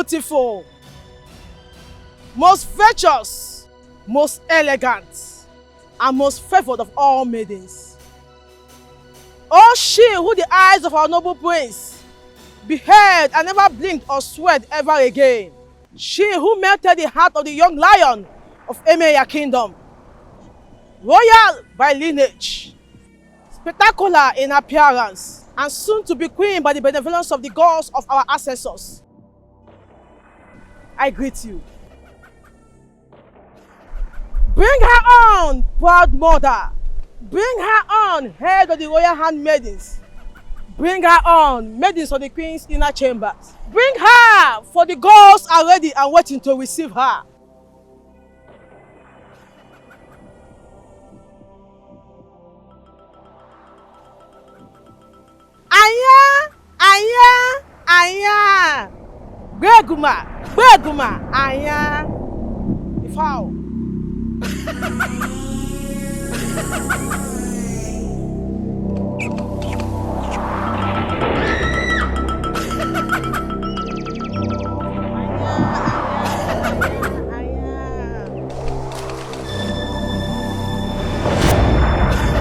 beautiful, most virtuous, most elegant, and most favored of all maidens. Oh, she who the eyes of our noble prince beheld and never blinked or sweat ever again. She who melted the heart of the young lion of Emeya kingdom. Royal by lineage, spectacular in appearance, and soon to be queen by the benevolence of the gods of our ancestors. I greet you. Bring her on, proud mother. Bring her on, head of the royal handmaidens. Bring her on, maidens of the queen's inner chambers. Bring her, for the gods are ready and waiting to receive her. Aya, aya, aya. Beguma, aya. Ifao.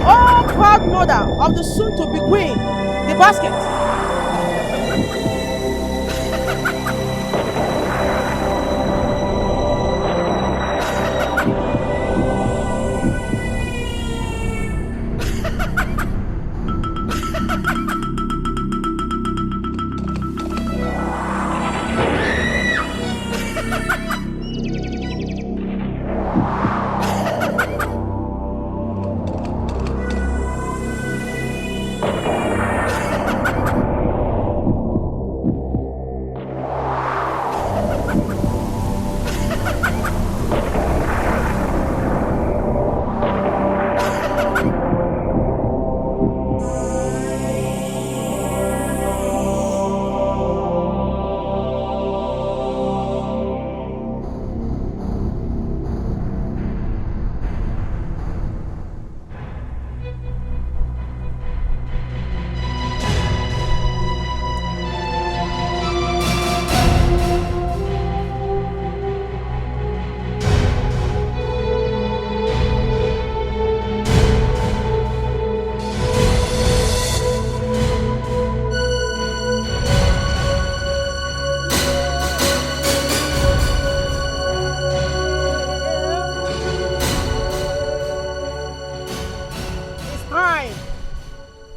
Oh, proud mother of the soon-to-be queen, the basket.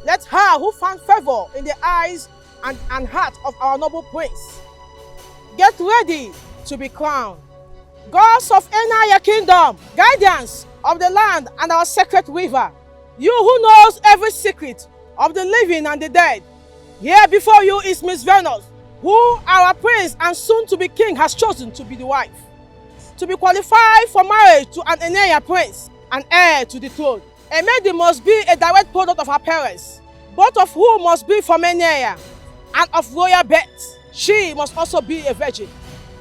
Let her who found favor in the eyes and heart of our noble prince get ready to be crowned. Gods of Enaya kingdom, guardians of the land and our sacred river, you who knows every secret of the living and the dead, here before you is Miss Venus, who our prince and soon-to-be king has chosen to be the wife, to be qualified for marriage to an Enaya prince and heir to the throne. A maiden must be a direct product of her parents, both of whom must be from Enaya and of royal birth. She must also be a virgin.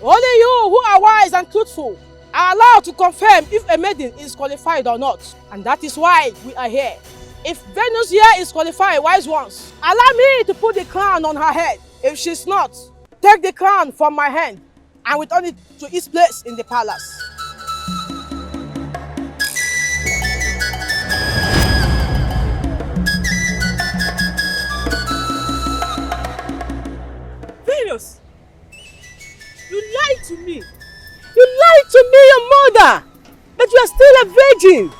Only you who are wise and truthful are allowed to confirm if a maiden is qualified or not. And that is why we are here. If Venus here is qualified, wise ones, allow me to put the crown on her head. If she's not, take the crown from my hand and return it to its place in the palace. Venus, you lied to me. You lied to me, your mother, that you are still a virgin.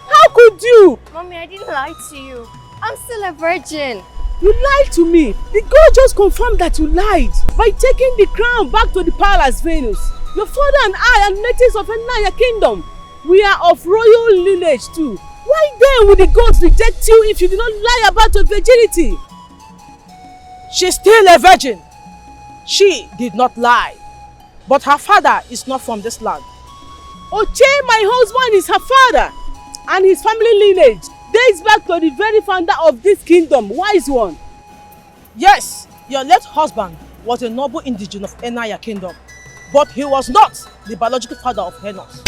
How could you? Mommy, I didn't lie to you. I'm still a virgin. You lied to me. The God just confirmed that you lied by taking the crown back to the palace, Venus. Your father and I are natives of Enaya kingdom. We are of royal lineage too. Why then would the gods reject you if you did not lie about your virginity? She's still a virgin. She did not lie. But her father is not from this land. Oche, my husband, is her father. And his family lineage dates back to the very founder of this kingdom, wise one. Yes, your late husband was a noble indigene of Enaya kingdom, but he was not the biological father of Henos.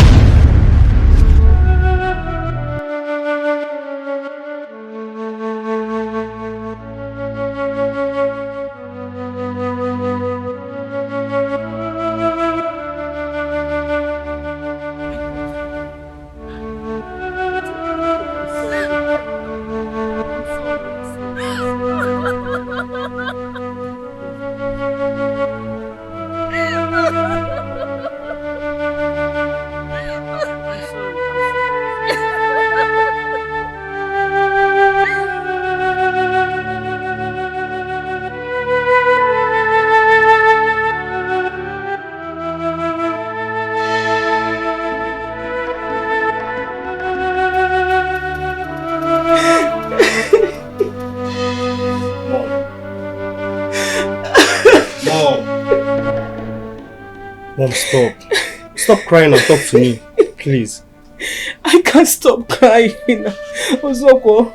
Mom, stop. Stop crying and talk to me, please. I can't stop crying. Wazico,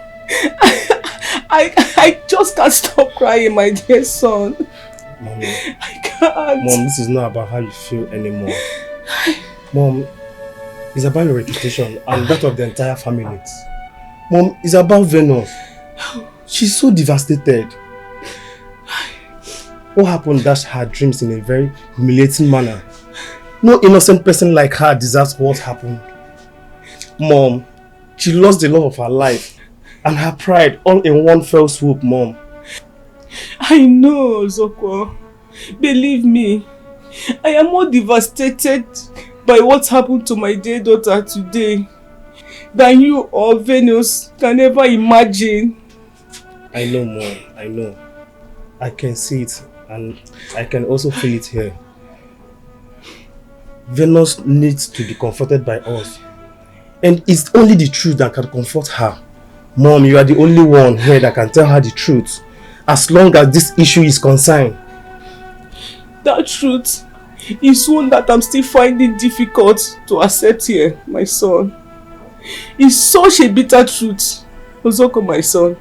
I just can't stop crying, my dear son. Mommy. I can't. Mom, this is not about how you feel anymore. Mom, it's about your reputation and that of the entire family. Mom, it's about Venus. She's so devastated. What happened dashed her dreams in a very humiliating manner. No innocent person like her deserves what happened. Mom, she lost the love of her life and her pride all in one fell swoop, Mom. I know, Wazico. Believe me, I am more devastated by what happened to my dear daughter today than you or Venus can ever imagine. I know, Mom. I know. I can see it and I can also feel it here. Venus needs to be comforted by us. And it's only the truth that can comfort her. Mom, you are the only one here that can tell her the truth. As long as this issue is concerned. That truth is one that I'm still finding difficult to accept here, my son. It's such a bitter truth, Wazico, my son.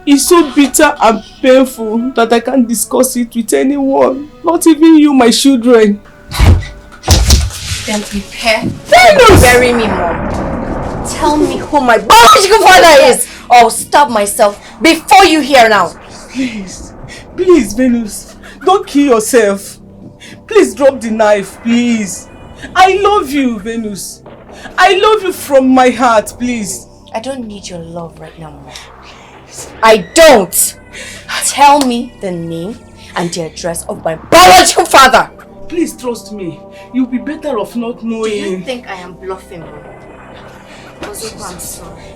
It's so bitter and painful that I can't discuss it with anyone, not even you, my children. Then prepare to bury me, Mom. Tell me who my biological father is, or I'll stab myself before you hear now. Please, please, Venus, don't kill yourself. Please drop the knife, please. I love you, Venus. I love you from my heart, please. I don't need your love right now, Mom. I don't. Tell me the name and the address of my biological father. Please trust me. You'll be better off not knowing. Do you think I am bluffing, Mom? Wazico, I'm sorry.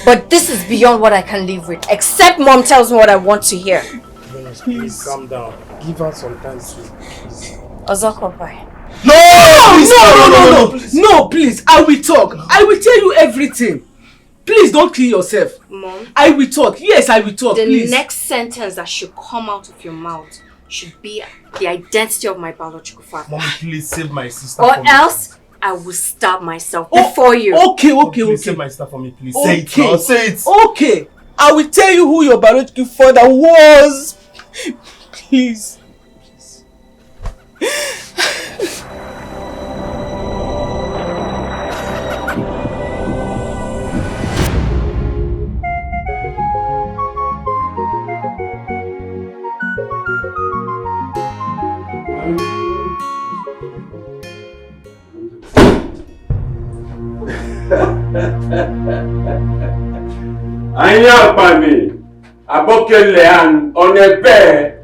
But this is beyond what I can live with. Except Mom tells me what I want to hear. Venus, please calm down. Give her some time to please. Wazico, bye. No, please. I will talk. I will tell you everything. Please don't kill yourself. Mom. I will talk. Yes, I will talk. The next sentence that should come out of your mouth should be the identity of my biological father. Mommy, please save my sister or for me. else I will stab myself before you. Please save my sister for me, please. Say it now. Say it. Okay. I will tell you who your biological father was. Please. Anya Pami, Abokele and Onebe.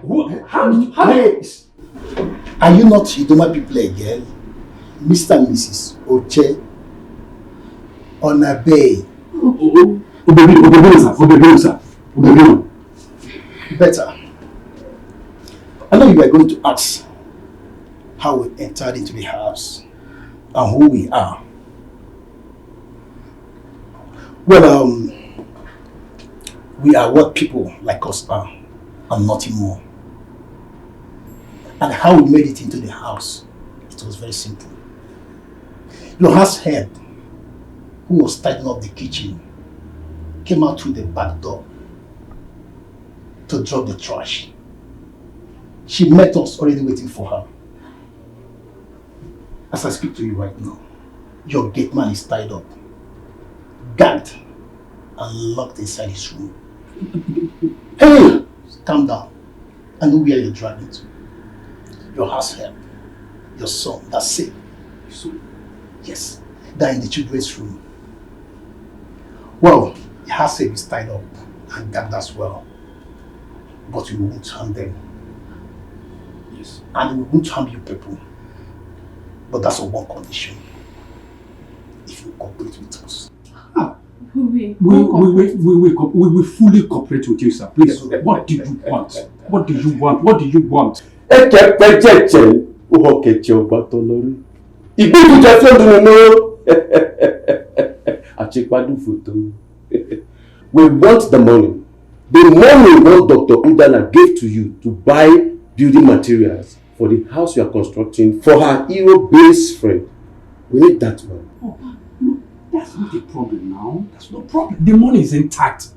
Wait. Are you not Idoma people again? Mr. and Mrs. Oche Onabe. Better. I know you are going to ask how we entered into the house and who we are. Well, we are what people like us are and nothing more. And how we made it into the house, it was very simple. Your house head, who was tidying up the kitchen, came out through the back door to drop the trash. She met us already waiting for her. As I speak to you right now, your gate man is tied up, gagged, and locked inside his room. Hey! Calm down. I know where you're driving to. Your house help, your son, that's sick. Yes, they're in the children's room. Well, your house help is tied up and gagged as well. But we won't harm them. Yes. And we won't harm you people. But that's on one condition. If you cooperate with us. We will fully cooperate with you, sir. Please, what do you want? What do you want? What do you want? We want the money. The money what Dr. Udana gave to you to buy building materials for the house we are constructing for her hero best friend. We need that one. Oh, no, that's not the problem now. That's no problem. The money is intact.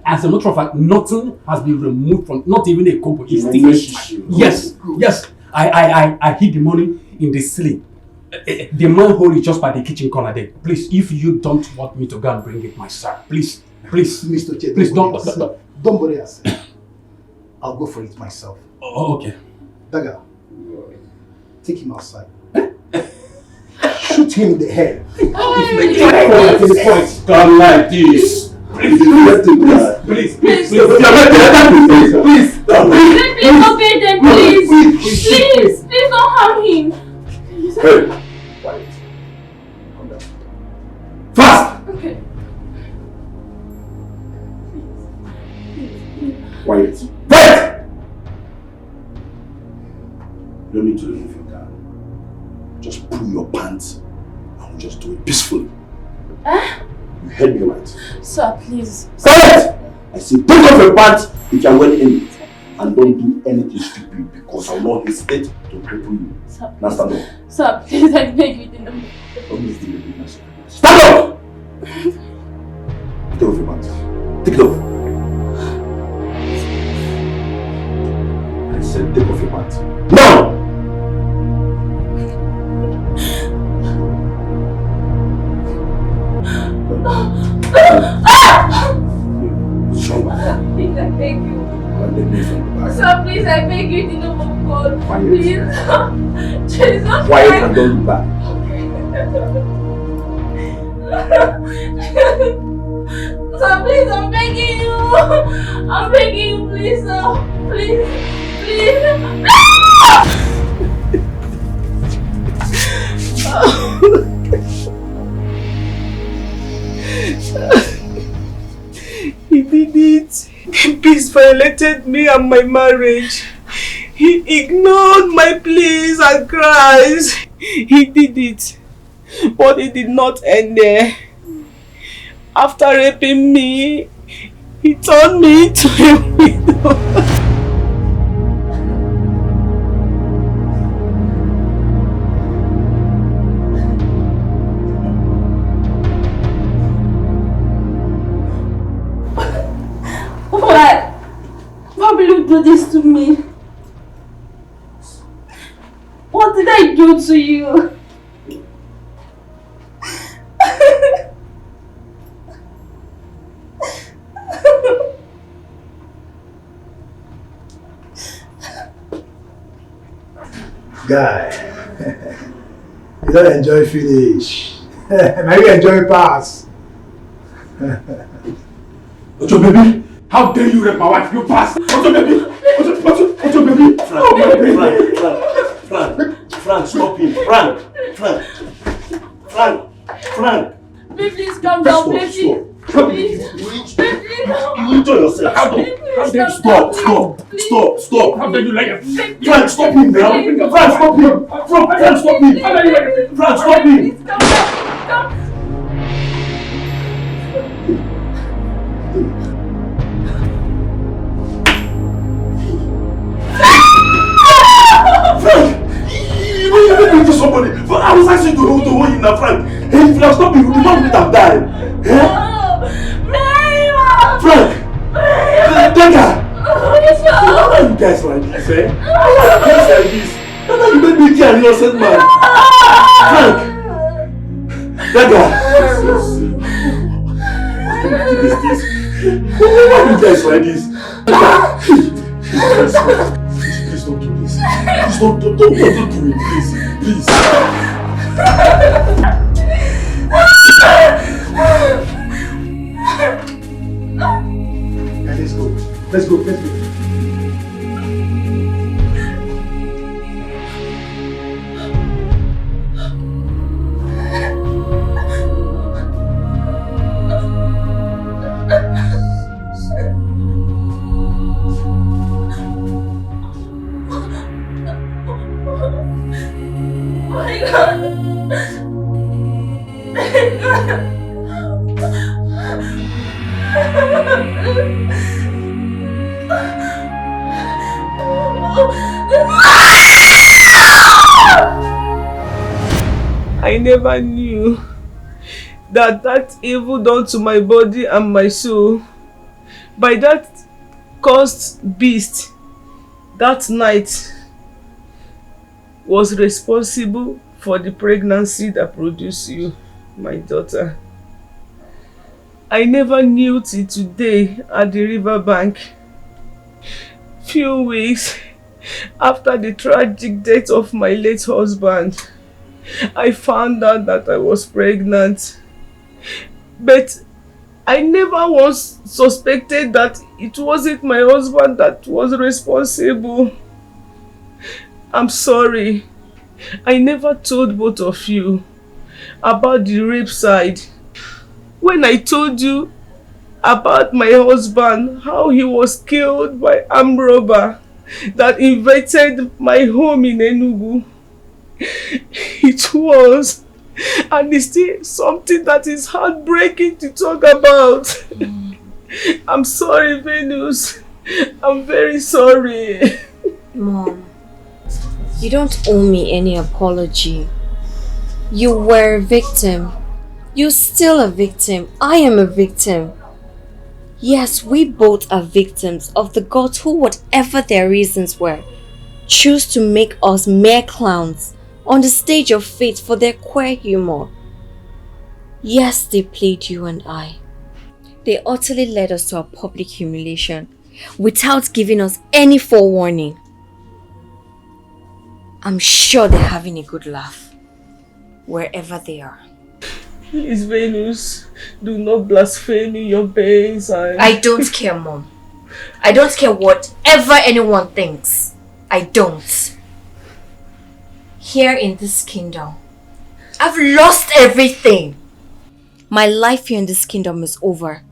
As a matter of fact, nothing has been removed from, not even a kobo. It's still intact. Yes, yes. I hid the money in the ceiling. The manhole is just by the kitchen corner there. Please, if you don't want me to go and bring it myself, please, Mr. Che, please don't worry yourself. I'll go for it myself. Oh, okay. Daga, take him outside. Shoot him in the head. Come like this. Please. Please obey them, please. Please don't harm him. Hey, quiet. Come down. Fast! Okay. Quiet. Quiet! You don't need to remove your gun. Just pull your pants and we'll just do it peacefully. You heard me right. Sir, please. Quiet! I say take off your pants if you are well in it. And don't do anything stupid because I will not hesitate to cripple you. Sir, Now stand up. Sir, please, I beg you, don't. Don't miss the baby. Stand up! Take off your pants. Take it off. I said take off your pants. Now! What's wrong? Please, I beg you. Let me from the back. Sir, please, I beg you, in the name of God. Quiet. Please. Jesus. Quiet and don't look back. Sir, please, I'm begging you. I'm begging you, please, sir. Please. He did it. Peace violated me and my marriage. He ignored my pleas and cries. He did it. But it did not end there. After raping me, he turned me into a widow. Why will you do this to me? What did I do to you? Guy, you don't enjoy finish. Now you enjoy pass. Ocho baby, how dare you rape my wife? You pass. Ocho baby, Ocho baby. Frank, stop him. Frank. Please calm down, please. Please. You enjoy yourself. How dare you? Stop. How dare you like Frank, stop him now. Frank, stop him. Frank, stop him. Frank, stop him. Please calm down. Frank! You did to somebody. But I was asking to hold him now, Frank. Hey, if you have stopped me, the man would have died. Frank! Dagger! Why are you guys like this, eh? Why are you guys like this? Dagger, you made me kill an innocent man. Frank! Dagger! Why are you guys like this? Please don't do this. Please don't do it, please. Let's go. I never knew that evil done to my body and my soul by that cursed beast that night was responsible for the pregnancy that produced you, my daughter. I never knew till today at the riverbank. Few weeks after the tragic death of my late husband, I found out that I was pregnant. But I never once suspected that it wasn't my husband that was responsible. I'm sorry. I never told both of you about the rape side. When I told you about my husband, how he was killed by armed robber that invaded my home in Enugu, it was and it's still something that is heartbreaking to talk about. I'm sorry, Venus. I'm very sorry. Mom, you don't owe me any apology. You were a victim. You're still a victim. I am a victim. Yes, we both are victims of the gods who, whatever their reasons were, choose to make us mere clowns on the stage of fate for their queer humor. Yes, they played you and I. They utterly led us to a public humiliation without giving us any forewarning. I'm sure they're having a good laugh wherever they are. Please, Venus, do not blaspheme your pains and... I don't care, Mom. I don't care whatever anyone thinks. I don't. Here in this kingdom, I've lost everything. My life here in this kingdom is over.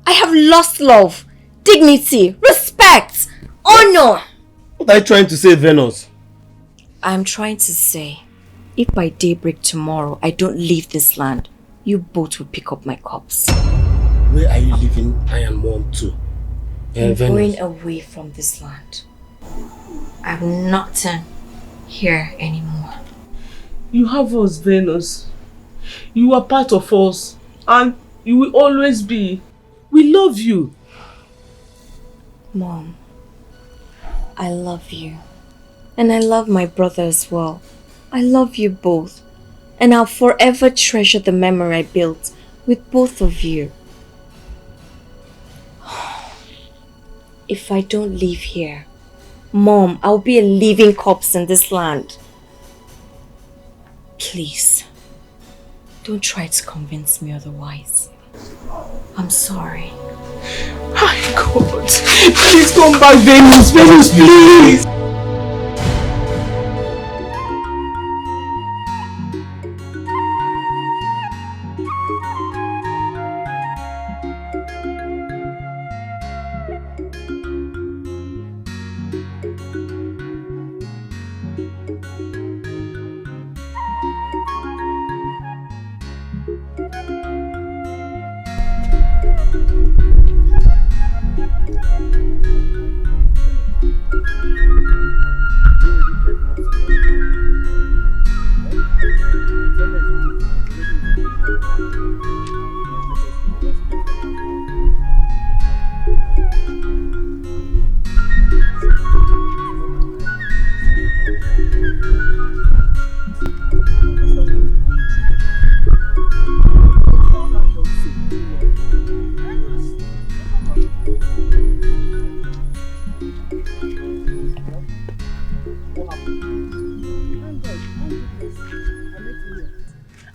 I have lost love, dignity, respect, honor. What are you trying to say, Venus? I'm trying to say, if by daybreak tomorrow I don't leave this land, you both will pick up my corpse. Where are you leaving I and Mom to? I'm going away from this land. I'm not here anymore. You have us, Venus. You are part of us and you will always be. We love you. Mom, I love you. And I love my brother as well. I love you both. And I'll forever treasure the memory I built with both of you. If I don't leave here, Mom, I'll be a living corpse in this land. Please, don't try to convince me otherwise. I'm sorry. My God, please come back, Venus. Venus, please.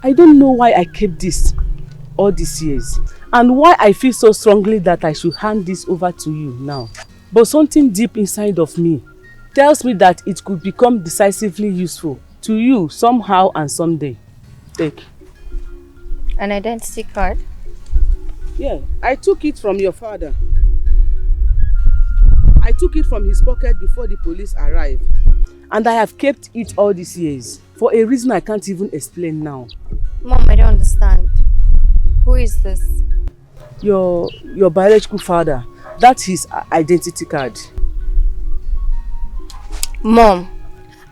I don't know why I kept this all these years and why I feel so strongly that I should hand this over to you now. But something deep inside of me tells me that it could become decisively useful to you somehow and someday. Take. An identity card? Yeah, I took it from your father. I took it from his pocket before the police arrived. And I have kept it all these years for a reason I can't even explain now. Mom, I don't understand. Who is this? Your biological father. That's his identity card. Mom,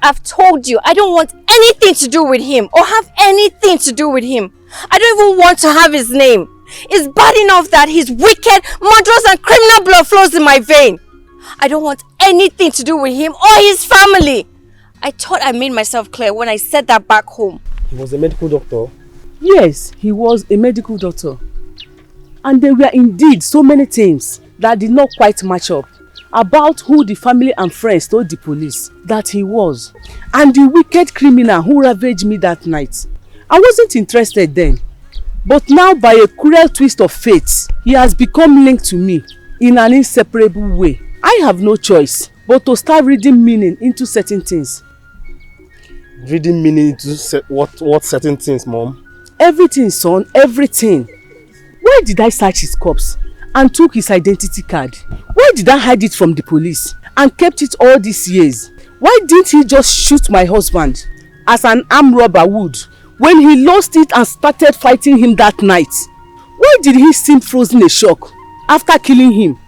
I've told you, I don't want anything to do with him or have anything to do with him. I don't even want to have his name. It's bad enough that his wicked, murderous and criminal blood flows in my vein. I don't want anything to do with him or his family. I thought I made myself clear when I said that back home. He was a medical doctor? Yes, he was a medical doctor. And there were indeed so many things that did not quite match up about who the family and friends told the police that he was, and the wicked criminal who ravaged me that night. I wasn't interested then, but now by a cruel twist of fate, he has become linked to me in an inseparable way. I have no choice but to start reading meaning into certain things. Reading meaning into what certain things, Mom? Everything, son, everything. Why did I search his corpse and took his identity card? Why did I hide it from the police and kept it all these years? Why didn't he just shoot my husband as an armed robber would when he lost it and started fighting him that night? Why did he seem frozen in shock after killing him,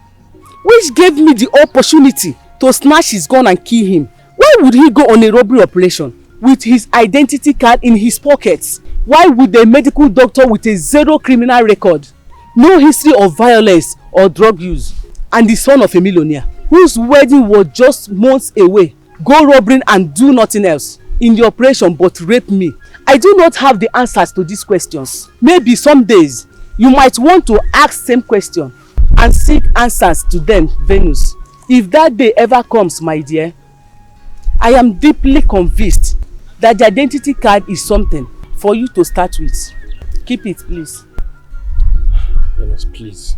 which gave me the opportunity to snatch his gun and kill him? Why would he go on a robbery operation with his identity card in his pockets? Why would a medical doctor with a zero criminal record, no history of violence or drug use, and the son of a millionaire whose wedding was just months away, go robbing and do nothing else in the operation but rape me? I do not have the answers to these questions. Maybe some days you might want to ask same question and seek answers to them, Venus. If that day ever comes, my dear, I am deeply convinced that the identity card is something for you to start with. Keep it, please. Venus, please.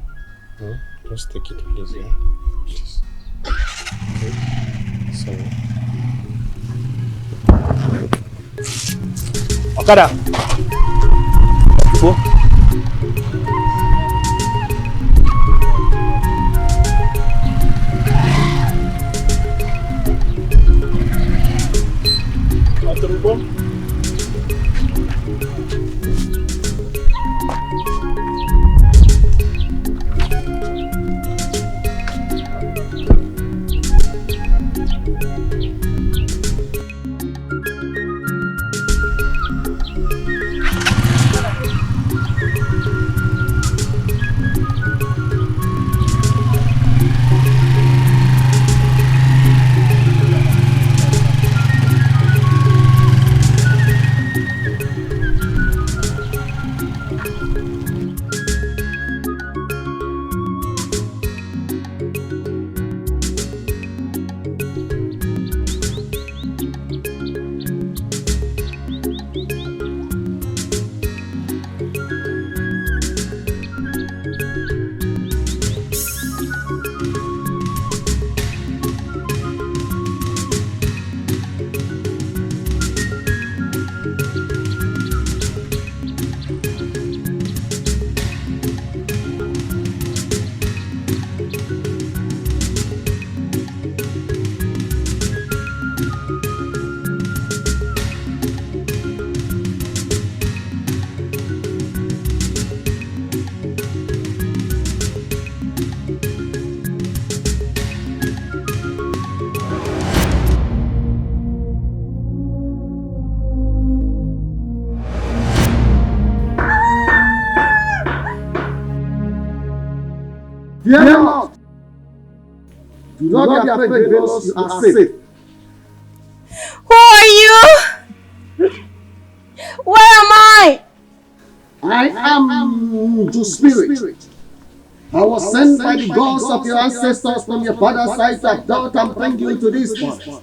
Just take it, please. Yeah? Please. Okay. Sorry. Okada! Go. Fear not. Do not be afraid, Venus, you are safe. Who are you? Where am I? I am the spirit. I was sent by the gods of your ancestors from your father's side to adopt and bring you to this forest.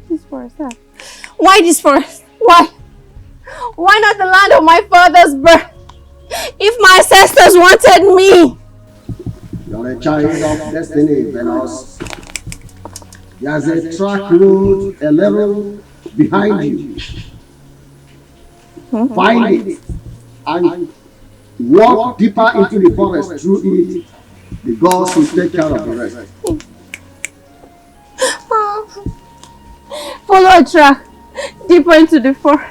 This forest, huh? Why this forest? Why? Why not the land of my father's birth? If my ancestors wanted me! You are a child of destiny, Venus. There's a track road, a level behind you. Find it and walk deeper into the forest. Through it, the gods will take care of the rest. Follow a track deeper into the forest.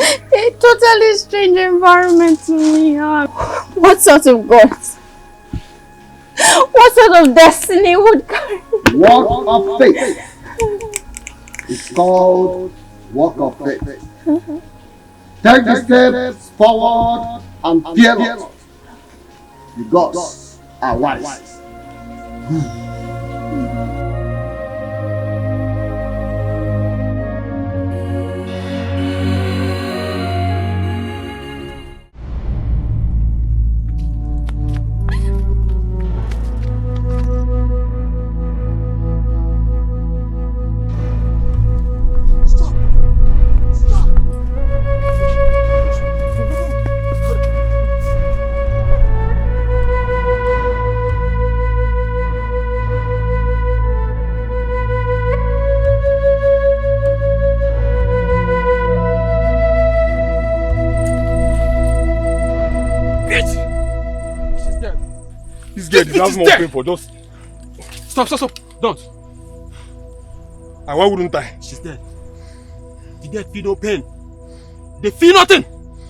A totally strange environment to me. What sort of gods? What sort of destiny would carry Walk of faith. It's called walk of faith. Take the steps forward and fear not. The gods are wise. That's more painful. Just stop. Don't. And why wouldn't I? She's dead. The dead feel no pain. They feel nothing.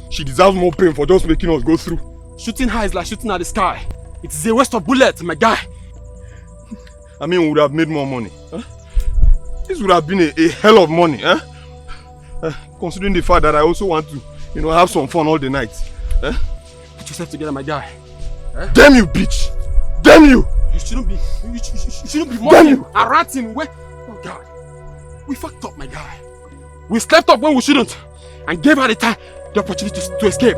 She deserves more pain for just making us go through. Shooting her is like shooting at the sky. It is a waste of bullets, my guy. I mean, we would have made more money. Huh? This would have been a hell of money. Huh? Considering the fact that I also want to, have some fun all the night. Huh? Put yourself together, my guy. Huh? Damn you, bitch! Damn you! You shouldn't be mocking and ranting. Oh God, we fucked up, my guy. We slept up when we shouldn't, and gave her the opportunity to escape.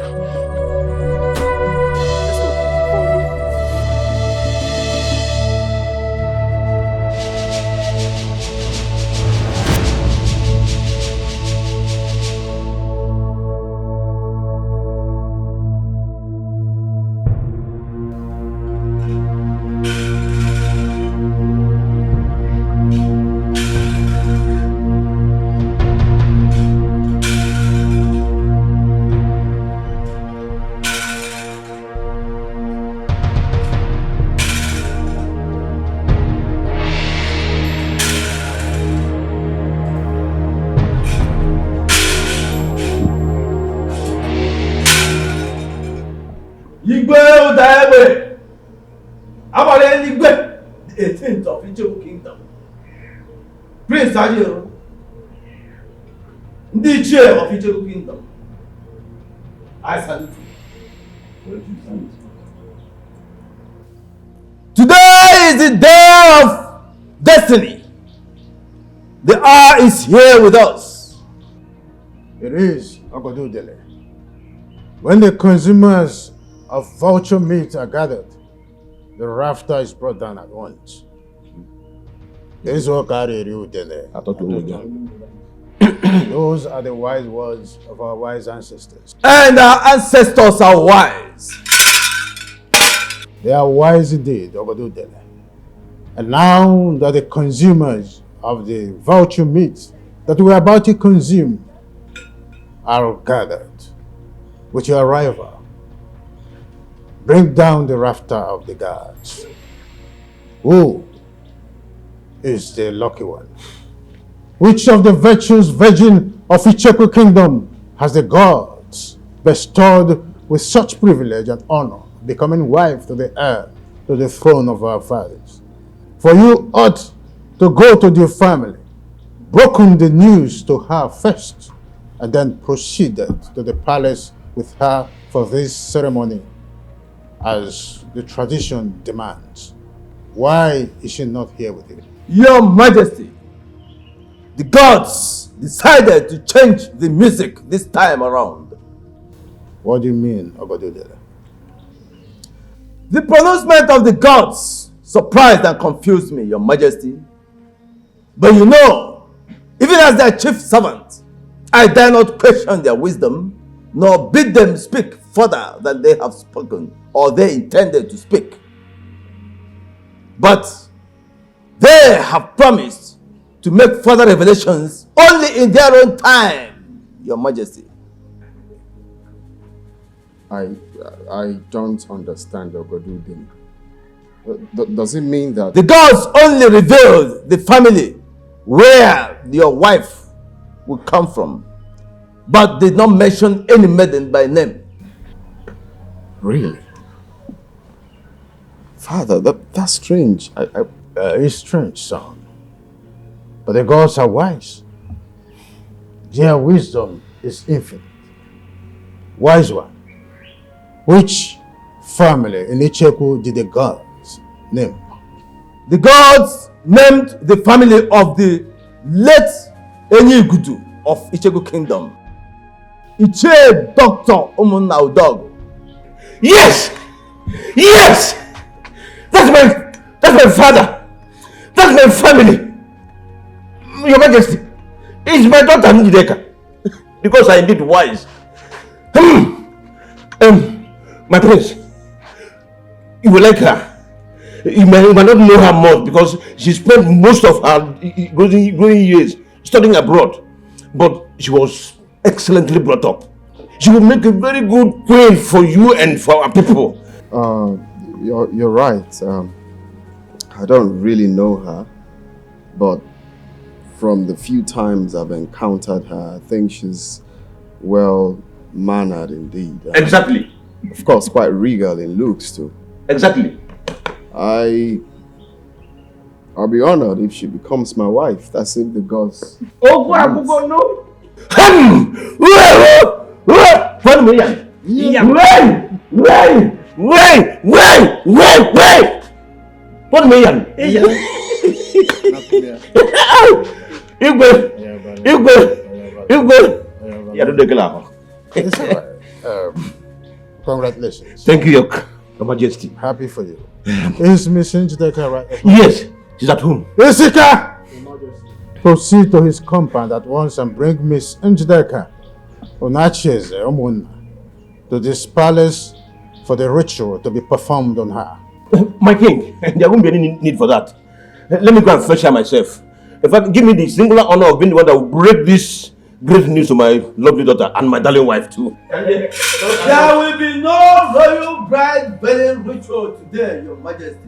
The 18th of Ijebu Kingdom. Prince Ajiro, the chair of Ijebu Kingdom. I salute you. Today is the day of destiny. The hour is here with us. It is Ogodudele. When the consumers of vulture meat are gathered, the rafter is brought down at once. This is what carried you there. Those are the wise words of our wise ancestors. And our ancestors are wise. They are wise indeed, Ogodudele. And now that the consumers of the vulture meat that we are about to consume are gathered, with your arrival, bring down the rafter of the gods. Who is the lucky one? Which of the virtuous virgin of Icheku Kingdom has the gods bestowed with such privilege and honor, becoming wife to the heir to the throne of our fathers? For you ought to go to the family, broken the news to her first, and then proceeded to the palace with her for this ceremony, as the tradition demands. Why is she not here with you? Your Majesty, the gods decided to change the music this time around. What do you mean, Ogodudele? The pronouncement of the gods surprised and confused me, Your Majesty. But you know, even as their chief servant, I dare not question their wisdom, nor bid them speak further than they have spoken or they intended to speak. But they have promised to make further revelations only in their own time, Your Majesty. I don't understand, Ogodudele. Does it mean that the gods only revealed the family where your wife will come from, but did not mention any maiden by name? Really? Father, that's strange. It's strange, son. But the gods are wise. Their wisdom is infinite. Wise one. Which family in Icheku did the gods name? The gods named the family of the late Enyigudu of Ichegu Kingdom. Iche Dr. Umunna Udog. Yes! Yes! That's my father! That's my family! Your Majesty, it's my daughter Njideka. Because I did wise. My prince, you will like her. You might not know her much because she spent most of her growing years studying abroad. But she was excellently brought up. She will make a very good queen for you and for our people. You're right. I don't really know her, but from the few times I've encountered her, I think she's well-mannered indeed. Exactly. Of course, quite regal in looks too. Exactly. I'll be honored if she becomes my wife. That's if the gods. Oh, go no. What me yan? Congratulations. Thank you, Your Majesty. Happy for you. Is Miss Njideka right? Yes, she's at home. Isika! Proceed to his compound at once and bring Miss Njideka Onacheze Umunna to this palace for the ritual to be performed on her. My king, there won't be any need for that. Let me go and fetch her myself. In fact, give me the singular honor of being the one that will break this great news to my lovely daughter and my darling wife too. There will be no royal bride wedding ritual today, Your Majesty.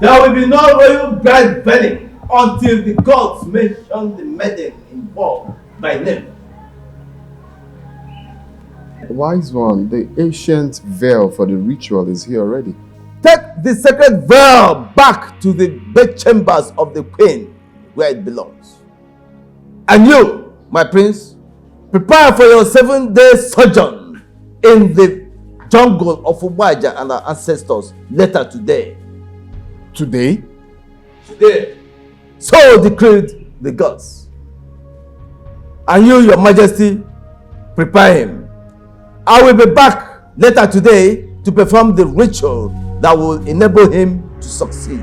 There will be no royal bride wedding until the gods mention the maiden involved by name. Wise one, the ancient veil for the ritual is here already. Take the sacred veil back to the bedchambers of the queen where it belongs. And you, my prince, prepare for your 7-day sojourn in the jungle of Umaja and our ancestors later today. Today? Today. So decreed the gods. And you, Your Majesty, prepare him. I will be back later today to perform the ritual that will enable him to succeed.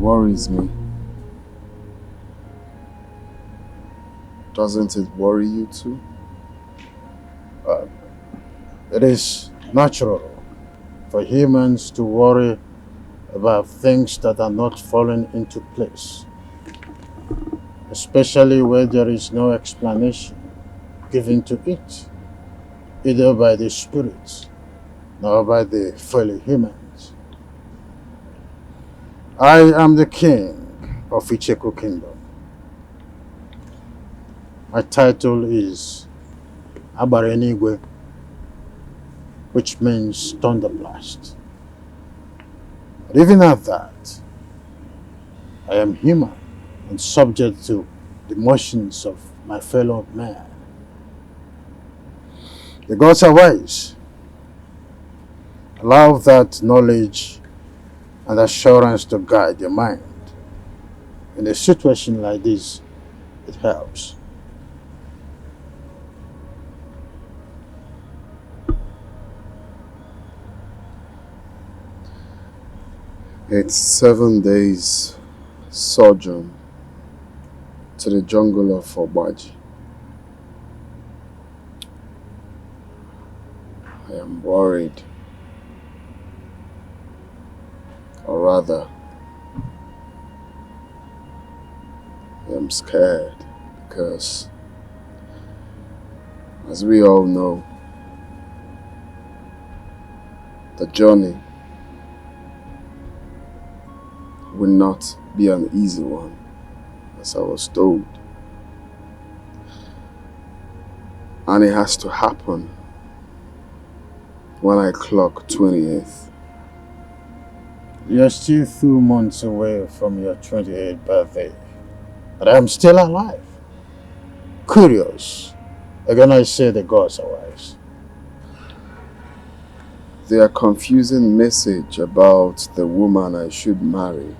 Worries me. Doesn't it worry you too? It is natural for humans to worry about things that are not falling into place, especially where there is no explanation given to it, either by the spirits nor by the fellow humans. I am the king of Icheku Kingdom. My title is Abarenigwe, which means thunderblast. But even at that, I am human and subject to the motions of my fellow man. The gods are wise. Allow that knowledge and assurance to guide your mind. In a situation like this, it helps. It's 7 days sojourn to the jungle of Obaji. I am worried. Or rather, I am scared because, as we all know, the journey will not be an easy one, as I was told. And it has to happen when I clock 28th. You're still 2 months away from your 28th birthday, but I'm still alive. Curious. Again, I say the gods are wise. Their confusing message about the woman I should marry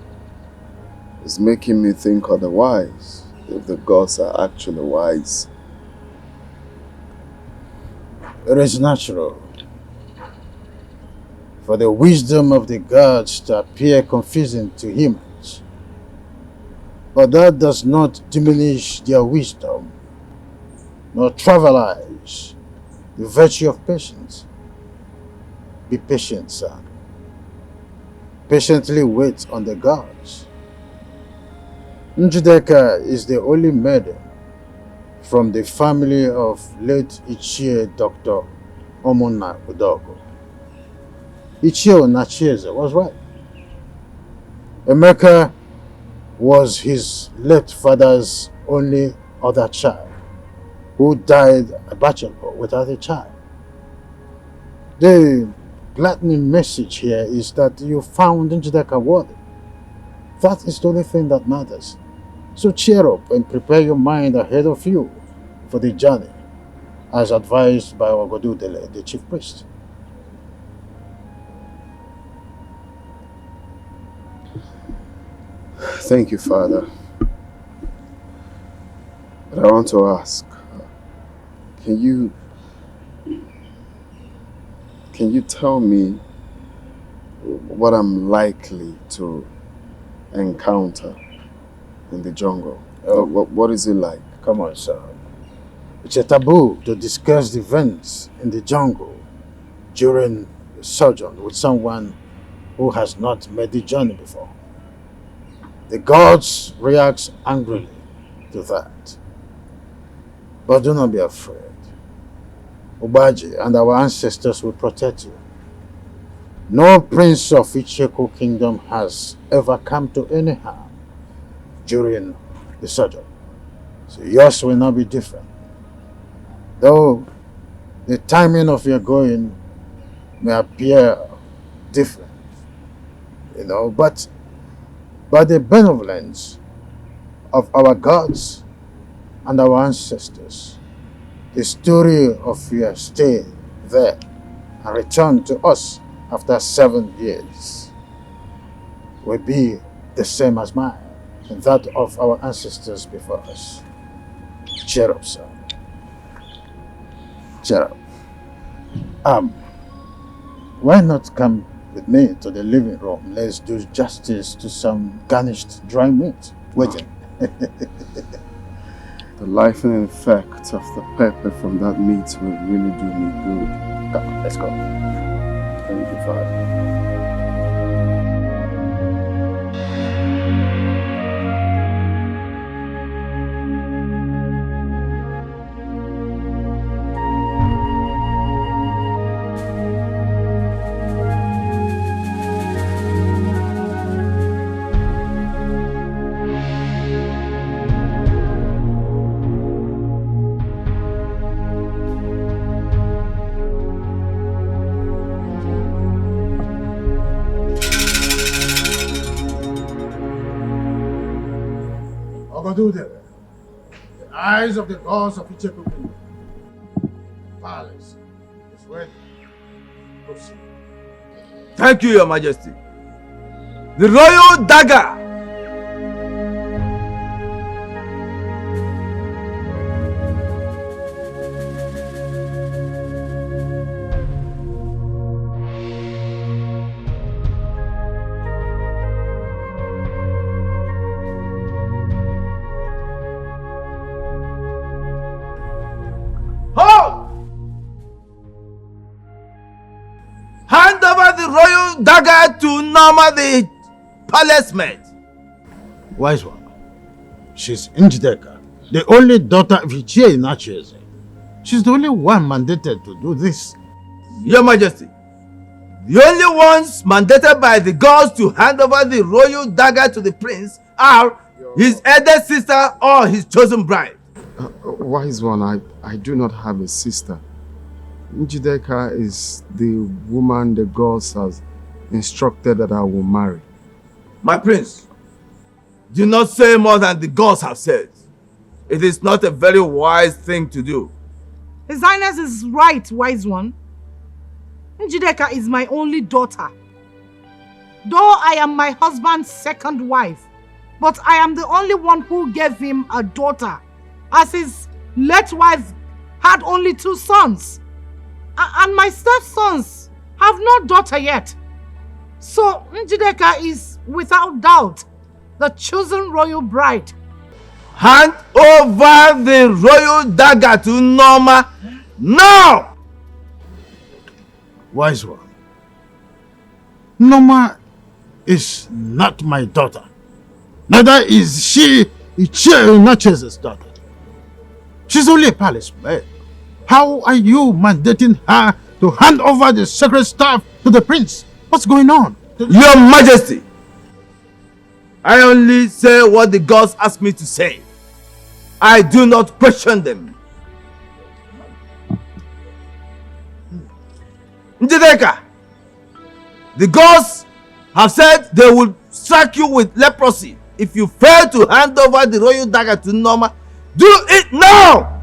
is making me think otherwise, if the gods are actually wise. It is natural for the wisdom of the gods to appear confusing to humans, but that does not diminish their wisdom, nor trivialize the virtue of patience. Be patient, son. Patiently wait on the gods. Njideka is the only maiden from the family of late Ichie Dr. Omona Udogo. Ichie Onachieze was right. Emeka was his late father's only other child, who died a bachelor without a child. The gladdening message here is that you found Njideka worthy. That is the only thing that matters. So cheer up and prepare your mind ahead of you for the journey, as advised by Ogodudele, the chief priest. Thank you, Father. But I want to ask, can you tell me what I'm likely to encounter in the jungle? What is it like? Come on, son. It's a taboo to discuss the events in the jungle during the sojourn with someone who has not made the journey before. The gods react angrily to that. But do not be afraid. Obaji and our ancestors will protect you. No prince of Icheku Kingdom has ever come to any harm during the sojourn. So yours will not be different. Though the timing of your going may appear different, but by the benevolence of our gods and our ancestors, the story of your stay there and return to us after 7 years will be the same as mine and that of our ancestors before us. Cheer up, son. Cheer up. Why not come with me to the living room? Let's do justice to some garnished dry meat waiting. The life-and effect of the pepper from that meat will really do me good. Come on, let's go. Thank you, Father. The eyes of the gods of Icheku Kingdom. Palace is ready. Proceed. Thank you, Your Majesty. The royal dagger. Hand over the royal dagger to Norma the palace maid. Wise one. She's Njideka, the only daughter of Ichie Inacheze. She's the only one mandated to do this. Your Majesty, the only ones mandated by the gods to hand over the royal dagger to the prince are his elder sister or his chosen bride. Wise one, I do not have a sister. Njideka is the woman the gods has instructed that I will marry. My prince, do not say more than the gods have said. It is not a very wise thing to do. His Highness is right, wise one. Njideka is my only daughter. Though I am my husband's second wife, but I am the only one who gave him a daughter, as his late wife had only 2 sons. And my stepsons have no daughter yet. So Njideka is, without doubt, the chosen royal bride. Hand over the royal dagger to Norma now! Wise one. Norma is not my daughter. Neither is she Ichie Inacheze's daughter. She's only a palace maid. How are you mandating her to hand over the sacred staff to the prince? What's going on? Your Majesty, I only say what the gods ask me to say. I do not question them. Njideka, the gods have said they will strike you with leprosy if you fail to hand over the royal dagger to Norma. Do it now!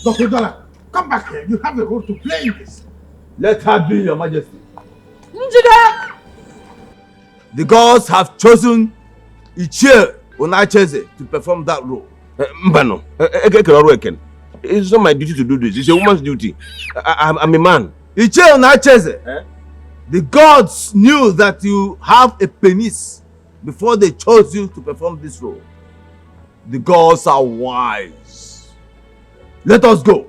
Dr. Dollar, come back here. You have a role to play in this. Let her be, Your Majesty. Njideka! The gods have chosen Ichie Inacheze to perform that role. Mbano, it's not my duty to do this. It's a woman's duty. I'm a man. Ichie Inacheze, the gods knew that you have a penis before they chose you to perform this role. The gods are wise. Let us go.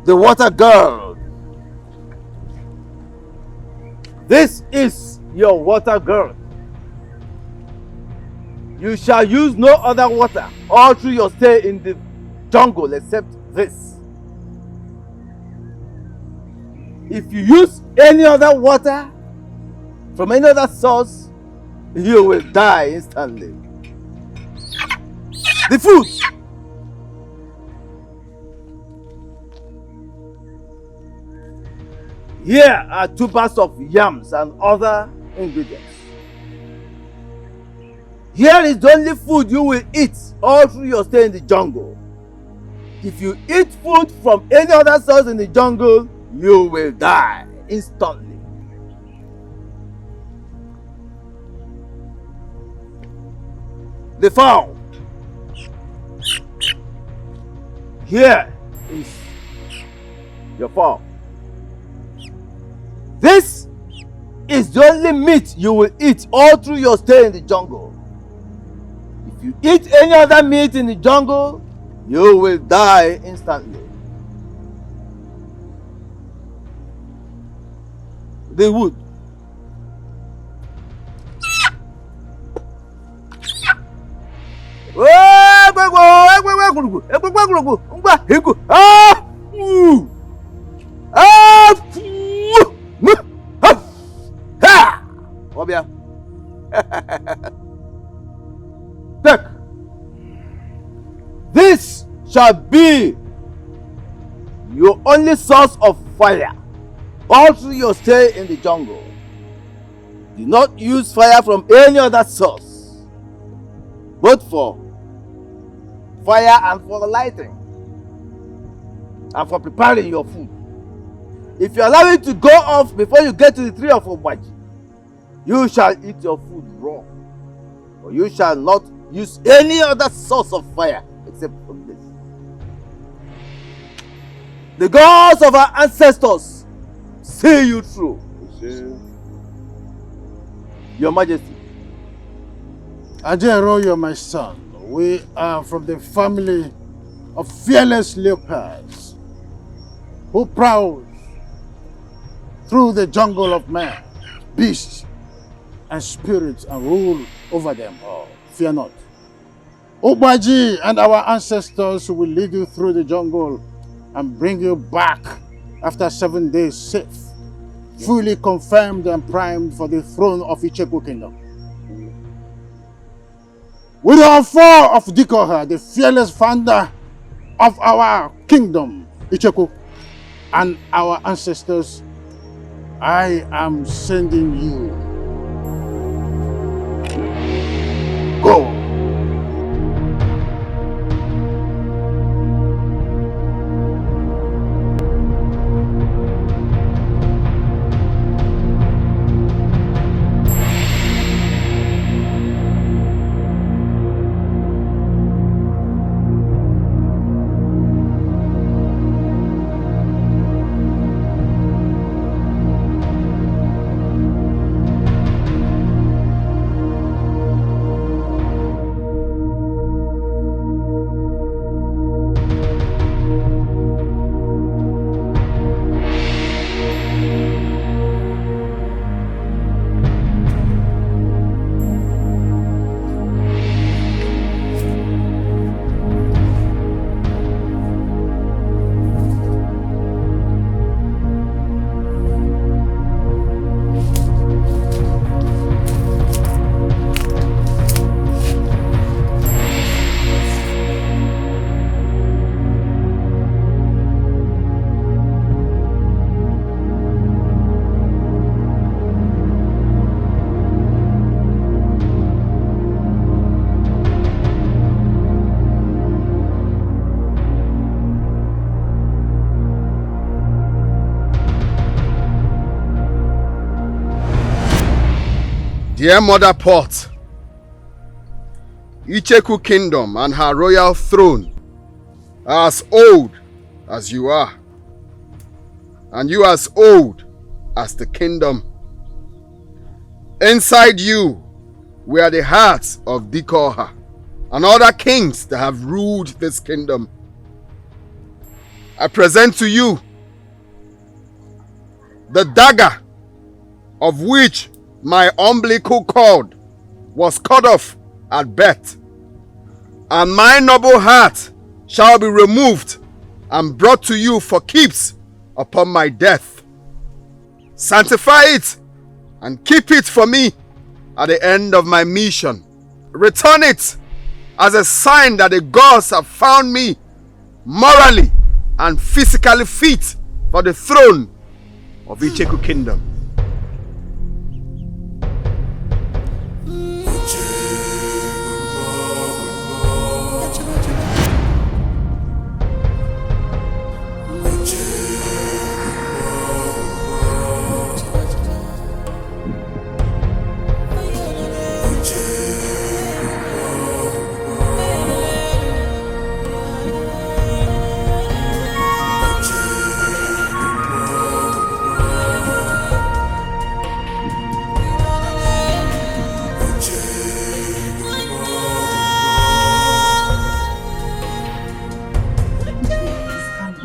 The water girl. This is your water girl. You shall use no other water all through your stay in the jungle except this. If you use any other water from any other source, you will die instantly. The food! Here are 2 bags of yams and other ingredients. Here is the only food you will eat all through your stay in the jungle. If you eat food from any other source in the jungle, you will die instantly. The fowl. Here is your fowl. This is the only meat you will eat all through your stay in the jungle. If you eat any other meat in the jungle, you will die instantly. The wood. Take. This shall be your only source of fire all through your stay in the jungle. Do not use fire from any other source, both for fire and for lighting and for preparing your food. If you allow it to go off before you get to the tree of Obaji, you shall eat your food raw, or you shall not use any other source of fire except from this. The gods of our ancestors see you through. Your Majesty. Ajero, you're my son. We are from the family of fearless leopards who prowl through the jungle of man, beasts, and spirits and rule over them all. Fear not. Obaji and our ancestors will lead you through the jungle and bring you back after 7 days safe, fully confirmed and primed for the throne of Icheku Kingdom. With our four of Dikoha, the fearless founder of our kingdom, Icheku, and our ancestors, I am sending you. Go. Dear Mother Pot, Icheku Kingdom and her royal throne are as old as you are, and you as old as the kingdom. Inside you were the hearts of Dikoha and other kings that have ruled this kingdom. I present to you the dagger of which my umbilical cord was cut off at birth, and my noble heart shall be removed and brought to you for keeps upon my death. Sanctify it and keep it for me at the end of my mission. Return it as a sign that the gods have found me morally and physically fit for the throne of Icheku Kingdom.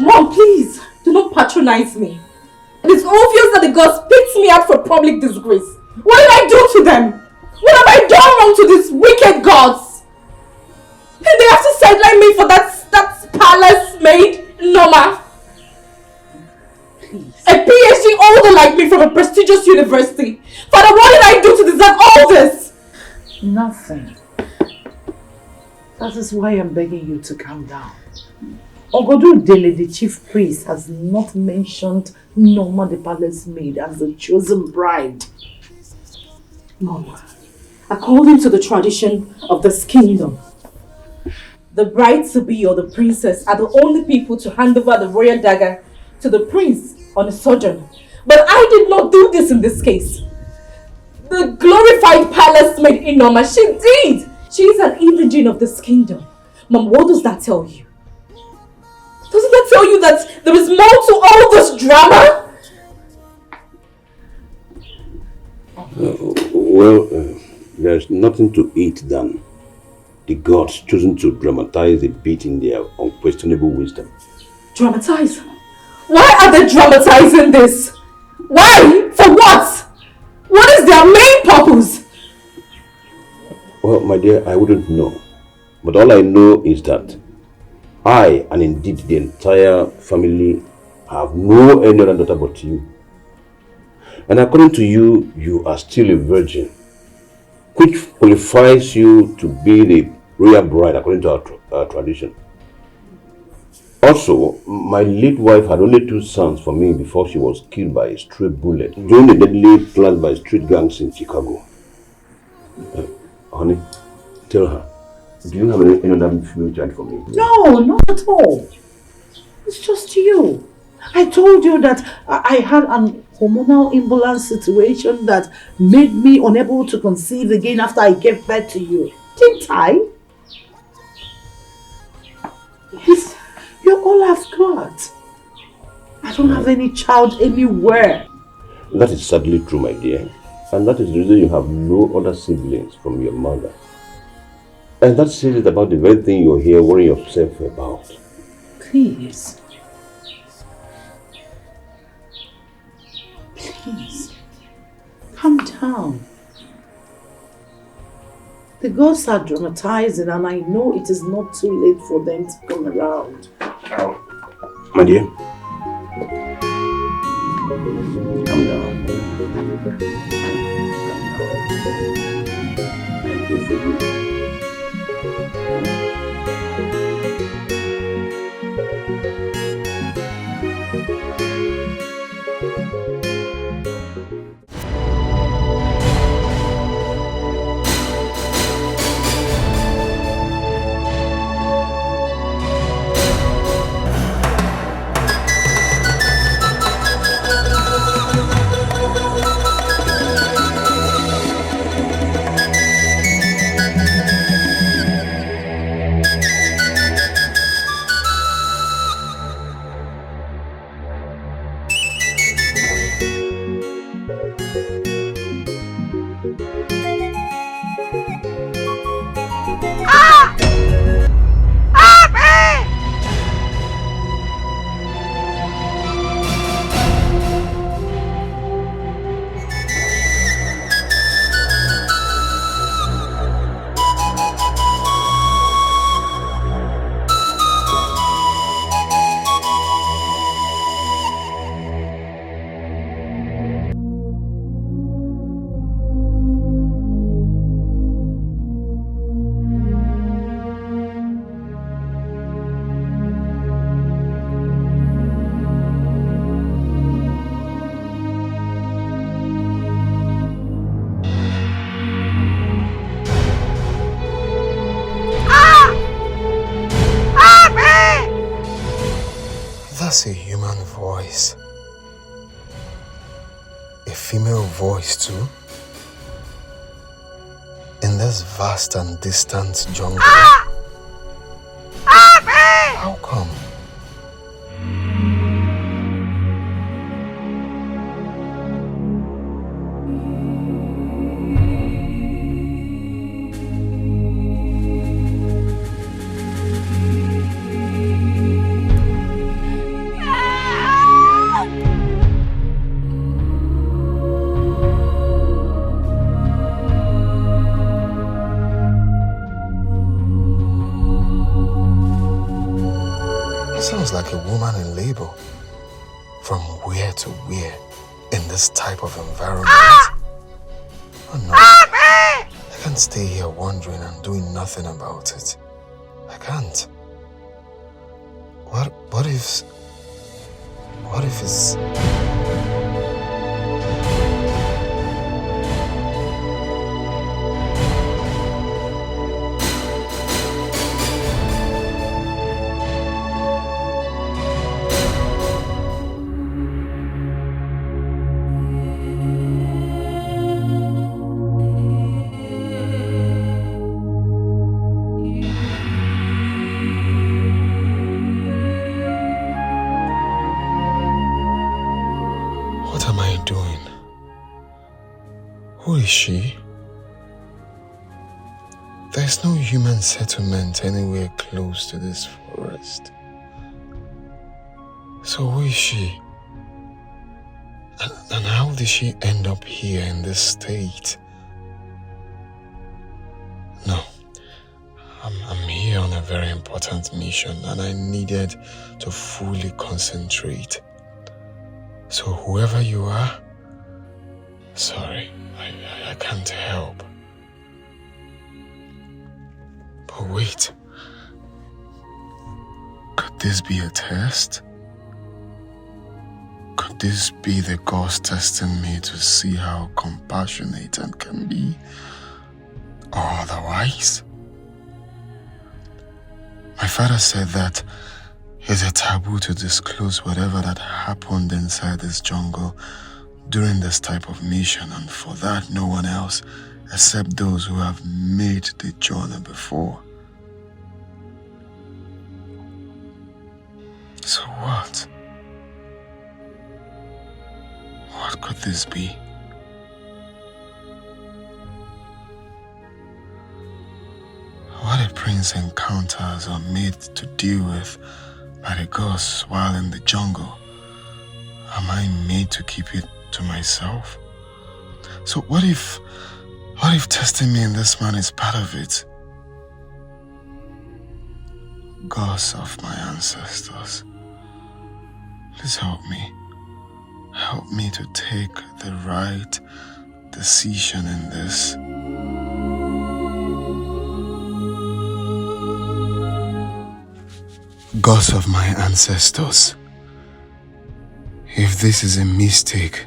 Mom, please, do not patronize me. It is obvious that the gods picked me out for public disgrace. What did I do to them? What have I done wrong to these wicked gods? And they have to sideline me for that palace maid, Norma. Please. A PhD holder like me from a prestigious university. Father, what did I do to deserve all this? Nothing. That is why I'm begging you to calm down. Ogodu Dele, the chief priest, has not mentioned Norma the palace maid as the chosen bride. Mom, according to the tradition of this kingdom, the bride-to-be or the princess are the only people to hand over the royal dagger to the prince on a sojourn. But I did not do this in this case. The glorified palace maid in Norma, she did! She is an indigene of this kingdom. Mom, what does that tell you? Doesn't that tell you that there is more to all this drama? There's nothing to eat than the gods choosing to dramatize a bit in their unquestionable wisdom. Dramatize? Why are they dramatizing this? Why? For what? What is their main purpose? Well, my dear, I wouldn't know. But all I know is that I, and indeed the entire family, have no any other daughter but you. And according to you, you are still a virgin, which qualifies you to be the royal bride according to our tradition. Also, my late wife had only 2 sons for me before she was killed by a stray bullet during the deadly planned by street gangs in Chicago. Honey, tell her, do you have any other female child for me? No, not at all. It's just you. I told you that I had an hormonal imbalance situation that made me unable to conceive again after I gave birth to you. Didn't I? Yes, you're all I've got. I don't have any child anywhere. That is sadly true, my dear. And that is the reason you have no other siblings from your mother. And that says it about the very thing you're here worrying yourself about. Please. Please. Calm down. The gods are dramatizing and I know it is not too late for them to come around. My dear, calm down. That's a human voice. A female voice too. In this vast and distant jungle. How come? Sounds like a woman in labor. From where to where in this type of environment? Oh no, I can't stay here wondering and doing nothing about it. I can't. What if it's... Who is she? There's no human settlement anywhere close to this forest. So who is she? And how did she end up here in this state? No, I'm here on a very important mission and I needed to fully concentrate. So whoever you are, sorry, I can't help. But wait, could this be a test? Could this be the gods testing me to see how compassionate I can be? Or otherwise? My father said that it's a taboo to disclose whatever that happened inside this jungle during this type of mission, and for that no one else except those who have made the journey before. So what? What could this be? What a prince encounters are made to deal with by the gods while in the jungle. Am I made to keep it to myself? So what if testing me in this man is part of it? Gods of my ancestors, please help me. Help me to take the right decision in this. Gods of my ancestors, if this is a mistake,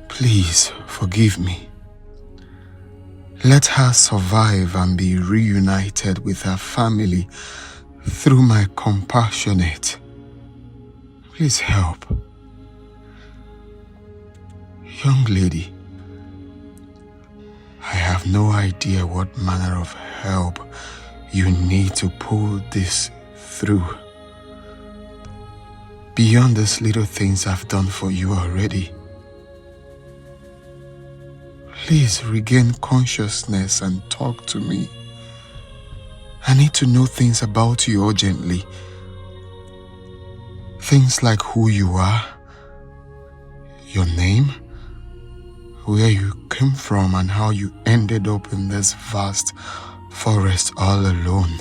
please forgive me. Let her survive and be reunited with her family through my compassionate. Please help. Young lady, I have no idea what manner of help you need to pull this through. Beyond these little things I've done for you already. Please regain consciousness and talk to me. I need to know things about you urgently. Things like who you are, your name, where you came from and how you ended up in this vast forest all alone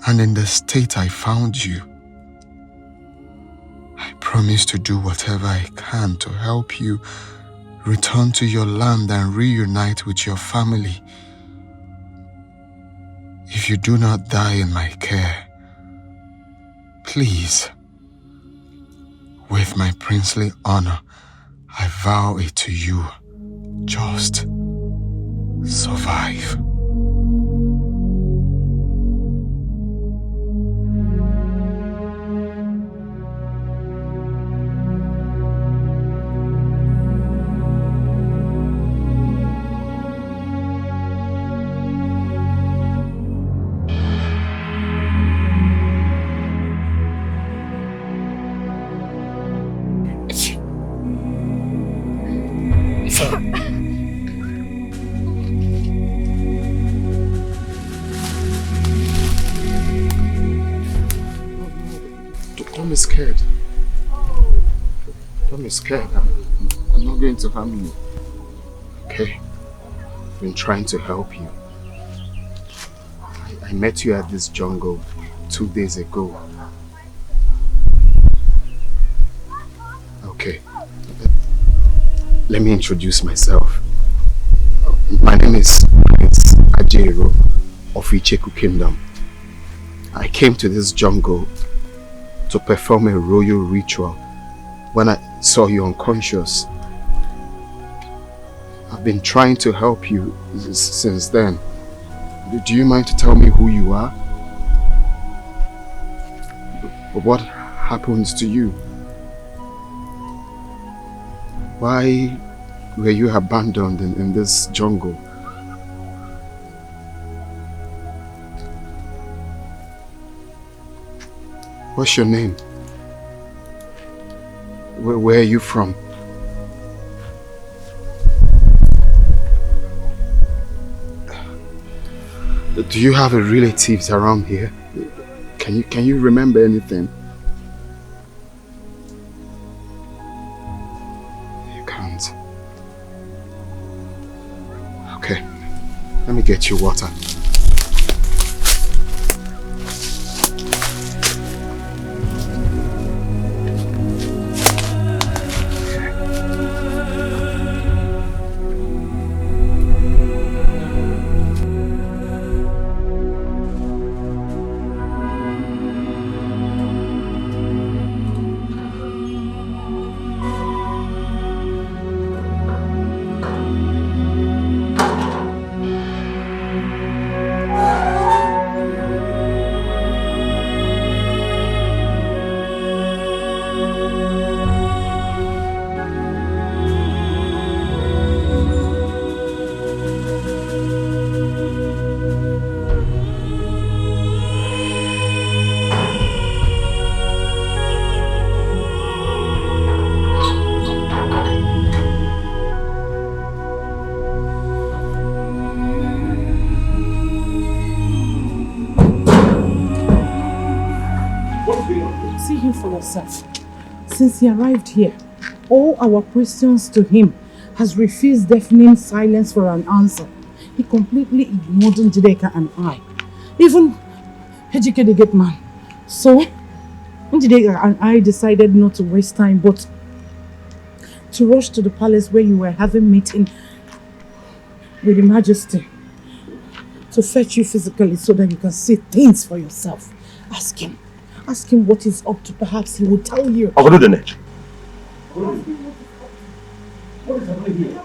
and in the state I found you. I promise to do whatever I can to help you return to your land and reunite with your family. If you do not die in my care, please, with my princely honor, I vow it to you, just survive. Don't be scared. Don't be scared. I'm not going to harm you. Okay? I've been trying to help you. I met you at this jungle 2 days ago. Okay. Let me introduce myself. My name is Prince Ajero of Icheku Kingdom. I came to this jungle to perform a royal ritual when I saw you unconscious. I've been trying to help you since then. Do you mind to tell me who you are? What happens to you? Why were you abandoned in this jungle? What's your name? Where are you from? Do you have relatives around here? Can you remember anything? You can't. Okay. Let me get you water. Since he arrived here, all our questions to him has refused deafening silence for an answer. He completely ignored Njideka and I. Even Ejike the gate man. So, Njideka and I decided not to waste time but to rush to the palace where you were having meeting with the Majesty to fetch you physically so that you can see things for yourself. Ask him what he's up to. Perhaps he will tell you. I'll go to the net. What is happening here?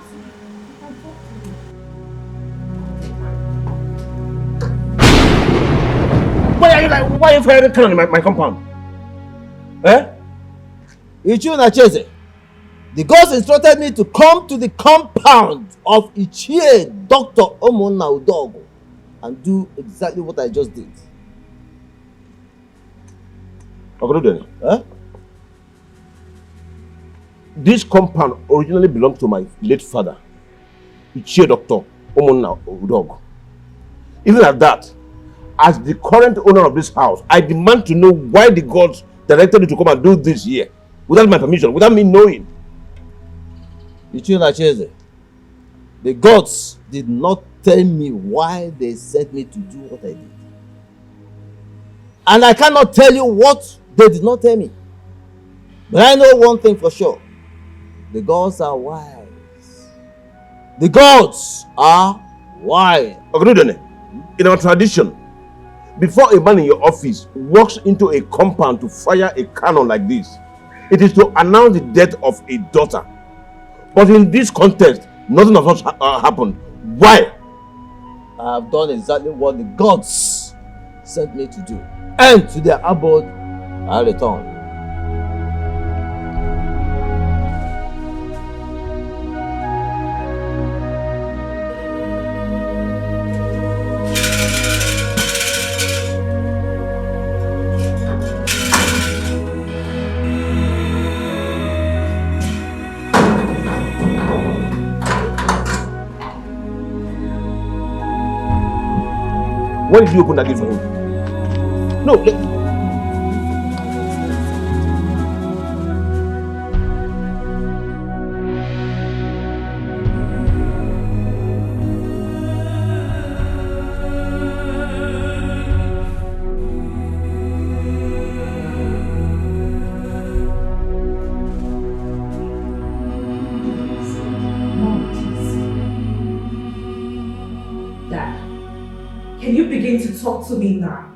Why are you firing a cannon in my compound? Eh? Ichu Nacheze, the gods instructed me to come to the compound of Ichie Dr. Omona Udogo and do exactly what I just did. Huh? This compound originally belonged to my late father, Ichie Dr. Omona Udogo. Even at that, as the current owner of this house, I demand to know why the gods directed you to come and do this here without my permission, without me knowing. Ichie Nacheze, the gods did not tell me why they sent me to do what I did. And I cannot tell you what they did not tell me. But I know one thing for sure. The gods are wise. The gods are wise. In our tradition, before a man in your office walks into a compound to fire a cannon like this, it is to announce the death of a daughter. But in this context, nothing of such happened. Why? I have done exactly what the gods sent me to do. And to their abode, I return. Why did you open that gate for him? No, talk to me now?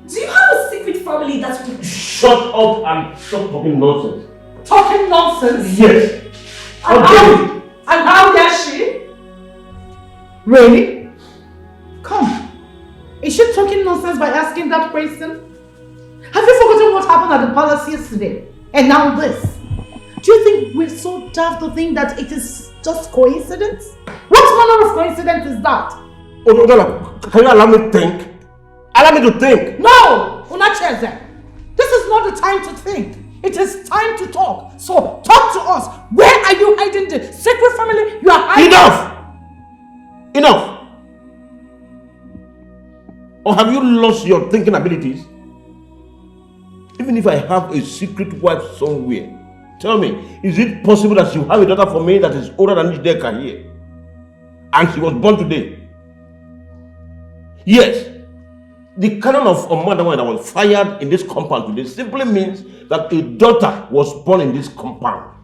Do you have a secret family that you... Shut up and stop talking nonsense. Talking nonsense? Yes. And how dare she? Really? Come. Is she talking nonsense by asking that question? Have you forgotten what happened at the palace yesterday? And now this? Do you think we're so daft to think that it is just coincidence? What manner of coincidence is that? Oh, can you allow me to think? Allow me to think. No! Unacheze. This is not the time to think. It is time to talk. So talk to us. Where are you hiding the secret family you are hiding? Enough! Or have you lost your thinking abilities? Even if I have a secret wife somewhere, tell me, is it possible that you have a daughter for me that is older than Njideka here? And she was born today? Yes. The cannon of a mother that was fired in this compound today simply means that a daughter was born in this compound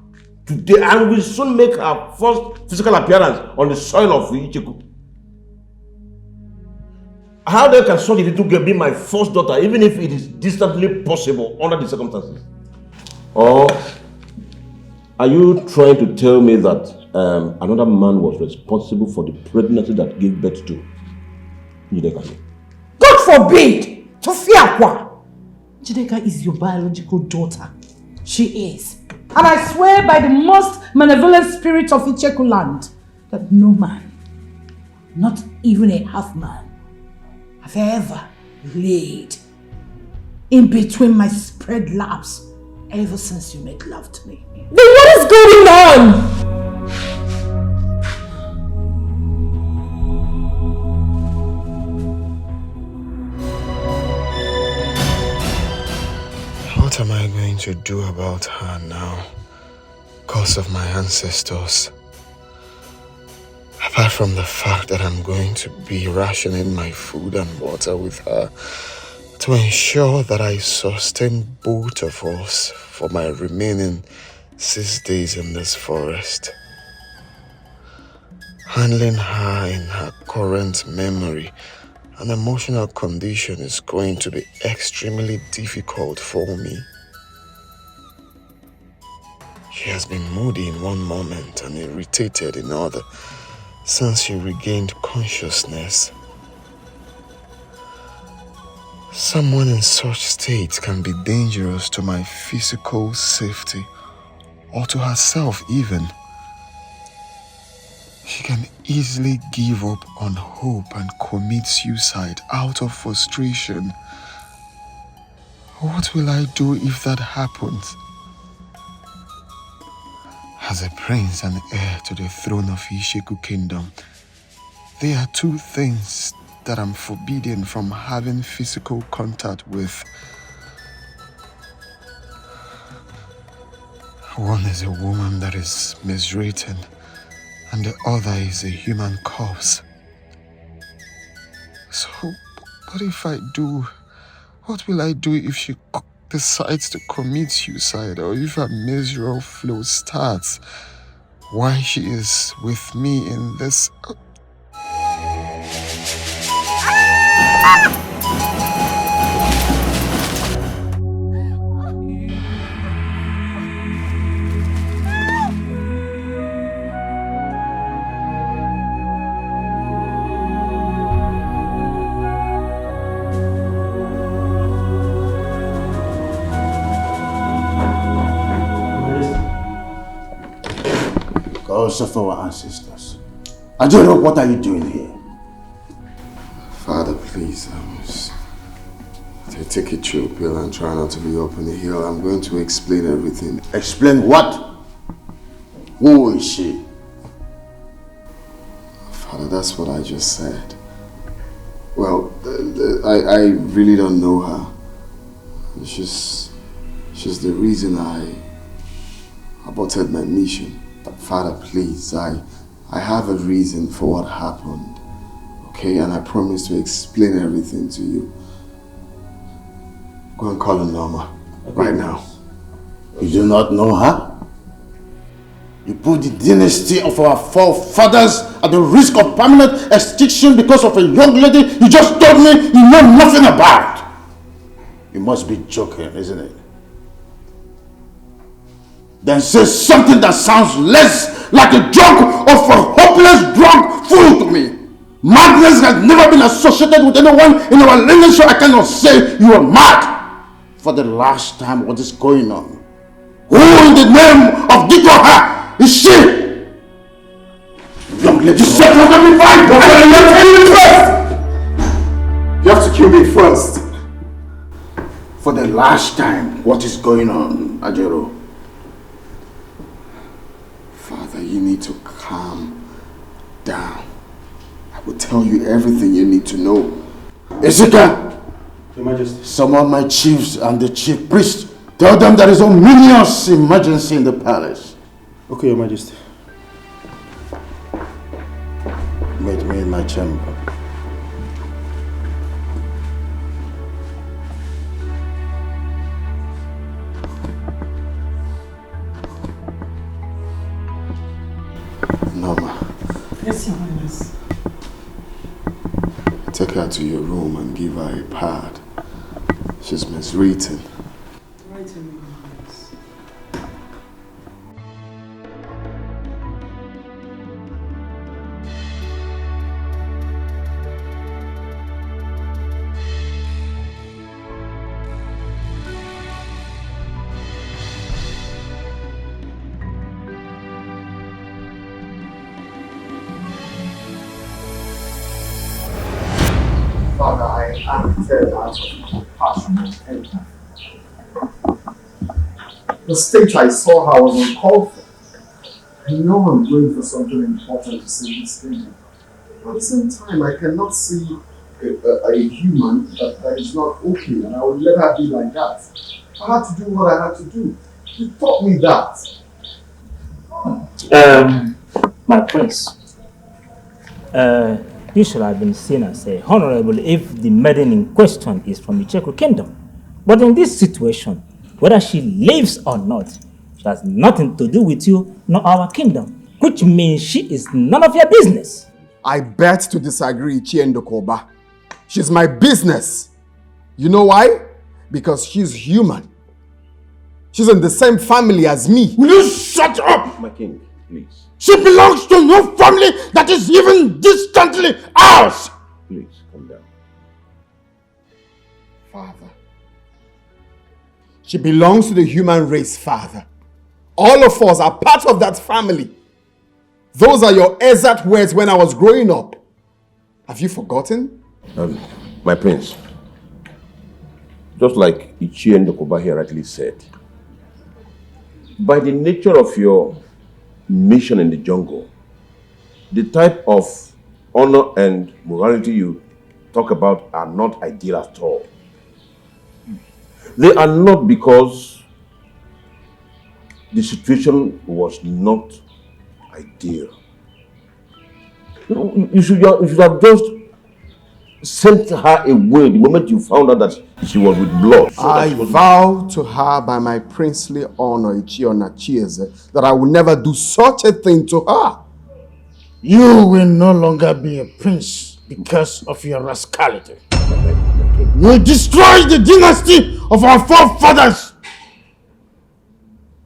today and will soon make her first physical appearance on the soil of Icheku. How then can such a little girl be my first daughter, even if it is distantly possible under the circumstances? Or are you trying to tell me that another man was responsible for the pregnancy that gave birth to Njideka? God forbid! Tofiakwa! Njideka is your biological daughter. She is. And I swear by the most malevolent spirit of Icheku land that no man, not even a half man, have ever laid in between my spread laps ever since you made love to me. Then what is going on? What am I going to do about her now? Because of my ancestors. Apart from the fact that I'm going to be rationing my food and water with her to ensure that I sustain both of us for my remaining 6 days in this forest. Handling her in her current memory and emotional condition is going to be extremely difficult for me. She has been moody in one moment and irritated in other since she regained consciousness. Someone in such state can be dangerous to my physical safety or to herself even. She can easily give up on hope and commit suicide out of frustration. What will I do if that happens? As a prince and heir to the throne of Isheku Kingdom, there are two things that I'm forbidden from having physical contact with. One is a woman that is miswritten, and the other is a human corpse. So, what if I do? What will I do if she decides to commit suicide, or if a miserable flow starts while she is with me in this? Gods of our ancestors. Ajero, what are you doing here? Father, please, take a chill pill and try not to be up on the hill. I'm going to explain everything. Explain what? Who is she? Father, that's what I just said. Well, I really don't know her. She's the reason I aborted my mission. But Father, please, I have a reason for what happened. Okay, and I promise to explain everything to you. Go and call her Norma right now. You do not know her? You put the dynasty of our forefathers at the risk of permanent extinction because of a young lady you just told me you know nothing about. You must be joking, isn't it? Then say something that sounds less like a joke of a hopeless drunk fool to me. Madness has never been associated with anyone in our lineage, so I cannot say you are mad. For the last time, what is going on? Who in the name of Dikoha is she? Young lady, shut up, let me fight! You have to kill me first. For the last time, what is going on, Ajero? Father, you need to calm down. I will tell you everything you need to know. Ezeka, Your Majesty. summon my chiefs and the chief priest. Tell them there is a ominous emergency in the palace. Okay, Your Majesty. Meet me in my chamber. Norma, Yes, Your Highness. take her to your room and give her a pad. She's miswritten. Right in Your Highness. Father, I acted out of compassion and empathy. The stage I saw her was uncalled for. I know I'm going for something important to save this kingdom. But at the same time, I cannot see a human that is not okay, and I would let her be like that. I had to do what I had to do. You taught me that. My prince, you should have been seen as a honorable if the maiden in question is from the Cheku kingdom. But in this situation, whether she lives or not, she has nothing to do with you nor our kingdom, which means she is none of your business. I bet to disagree, Chiendo Koba. She's my business. You know why? Because she's human. She's in the same family as me. Will you shut up? My king, please. She belongs to no family that is even distantly ours. Please, calm down. Father. She belongs to the human race, Father. All of us are part of that family. Those are your exact words when I was growing up. Have you forgotten? My prince, just like Ichi and Ndokoba here rightly said, by the nature of your mission in the jungle, the type of honor and morality you talk about are not ideal at all. They are not because the situation was not ideal. You should have just sent her away the moment you found out that she was with blood. I vow to her by my princely honor, Ichiona Chieze, that I will never do such a thing to her. You will no longer be a prince because of your rascality. You destroyed the dynasty of our forefathers.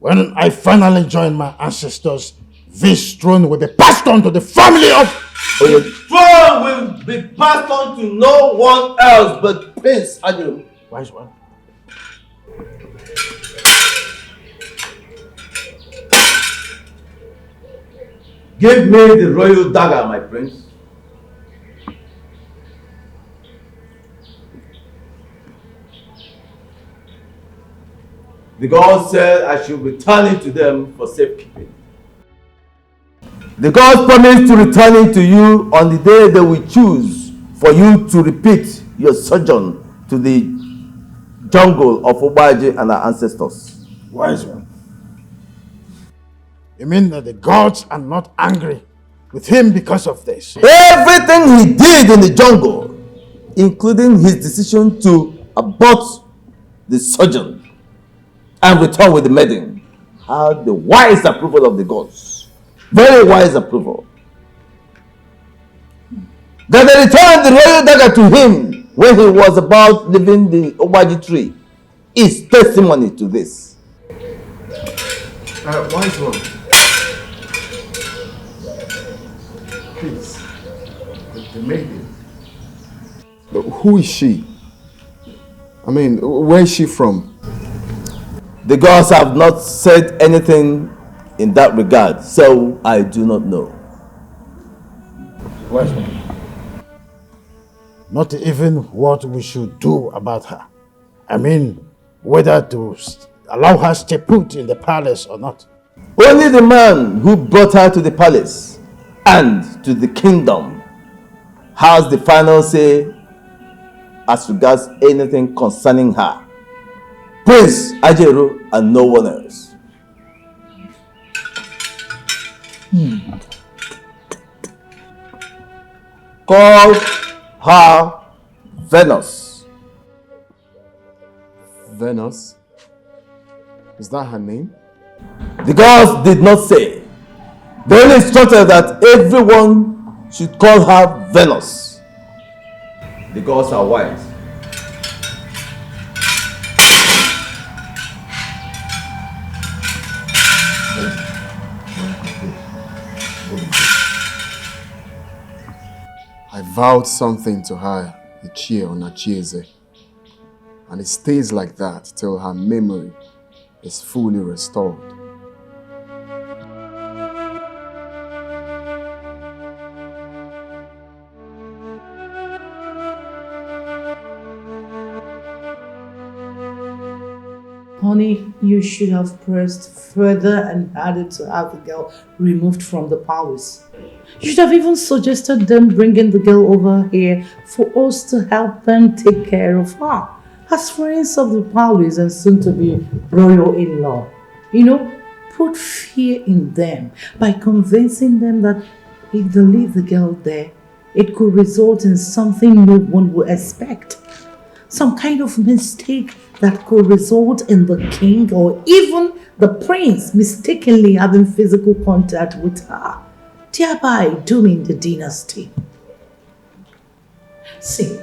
When I finally join my ancestors, this throne will be passed on to the family of... The throne will be passed on to no one else but Prince Adil. Wise one. Give me the royal dagger, my prince. The gods said I should return it to them for safekeeping. The gods promised to return it to you on the day they will choose for you to repeat your sojourn to the jungle of Obaji and our ancestors. Wise one. You mean that the gods are not angry with him because of this? Everything he did in the jungle, including his decision to abort the sojourn and return with the maiden, had the wise approval of the gods. Very wise approval. That they returned the royal dagger to him when he was about leaving the Obaji tree is testimony to this. Wise one. Please. The maiden. But who is she? I mean, where is she from? The gods have not said anything in that regard, so I do not know. Wise one. Not even what we should do about her. I mean, whether to allow her to stay put in the palace or not. Only the man who brought her to the palace and to the kingdom has the final say as regards anything concerning her. Prince Ajero and no one else. Call her Venus. Venus? Is that her name? The gods did not say. They only instructed that everyone should call her Venus. The gods are wise. I vowed something to her Ichie on Achieze, and it stays like that till her memory is fully restored. Honey, you should have pressed further and harder to have the girl removed from the palace. You should have even suggested them bringing the girl over here for us to help them take care of her. As friends of the palace and soon to be royal in-law. You know, put fear in them by convincing them that if they leave the girl there, it could result in something no one would expect. Some kind of mistake that could result in the king or even the prince mistakenly having physical contact with her, thereby dooming the dynasty. See,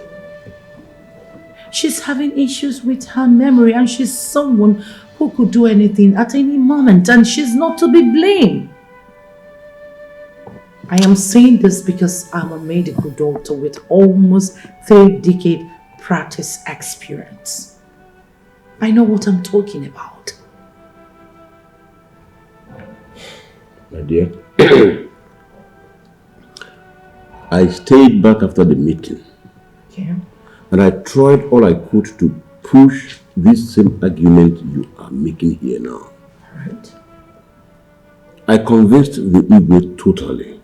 she's having issues with her memory and she's someone who could do anything at any moment and she's not to be blamed. I am saying this because I'm a medical doctor with almost 3 decades practice experience. I know what I'm talking about. My dear, I stayed back after the meeting. Yeah. And I tried all I could to push this same argument you are making here now. Right. I convinced the Igwe totally.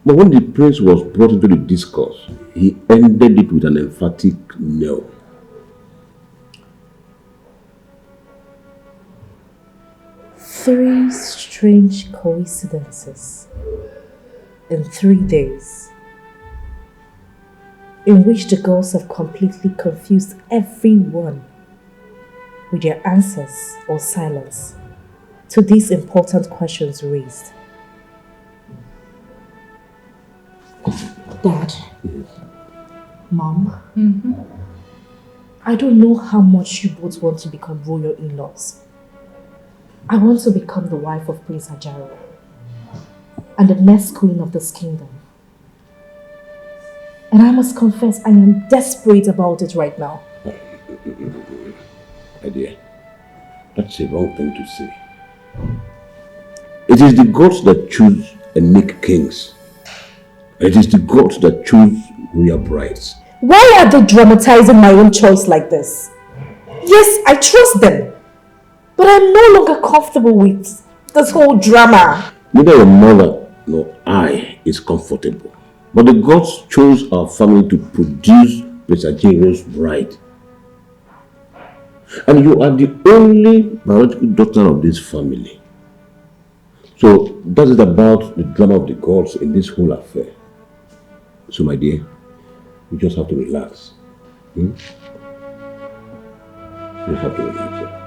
But when the prince was brought into the discourse, he ended it with an emphatic no. Three strange coincidences in 3 days, in which the girls have completely confused everyone with their answers or silence to these important questions raised. Dad, Mom, I don't know how much you both want to become royal in-laws. I want to become the wife of Prince Ajaro and the next queen of this kingdom. And I must confess, I am desperate about it right now. My dear, that's a wrong thing to say. It is the gods that choose and make kings. And it is the gods that choose royal brides. Why are they dramatizing my own choice like this? Yes, I trust them. But I'm no longer comfortable with this whole drama. Neither your mother nor I is comfortable. But the gods chose our family to produce Prince Ajiro's bride. And you are the only biological daughter of this family. So that is about the drama of the gods in this whole affair. So my dear, you just have to relax. You just have to relax.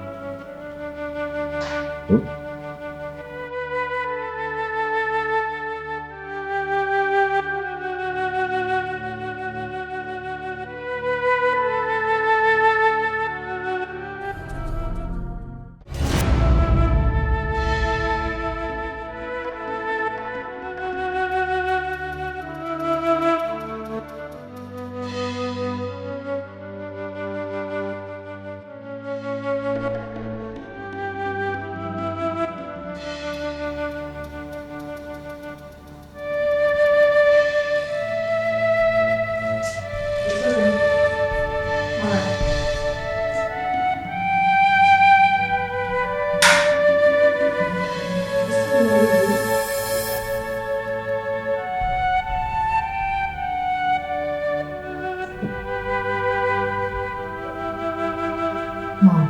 Mom,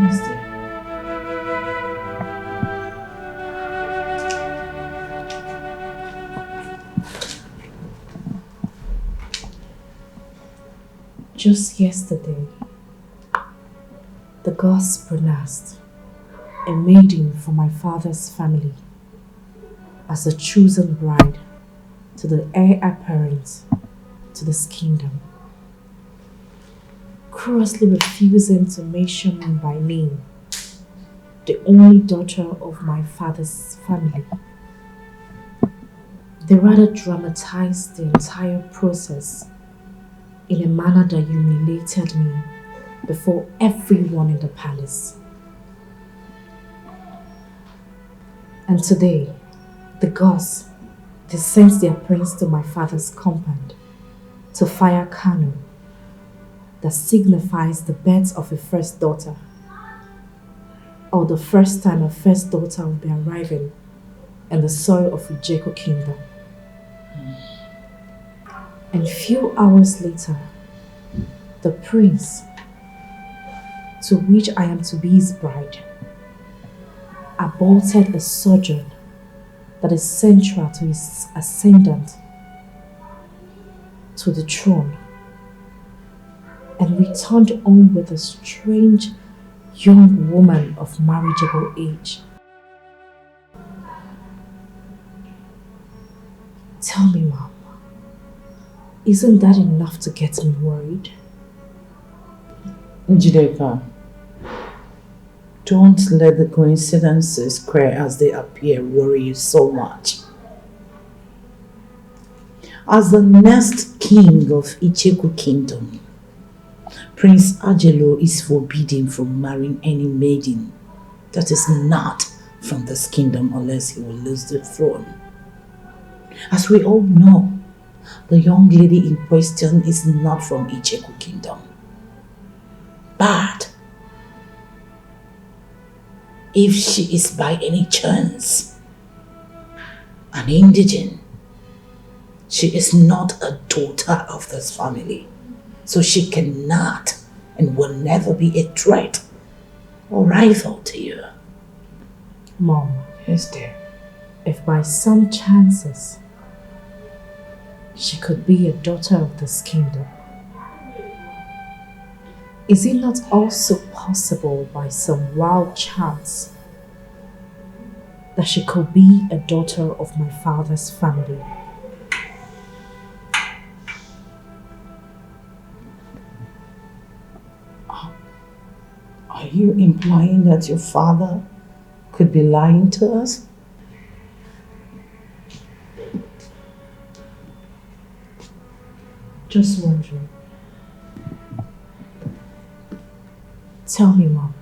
yes dear. Just yesterday, the gods pronounced a maiden from my father's family as a chosen bride to the heir apparent to this kingdom, crossly refusing to mention me by name, the only daughter of my father's family. They rather dramatized the entire process in a manner that humiliated me before everyone in the palace. And today, the gods, they sent their prince to my father's compound to fire cannon that signifies the birth of a first daughter, or the first time a first daughter will be arriving in the soil of Wazico kingdom. And few hours later, the prince, to which I am to be his bride, aborted a sojourn that is central to his ascendant to the throne, and returned home with a strange young woman of marriageable age. Tell me, Mom, isn't that enough to get me worried? Njideka, don't let the coincidences, queer as they appear, worry you so much. As the next king of Wazico kingdom, Prince Angelo is forbidden from marrying any maiden that is not from this kingdom unless he will lose the throne. As we all know, the young lady in question is not from Wazico kingdom. But if she is by any chance an indigent, she is not a daughter of this family, so she cannot and will never be a threat or rival to you. Mom, Yes, dear. if by some chances she could be a daughter of this kingdom, is it not also possible by some wild chance that she could be a daughter of my father's family? Are you implying that your father could be lying to us? Just wondering. Tell me, Mom,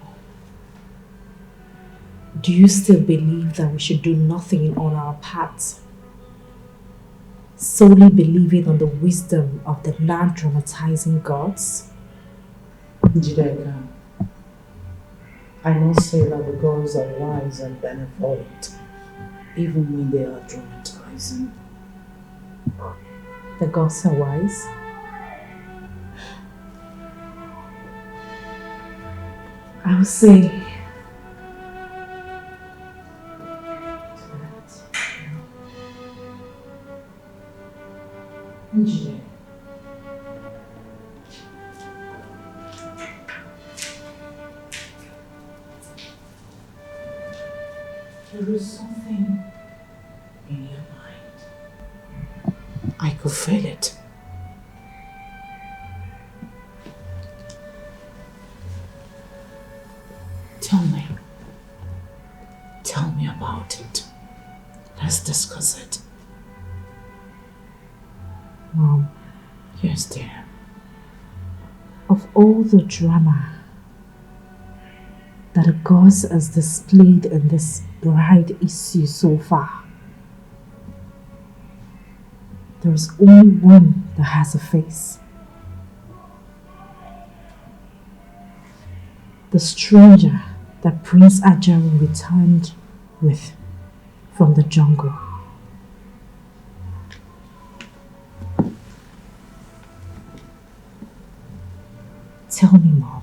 do you still believe that we should do nothing on our paths, solely believing on the wisdom of the non-dramatizing gods? Njideka, I must say that the gods are wise and benevolent, even when they are dramatizing. The gods are wise? I'll say Njideka. There is something in your mind. I could feel it. Tell me. Tell me about it. Let's discuss it. Mom, Yes, dear. of all the drama that the gods has displayed in this bride issue so far, there is only one that has a face. The stranger that Prince Ajaro returned with from the jungle. Tell me, Mom,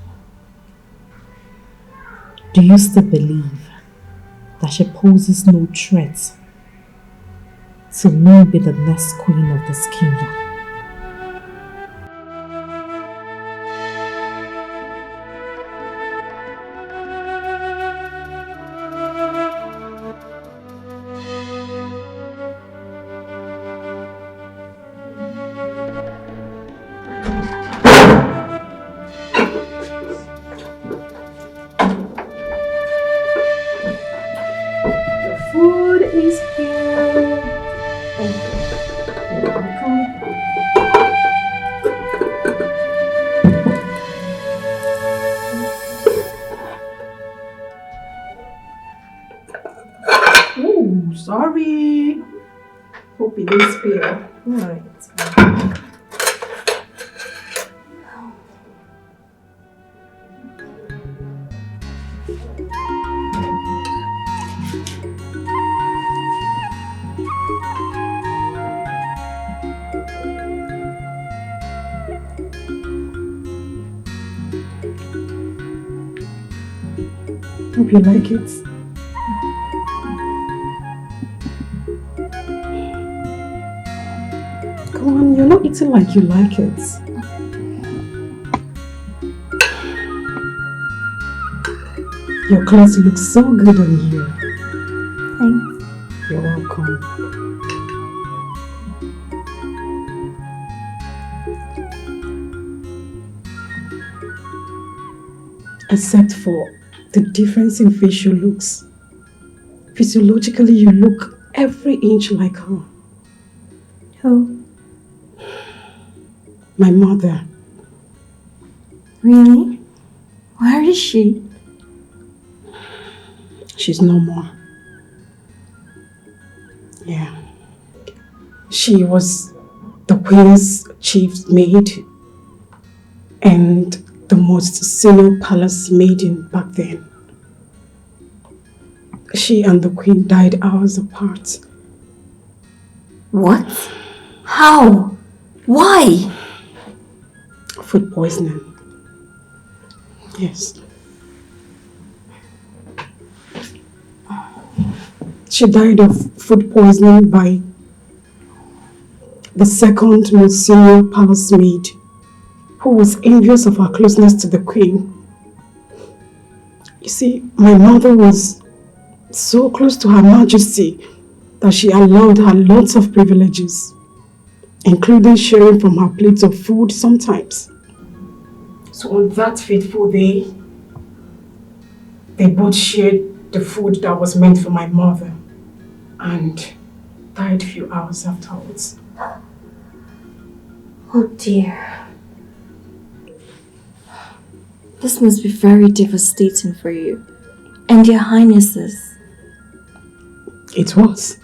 Do you still believe that she poses no threat to me be the next queen of this kingdom? Food is here. You're welcome. Oh, sorry. Hope it didn't spill. Alright. Hope you like it. Come on, you're not eating like you like it. Your clothes look so good on you. Thanks. You're welcome. Except for the difference in facial looks. Physiologically, you look every inch like her. Who? My mother. Really? Where is she? She's no more. Yeah. She was the queen's chief maid and the most senior palace maiden back then. She and the queen died hours apart. What? How? Why? Food poisoning. Yes. She died of food poisoning by the second most senior palace maid, who was envious of her closeness to the queen. You see, my mother was so close to Her Majesty that she allowed her lots of privileges, including sharing from her plates of food sometimes. So on that fateful day, they both shared the food that was meant for my mother and died a few hours afterwards. Oh dear. This must be very devastating for you and your highnesses. It was,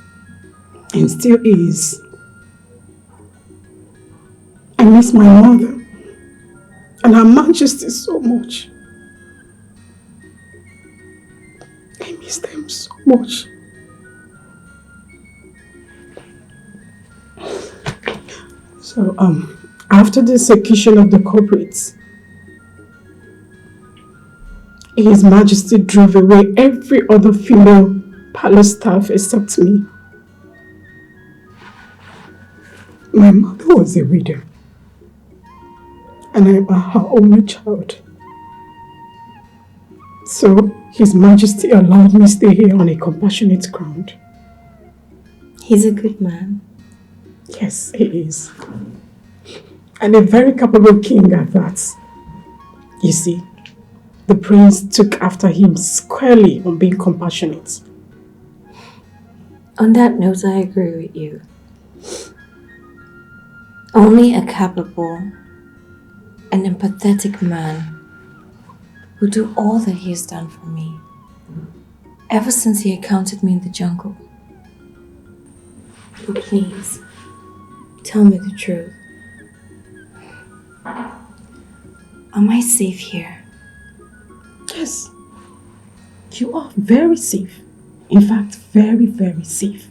and still is. I miss my mother and Her Majesty so much. I miss them so much. So, after the execution of the culprits, His Majesty drove away every other female palace staff except me. My mother was a widow, and I am her only child. So, His Majesty allowed me to stay here on a compassionate ground. He's a good man. Yes, he is. And a very capable king at that. You see, the prince took after him squarely on being compassionate. On that note, I agree with you. Only a capable and empathetic man would do all that he has done for me ever since he encountered me in the jungle. But please, tell me the truth. Am I safe here? Yes, you are very safe. In fact, very, very safe.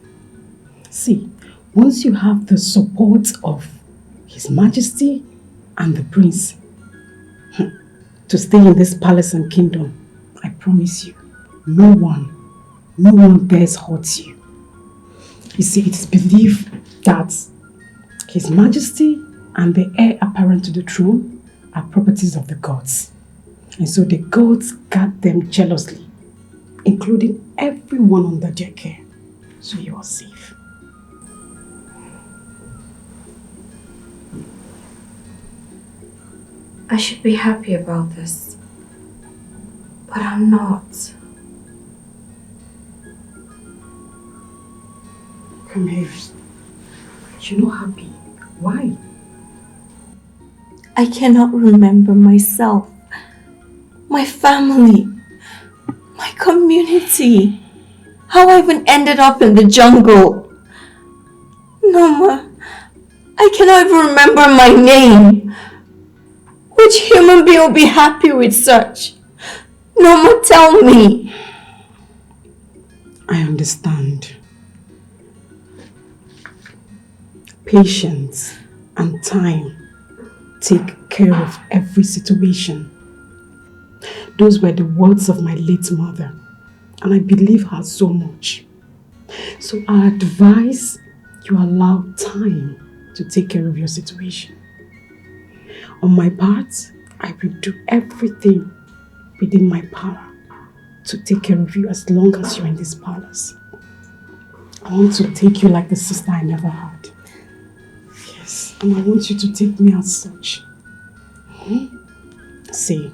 See, once you have the support of His Majesty and the Prince to stay in this palace and kingdom, I promise you, no one dares hurt you. You see, it is believed that His Majesty and the heir apparent to the throne are properties of the gods. And so the gods guard them jealously, including everyone under their care. So you are safe. I should be happy about this, but I'm not. Come here. You're not happy. Why? I cannot remember myself, my family, my community, how I even ended up in the jungle. Noma, I cannot even remember my name. Which human being will be happy with such? Noma, tell me. I understand. Patience and time take care of every situation. Those were the words of my late mother, and I believe her so much. So I advise you allow time to take care of your situation. On my part, I will do everything within my power to take care of you as long as you're in this palace. I want to take you like the sister I never had. Yes, and I want you to take me as such. See,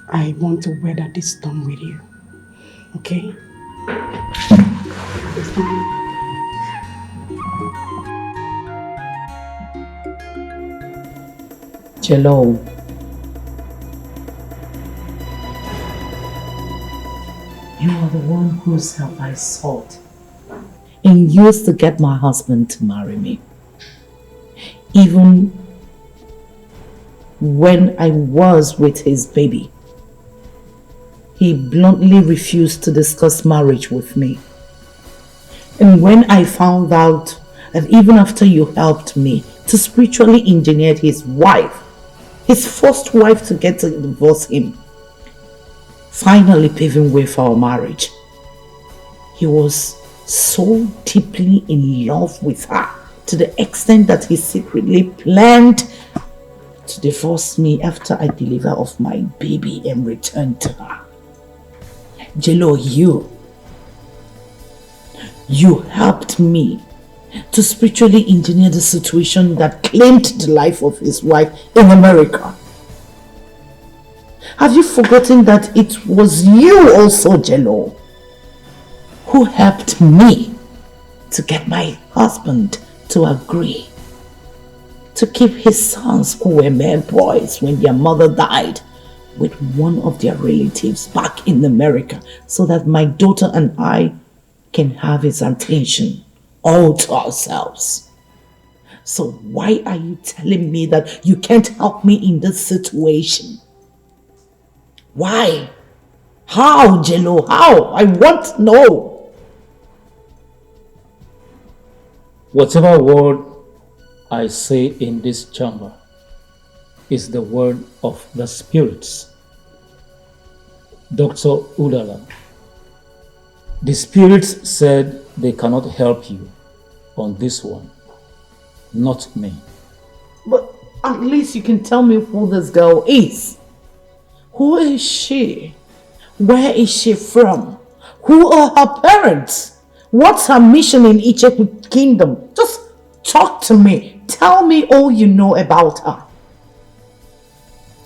I want to weather this storm with you. Okay? Jello. You are the one whose help I sought and used to get my husband to marry me. Even when I was with his baby, he bluntly refused to discuss marriage with me. And when I found out that even after you helped me to spiritually engineer his wife, his first wife, to get to divorce him, finally paving way for our marriage, he was so deeply in love with her to the extent that he secretly planned to divorce me after I deliver of my baby and return to her. Jello, you helped me to spiritually engineer the situation that claimed the life of his wife in America. Have you forgotten that it was you also, Jello, who helped me to get my husband to agree to keep his sons, who were mere boys when their mother died, with one of their relatives back in America, so that my daughter and I can have his attention all to ourselves? So why are you telling me that you can't help me in this situation? Why? How, Jello? How? I want to know. Whatever word I say in this chamber is the word of the spirits. Dr. Udala, the spirits said they cannot help you on this one, not me. But at least you can tell me who this girl is. Who is she? Where is she from? Who are her parents? What's her mission in Icheku Kingdom? Just talk to me. Tell me all you know about her.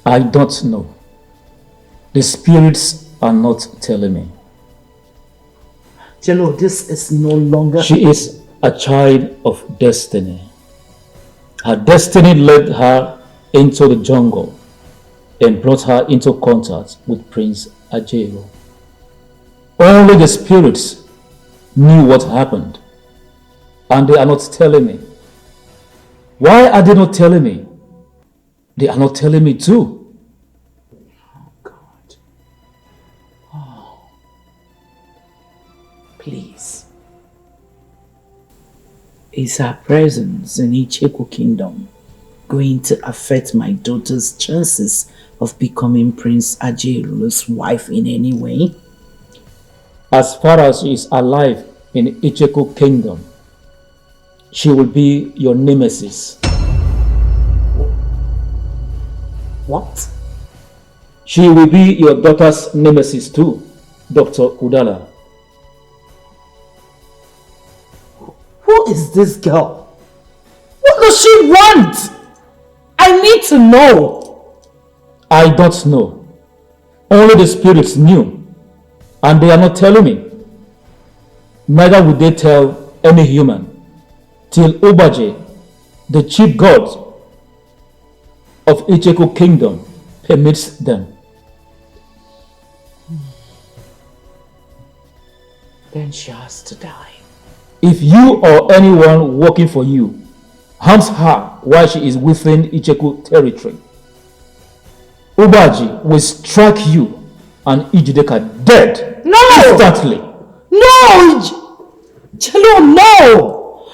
I don't know. The spirits are not telling me. Jello, this is no longer... She is a child of destiny. Her destiny led her into the jungle and brought her into contact with Prince Ajero. Only the spirits knew what happened, and they are not telling me. Why are they not telling me? They are not telling me too. Oh God. Oh. Please. Is her presence in Icheku Kingdom going to affect my daughter's chances of becoming Prince Ajiru's wife in any way? As far as she is alive in Icheku Kingdom, she will be your nemesis. What? She will be your daughter's nemesis too, Dr. Udala. Who is this girl? What does she want? I need to know. I don't know. Only the spirits knew, and they are not telling me. Neither would they tell any human, till Ubaje, the chief god of Icheku Kingdom, permits them. Then she has to die. If you or anyone working for you harms her while she is within Icheku territory, Ubaji will strike you and Ijideka dead instantly. No! Jello, no!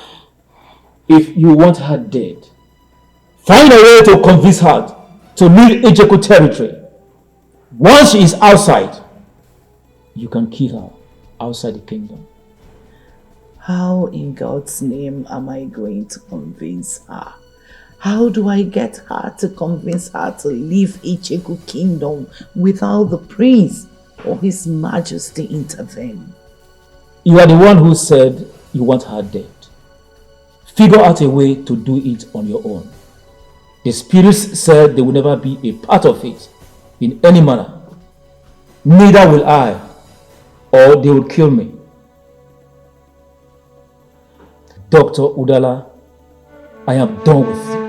If you want her dead, find a way to convince her to leave Ijeku territory. Once she is outside, you can kill her outside the kingdom. How in God's name am I going to convince her? How do I get her to convince her to leave Icheku Kingdom without the prince or his majesty intervening? You are the one who said you want her dead. Figure out a way to do it on your own. The spirits said they will never be a part of it in any manner. Neither will I, or they will kill me. Dr. Udala, I am done with you.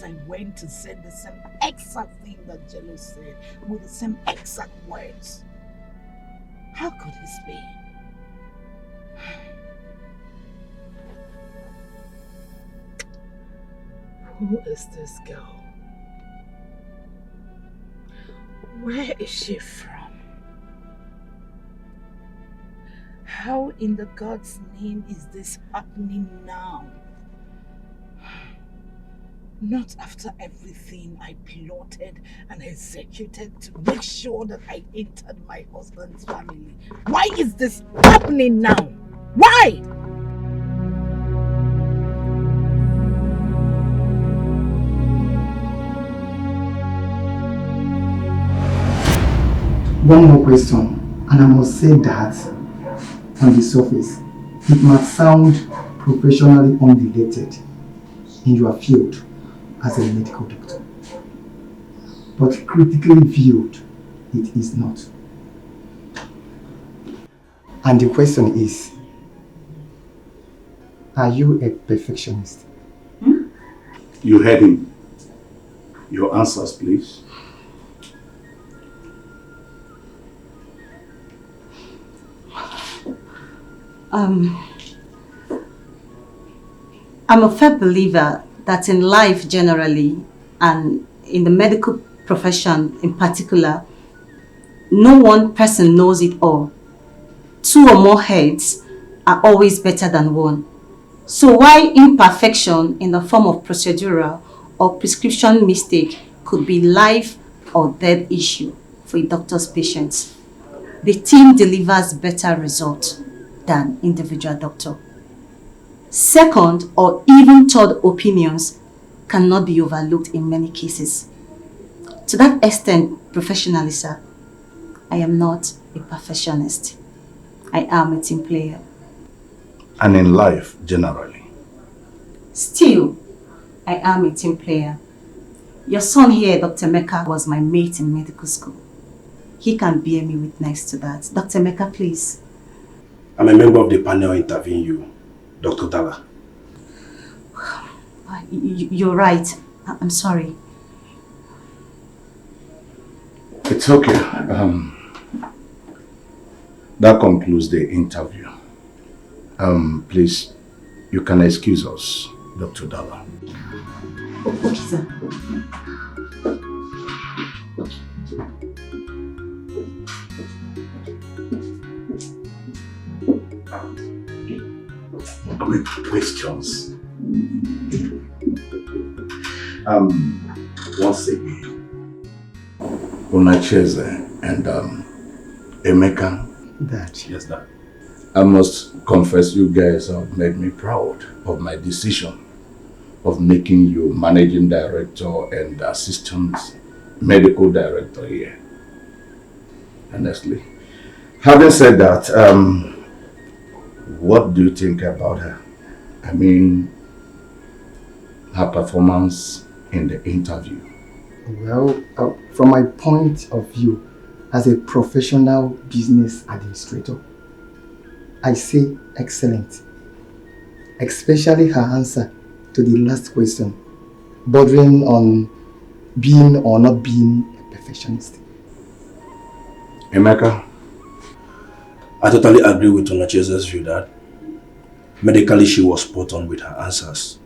I went to say the same exact thing that Jello said with the same exact words. How could this be? Who is this girl? Where is she from? How in the God's name is this happening now? Not after everything I plotted and executed to make sure that I entered my husband's family. Why is this happening now? Why? One more question, and I must say that on the surface, it might sound professionally unrelated in your field as a medical doctor. But critically viewed, it is not. And the question is, are you a perfectionist? You heard him. Your answers, please. I'm a firm believer that in life generally, and in the medical profession in particular, no one person knows it all. Two or more heads are always better than one. So while imperfection in the form of procedural or prescription mistake could be life or death issue for a doctor's patients, the team delivers better results than individual doctor. Second or even third opinions cannot be overlooked in many cases. To that extent, professionally, sir, I am not a perfectionist. I am a team player. And in life, generally. Still, I am a team player. Your son here, Dr. Mecca, was my mate in medical school. He can bear me witness to that. Dr. Mecca, please. I'm a member of the panel interviewing you, Dr. Dala. You're right. I'm sorry. It's okay. That concludes the interview. Please, you can excuse us, Dr. Dala. Okay, sir. Quick questions. Once again, Unacheze and Emeka. Dad. Yes, Dad. I must confess, you guys have made me proud of my decision of making you managing director and assistant medical director here. Honestly. Having said that, what do you think about her? I mean, her performance in the interview. Well, from my point of view, as a professional business administrator, I say excellent. Especially her answer to the last question, bordering on being or not being a perfectionist. Emeka? I totally agree with Unacheze's view, Dad. Medically, she was spot on with her answers.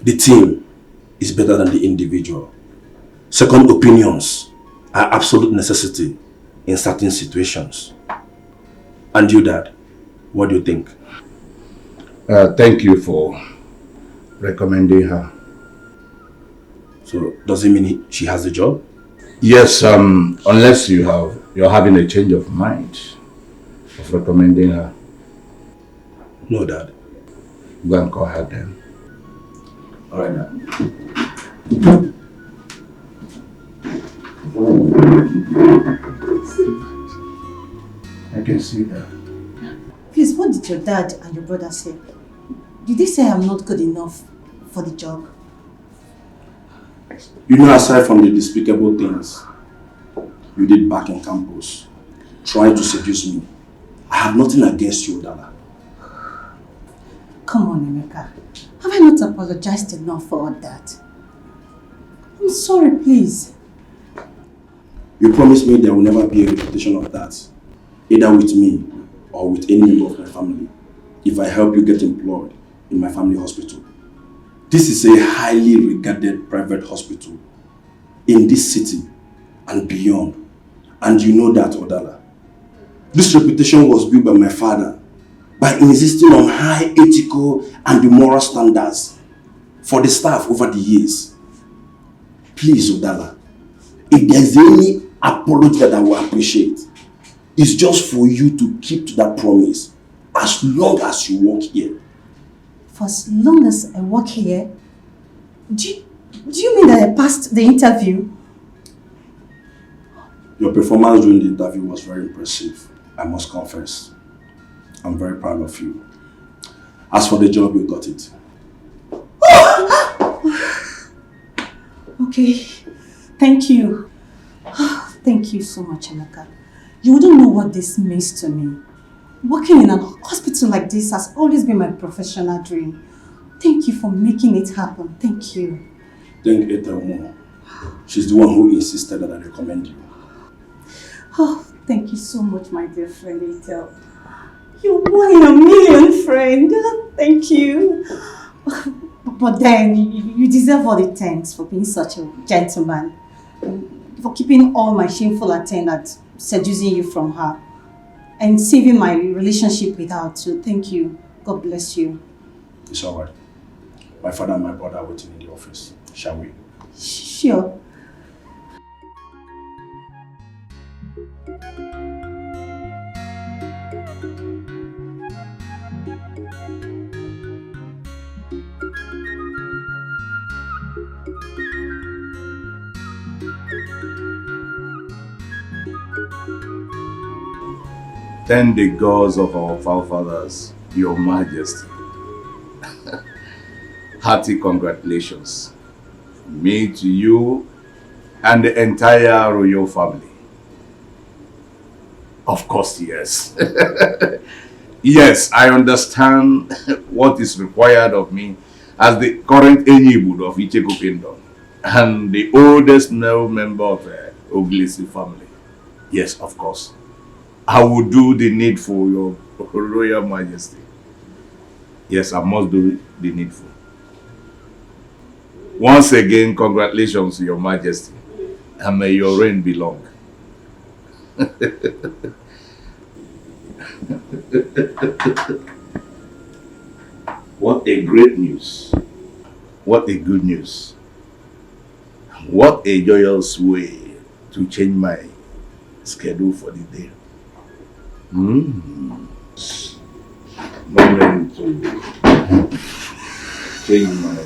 The team is better than the individual. Second opinions are absolute necessity in certain situations. And you, Dad, what do you think? Thank you for recommending her. So, does it mean she has the job? Yes, unless you're having a change of mind of recommending her. No, Dad. Go and call her then. All right, Dad. I can see that. Please, what did your dad and your brother say? Did they say I'm not good enough for the job? You know, aside from the despicable things you did back in campus, trying to seduce me, I have nothing against you, Dala. Come on, Emeka. Have I not apologized enough for all that? I'm sorry, please. You promised me there will never be a repetition of that, either with me or with any member of my family, if I help you get employed in my family hospital. This is a highly regarded private hospital in this city and beyond. And you know that, Odala. This reputation was built by my father by insisting on high ethical and moral standards for the staff over the years. Please, Odala, if there's any apology that I will appreciate, it's just for you to keep to that promise as long as you work here. For as long as I work here, do you mean that I passed the interview? Your performance during the interview was very impressive, I must confess. I'm very proud of you. As for the job, you got it. Okay, thank you. Thank you so much, Emeka. You wouldn't know what this means to me. Working in a hospital like this has always been my professional dream. Thank you for making it happen. Thank you. Thank Ethel more. She's the one who insisted that I recommend you. Oh, thank you so much, my dear friend Ethel. You're one in a million, friend. Thank you. But then, you deserve all the thanks for being such a gentleman. For keeping all my shameful attendants, seducing you from her, and saving my relationship with her too. Thank you. God bless you. It's alright. My father and my brother are waiting in the office. Shall we? Sure. Thank the gods of our forefathers, Your Majesty. Hearty congratulations. Me to you and the entire royal family. Of course, yes. Yes, I understand what is required of me as the current Enyibud of Icheko Kingdom and the oldest male member of the Oglisi family. Yes, of course. I will do the needful, Your Royal Majesty. Yes, I must do the needful. Once again, congratulations, Your Majesty, and may your reign be long. What a great news. What a good news. What a joyous way to change my schedule for the day. Moment to change my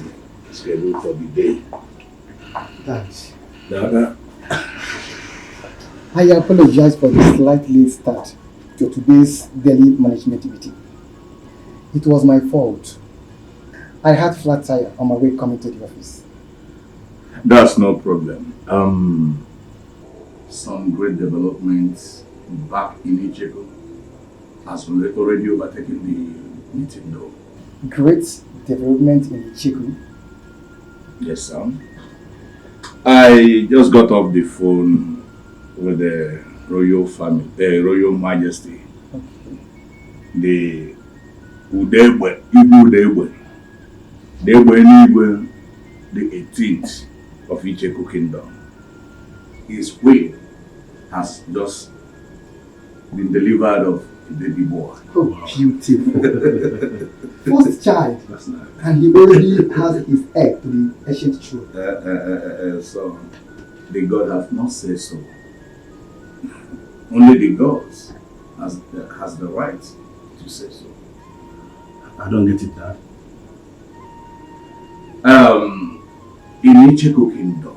schedule for the day. Dad, I apologize for the slight late start to today's daily management meeting. It was my fault. I had flat tire on my way coming to the office. That's no problem. Some great developments back in Icheko has already overtaken the meeting though. Great development in Ichiku. Yes, sir. I just got off the phone with the royal family, the royal majesty. Okay. The Udegbe, Ibu Udegbe, the 18th of Icheko Kingdom. His queen has just been delivered of a baby boy. Oh, beautiful. First child. That's nice. And he already has his heir to the ancient throne. So, the God have not said so. Only the gods has the right to say so. I don't get it, Dad. In Icheko Kingdom,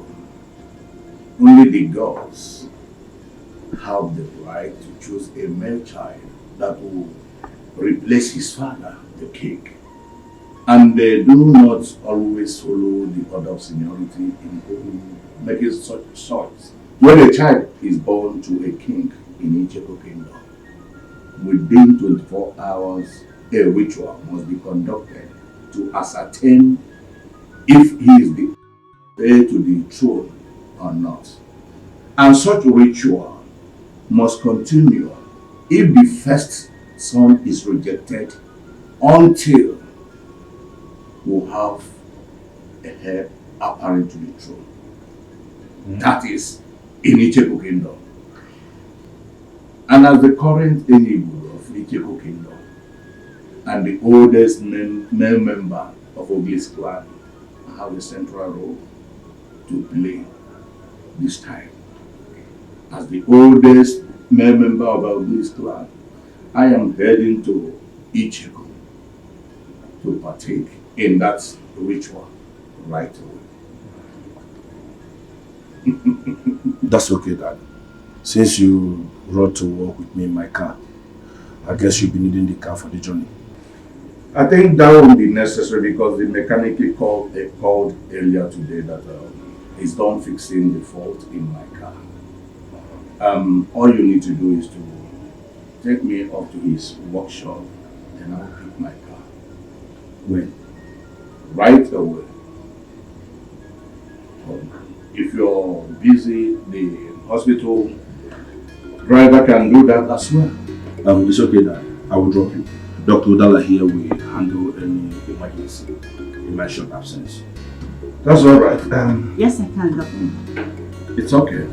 only the gods have the right to choose a male child that will replace his father, the king. And they do not always follow the order of seniority in making such choice. When a child is born to a king in Icheko Kingdom, within 24 hours, a ritual must be conducted to ascertain if he is the heir to the throne or not. And such ritual must continue if the first son is rejected until we have a heir apparent to the throne. That is in Icheko Kingdom. And as the current Enyibud of Icheko Kingdom and the oldest male member of Oglis clan, I have a central role to play this time. As the oldest male member of Oglis clan, I am heading to Icheko to partake in that ritual right away. That's okay, Dad. Since you rode to work with me in my car, I guess you'll be needing the car for the journey. I think that won't be necessary because the mechanic called earlier today that he's done fixing the fault in my car. All you need to do is to take me up to his workshop and I'll pick my car. When? Right away. If you're busy, the hospital driver can do that as well. It's okay, Dad. I will drop you. Dr. Udala here will handle any emergency in my short absence. That's all right. Yes, I can, Doctor. It's okay.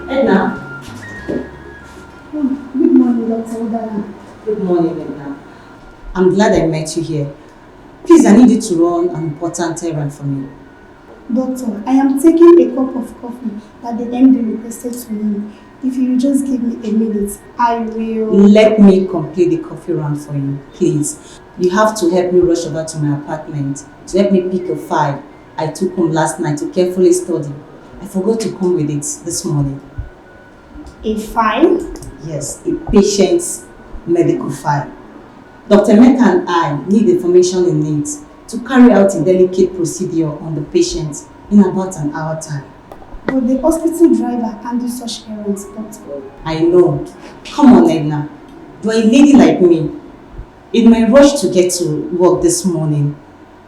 Edna. Good morning, Dr. Udala. Good morning, Edna. I'm glad I met you here. Please, I need you to run an important errand for me. Doctor, I am taking a cup of coffee that the MD requested to me. If you just give me a minute, I will... Let me complete the coffee round for you, please. You have to help me rush over to my apartment to help me pick a file I took home last night to carefully study. I forgot to come with it this morning. A file? Yes, a patient's medical file. Dr. Mecca and I need information in it to carry out a delicate procedure on the patient in about an hour time. But the hospital driver can't do such errands, doctor. I know. Come on, Edna. You are a lady like me. In my rush to get to work this morning,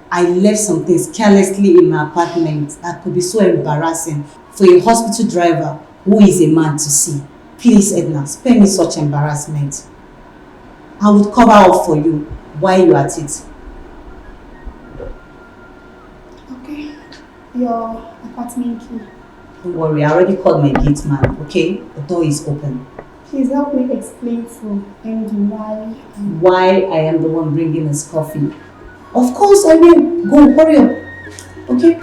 I left some things carelessly in my apartment that could be so embarrassing for a hospital driver who is a man to see. Please, Edna, spare me such embarrassment. I would cover up for you while you're at it. Okay. Your apartment key. Don't worry, I already called my gate man, okay? The door is open. Please help me explain to MD why I am the one bringing his coffee. Of course I will. Go, hurry up. Okay?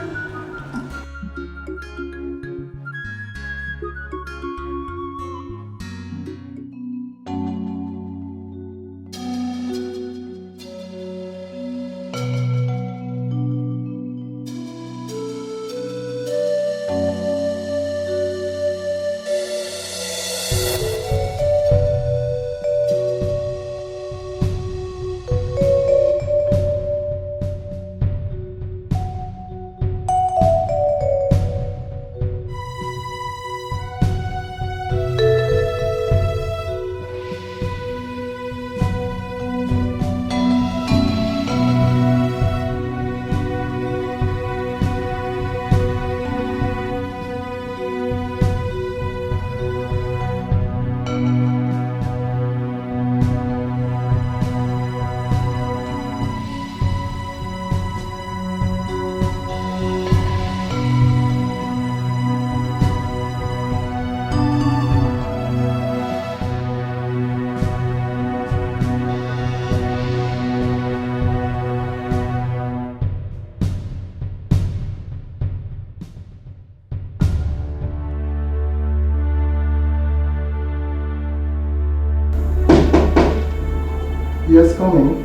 Yes, coming.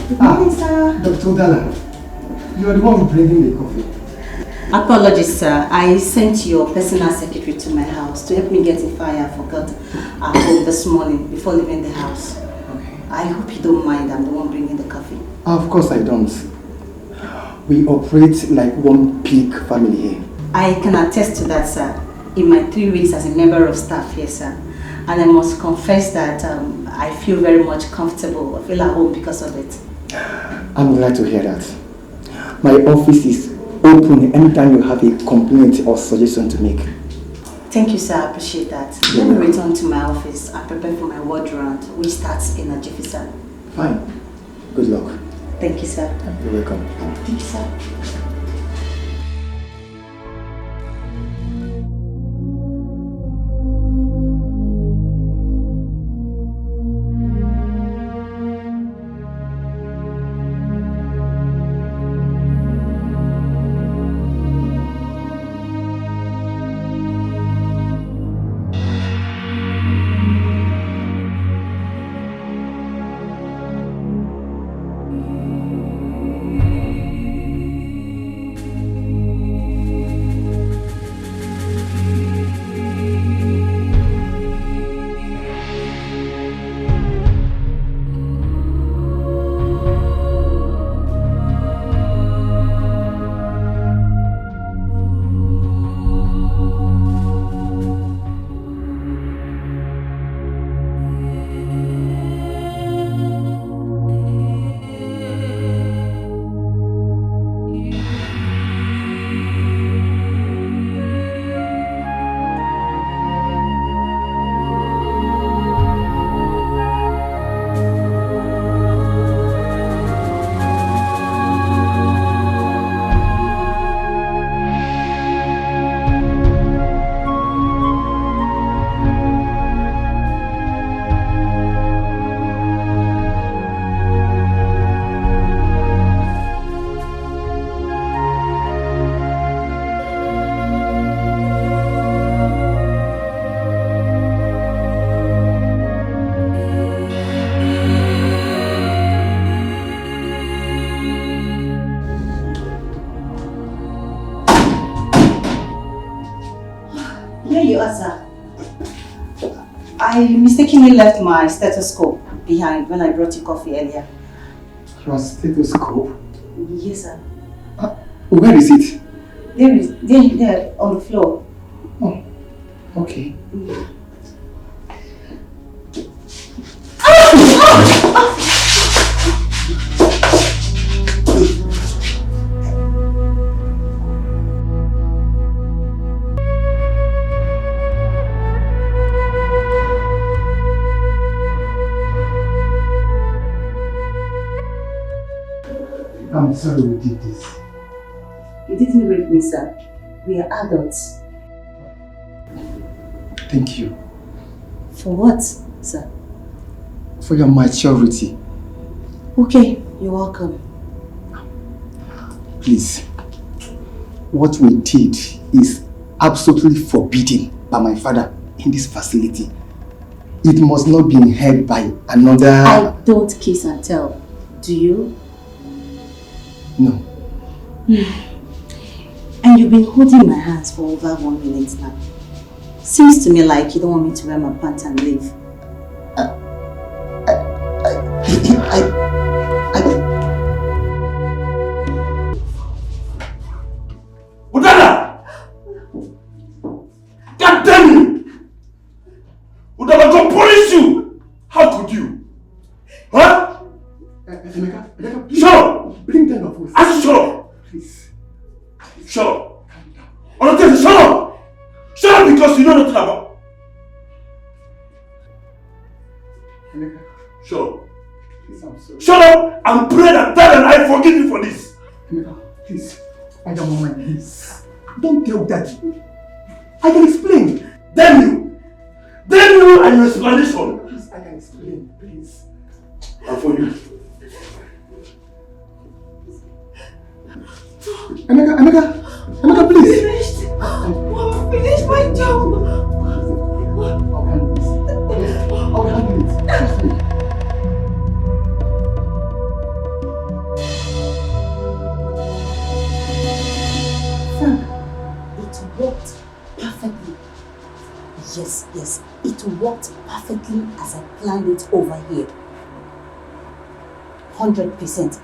Good morning, sir. Dr. Dalla, you are the one bringing the coffee. Apologies, sir. I sent your personal secretary to my house to help me get a file I forgot at home this morning before leaving the house. Okay. I hope you don't mind. I'm the one bringing the coffee. Of course I don't. We operate like one big family here. I can attest to that, sir. In my 3 weeks as a member of staff here, sir. And I must confess that I feel very much comfortable. I feel at home because of it. I'm glad to hear that. My office is open anytime you have a complaint or suggestion to make. Thank you, sir. I appreciate that. Let me return to my office and prepare for my ward round, which starts in a jiffy, sir. Fine. Good luck. Thank you, sir. You're welcome. Thank you, sir. you are, sir. I mistakenly left my stethoscope behind when I brought you coffee earlier. Your stethoscope? Yes, sir. Where is it? There, on the floor. Oh, okay. I'm sorry we did this. You didn't rape me, sir. We are adults. Thank you. For what, sir? For your maturity. Okay, you're welcome. Please. What we did is absolutely forbidden by my father in this facility. It must not be heard by another... I don't kiss and tell. Do you? No. And you've been holding my hands for over 1 minute now. Seems to me like you don't want me to wear my pants and leave. Udana! God damn you! Udana, go punish you! How could you? Huh? Emeka, shut up! Bring down your voice. I said shut up! Please. Shut up! Honestly, shut up! Shut up because you know nothing about. Emeka. Shut up. Please, I'm sorry. Shut up and pray that Dad and I forgive you for this. Emeka, please. I don't want my knees. Don't tell Daddy. I can explain. Damn you! Damn you and your explanation! Please, I can explain. Please. And for you. Emeka, please. Finished. I'm finished my job. I'll handle this. I'll handle it. Trust me. Frank, it worked perfectly. Yes, it worked perfectly as I planned it over here. 100%.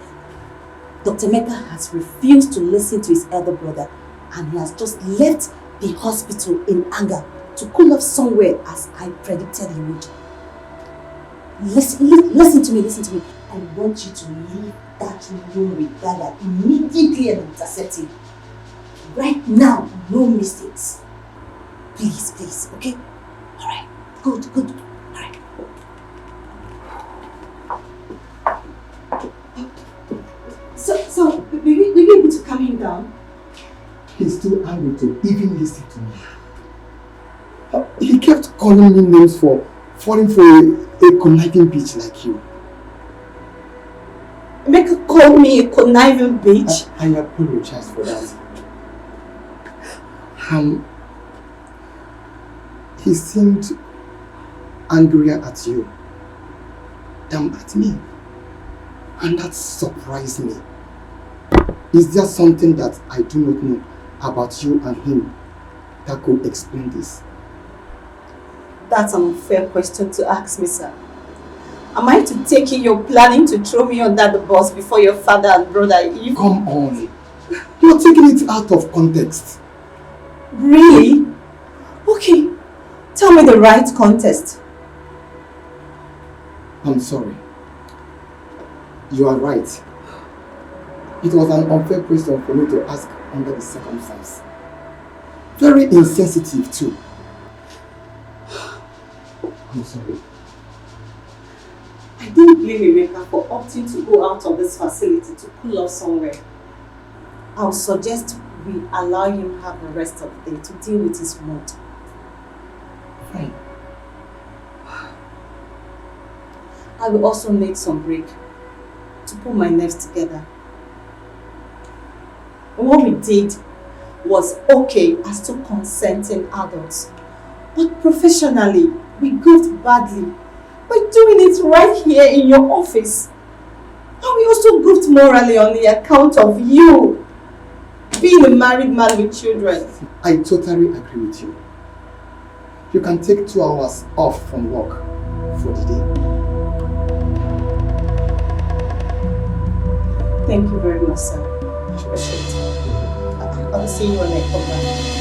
Dr. Mecca has refused to listen to his elder brother and he has just left the hospital in anger to cool off somewhere as I predicted he would. Listen to me. I want you to leave that room with Dada immediately and intercept him. Right now, no mistakes. Please, okay? Alright, good. Alright. So, will you be able to calm him down? He's too angry to even listen to me. He kept calling me names for falling for a conniving bitch like you. Make her call me a conniving bitch? I apologize for that. He seemed angrier at you than at me. And that surprised me. Is there something that I do not know about you and him that could explain this? That's an unfair question to ask me, sir. Am I to take it you're planning to throw me under the bus before your father and brother? Come on. You're taking it out of context. Really? Okay. Tell me the right context. I'm sorry. You are right. It was an unfair question for me to ask under the circumstance. Very insensitive too. I'm sorry. I didn't blame Emeka for opting to go out of this facility to cool off somewhere. I'll suggest we allow him have the rest of the day to deal with his mood. Fine. I will also need some break to put my nerves together. What we did was okay as two consenting adults, but professionally, we goofed badly by doing it right here in your office. And we also goofed morally on the account of you being a married man with children. I totally agree with you. you can take 2 hours off from work for the day. Thank you very much, sir. Appreciate it. I'll see you when I come back.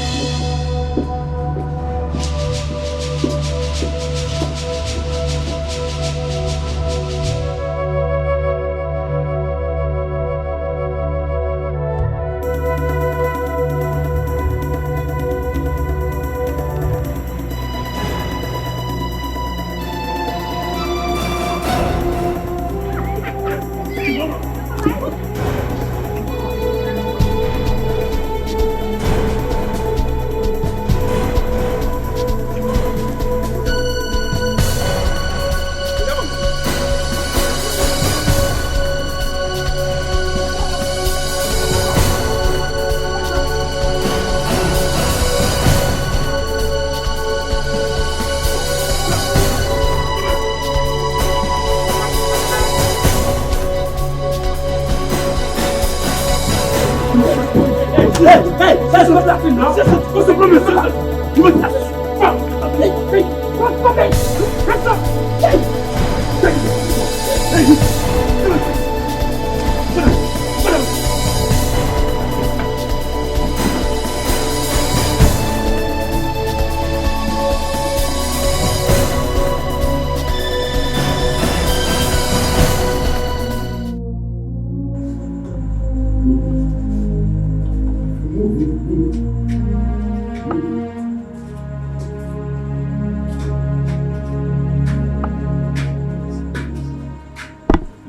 What's the problem? You must have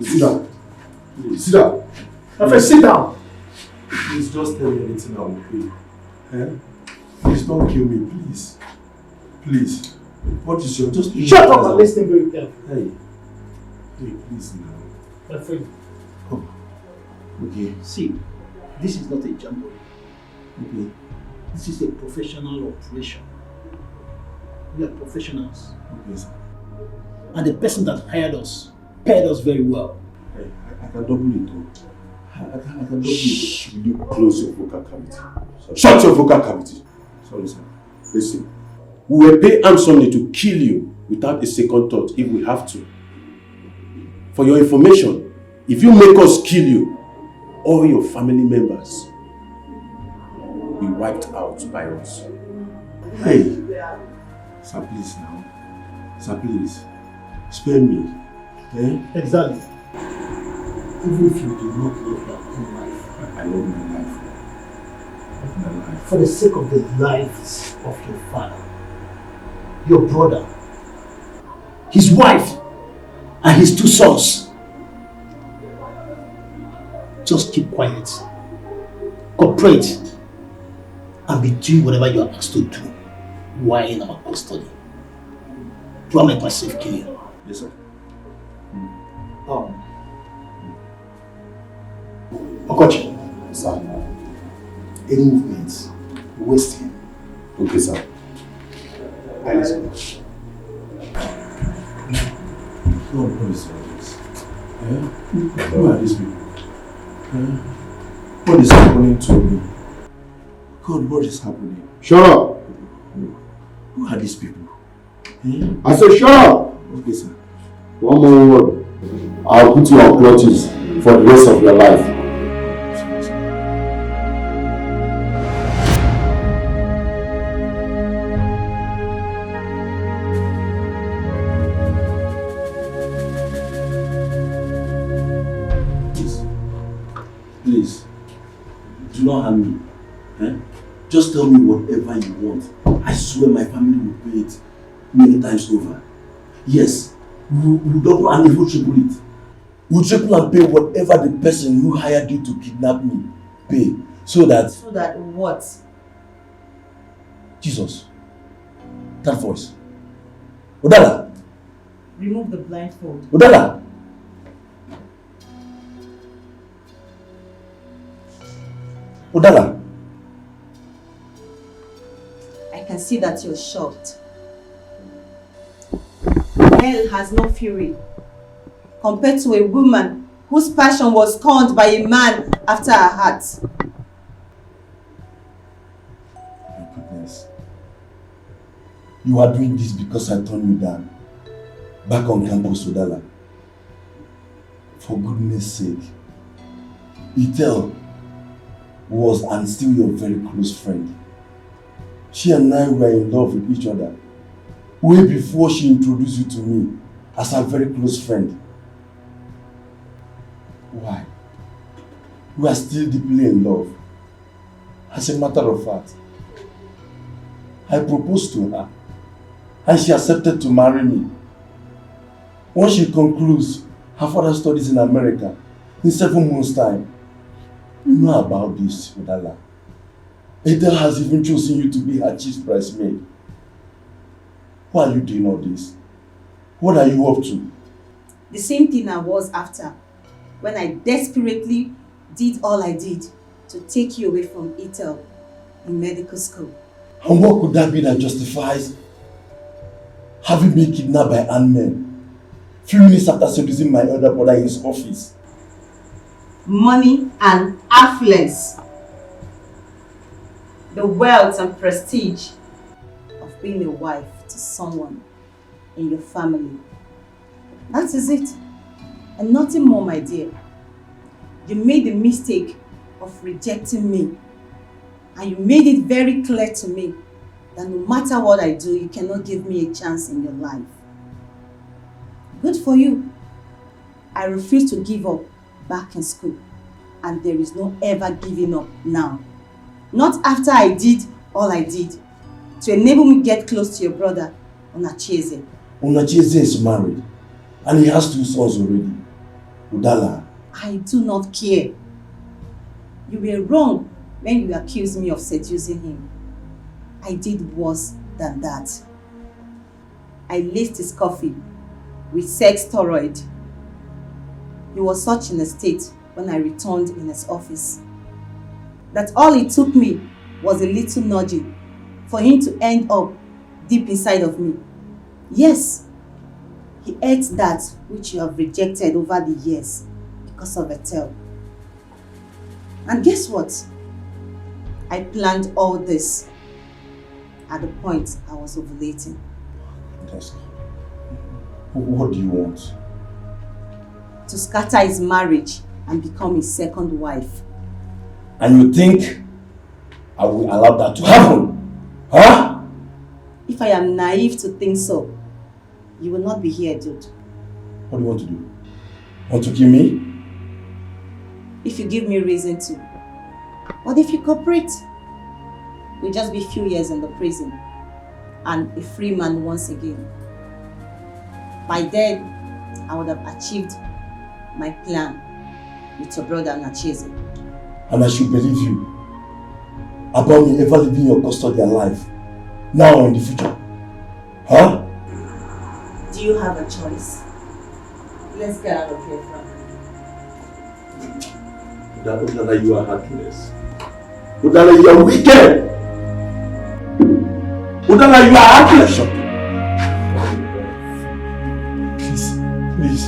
Sit down. Please. Sit down. My friend, sit down. Please just tell me anything I will pay. Eh? Please don't kill me, please. Please. What is your just Shut up and listen very carefully. Hey, please now. My friend. Oh. Okay. See, this is not a jamboree. Okay. This is a professional operation. We are professionals. Okay, sir. And the person that hired us paid us very well. Hey, I can double it though. I can double it. Will you close your vocal cavity? Sorry. Shut your vocal cavity. Sorry, sir. Listen. We will pay handsomely to kill you without a second thought if we have to. For your information, if you make us kill you, all your family members will be wiped out by us. Hey, sir, please now. Sir, please. Spare me. Eh? Exactly. Even if you do not love your own life. I love my life. I love my life. For the sake of the lives of your father, your brother, his wife, and his 2 sons. Just keep quiet, cooperate, and be doing whatever you are asked to do while in our custody. Do I make myself clear? Yes, sir. Okochi. Sir. Any movements, waste him. Okay, sir. I listen. God, what is all this? Who are these people? What is happening to me? God, what is happening? Shut up! Who are these people? I said shut up! Okay, sir. One more word. I'll put you on clutches for the rest of your life. Please, do not harm me. Eh? Just tell me whatever you want. I swear my family will pay it many times over. Yes, we'll double and even triple it. We'll triple and pay whatever the person who hired you to kidnap me pay. So that... So that what? Jesus. That voice. Udala. Remove the blindfold. Udala. Udala. I can see that you're shocked. Hell has no fury compared to a woman whose passion was scorned by a man after her heart. My goodness. You are doing this because I turned you down. Back on campus, Udala. For goodness sake. Itel was and still your very close friend. She and I were in love with each other way before she introduced you to me as her very close friend. Why? We are still deeply in love. As a matter of fact, I proposed to her and she accepted to marry me. Once she concludes her further studies in America in 7 months' time, you know about this, Udala. Adele has even chosen you to be her chief bridesmaid. Why are you doing all this? What are you up to? The same thing I was after when I desperately did all I did to take you away from Ethel in medical school. And what could that be that justifies having been kidnapped by armed men few minutes after seducing my elder brother in his office? Money and affluence. The wealth and prestige of being a wife to someone in your family. That is it. And nothing more, my dear. You made the mistake of rejecting me. And you made it very clear to me that no matter what I do, you cannot give me a chance in your life. Good for you. I refuse to give up back in school. And there is no ever giving up now. Not after I did all I did to enable me to get close to your brother, Unacheze. Unacheze is married and he has 2 sons already. Udala. I do not care. You were wrong when you accused me of seducing him. I did worse than that. I laced his coffee with sex steroid. He was such in a state when I returned in his office that all it took me was a little nudging for him to end up deep inside of me. Yes, he ate that which you have rejected over the years because of Ethel. And guess what? I planned all this at the point I was ovulating. What do you want? To scatter his marriage and become his second wife. And you think I will allow that to happen? Huh? If I am naive to think so, you will not be here, dude. What do you want to do? Want to kill me? If you give me reason to. What if you cooperate? We'll just be few years in the prison and a free man once again. By then, I would have achieved my plan with your brother Nacheze. And I should believe you about me ever leaving your custody alive, now or in the future. Huh? Do you have a choice? Let's get out of here, Frank. Udala, you are heartless. Udala, you are wicked. Udala, you are heartless. Please.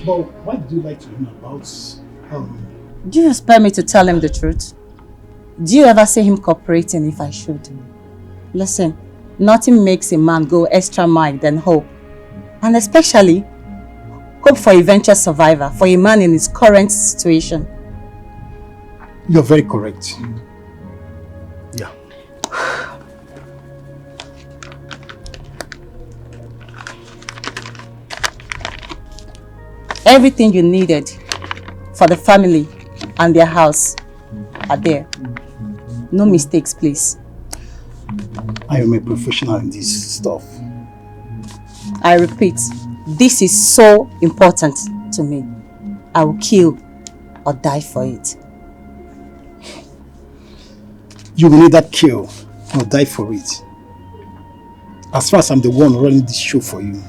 But why did you like to him about Do you expect me to tell him the truth? Do you ever see him cooperating if I should? Listen, nothing makes a man go extra mile than hope. And especially, hope for eventual survivor for a man in his current situation. You're very correct. Yeah. Everything you needed for the family and their house are there. No mistakes, please. I am a professional in this stuff. I repeat, this is so important to me. I will kill or die for it. You will either kill or die for it. As far as I'm the one running this show for you,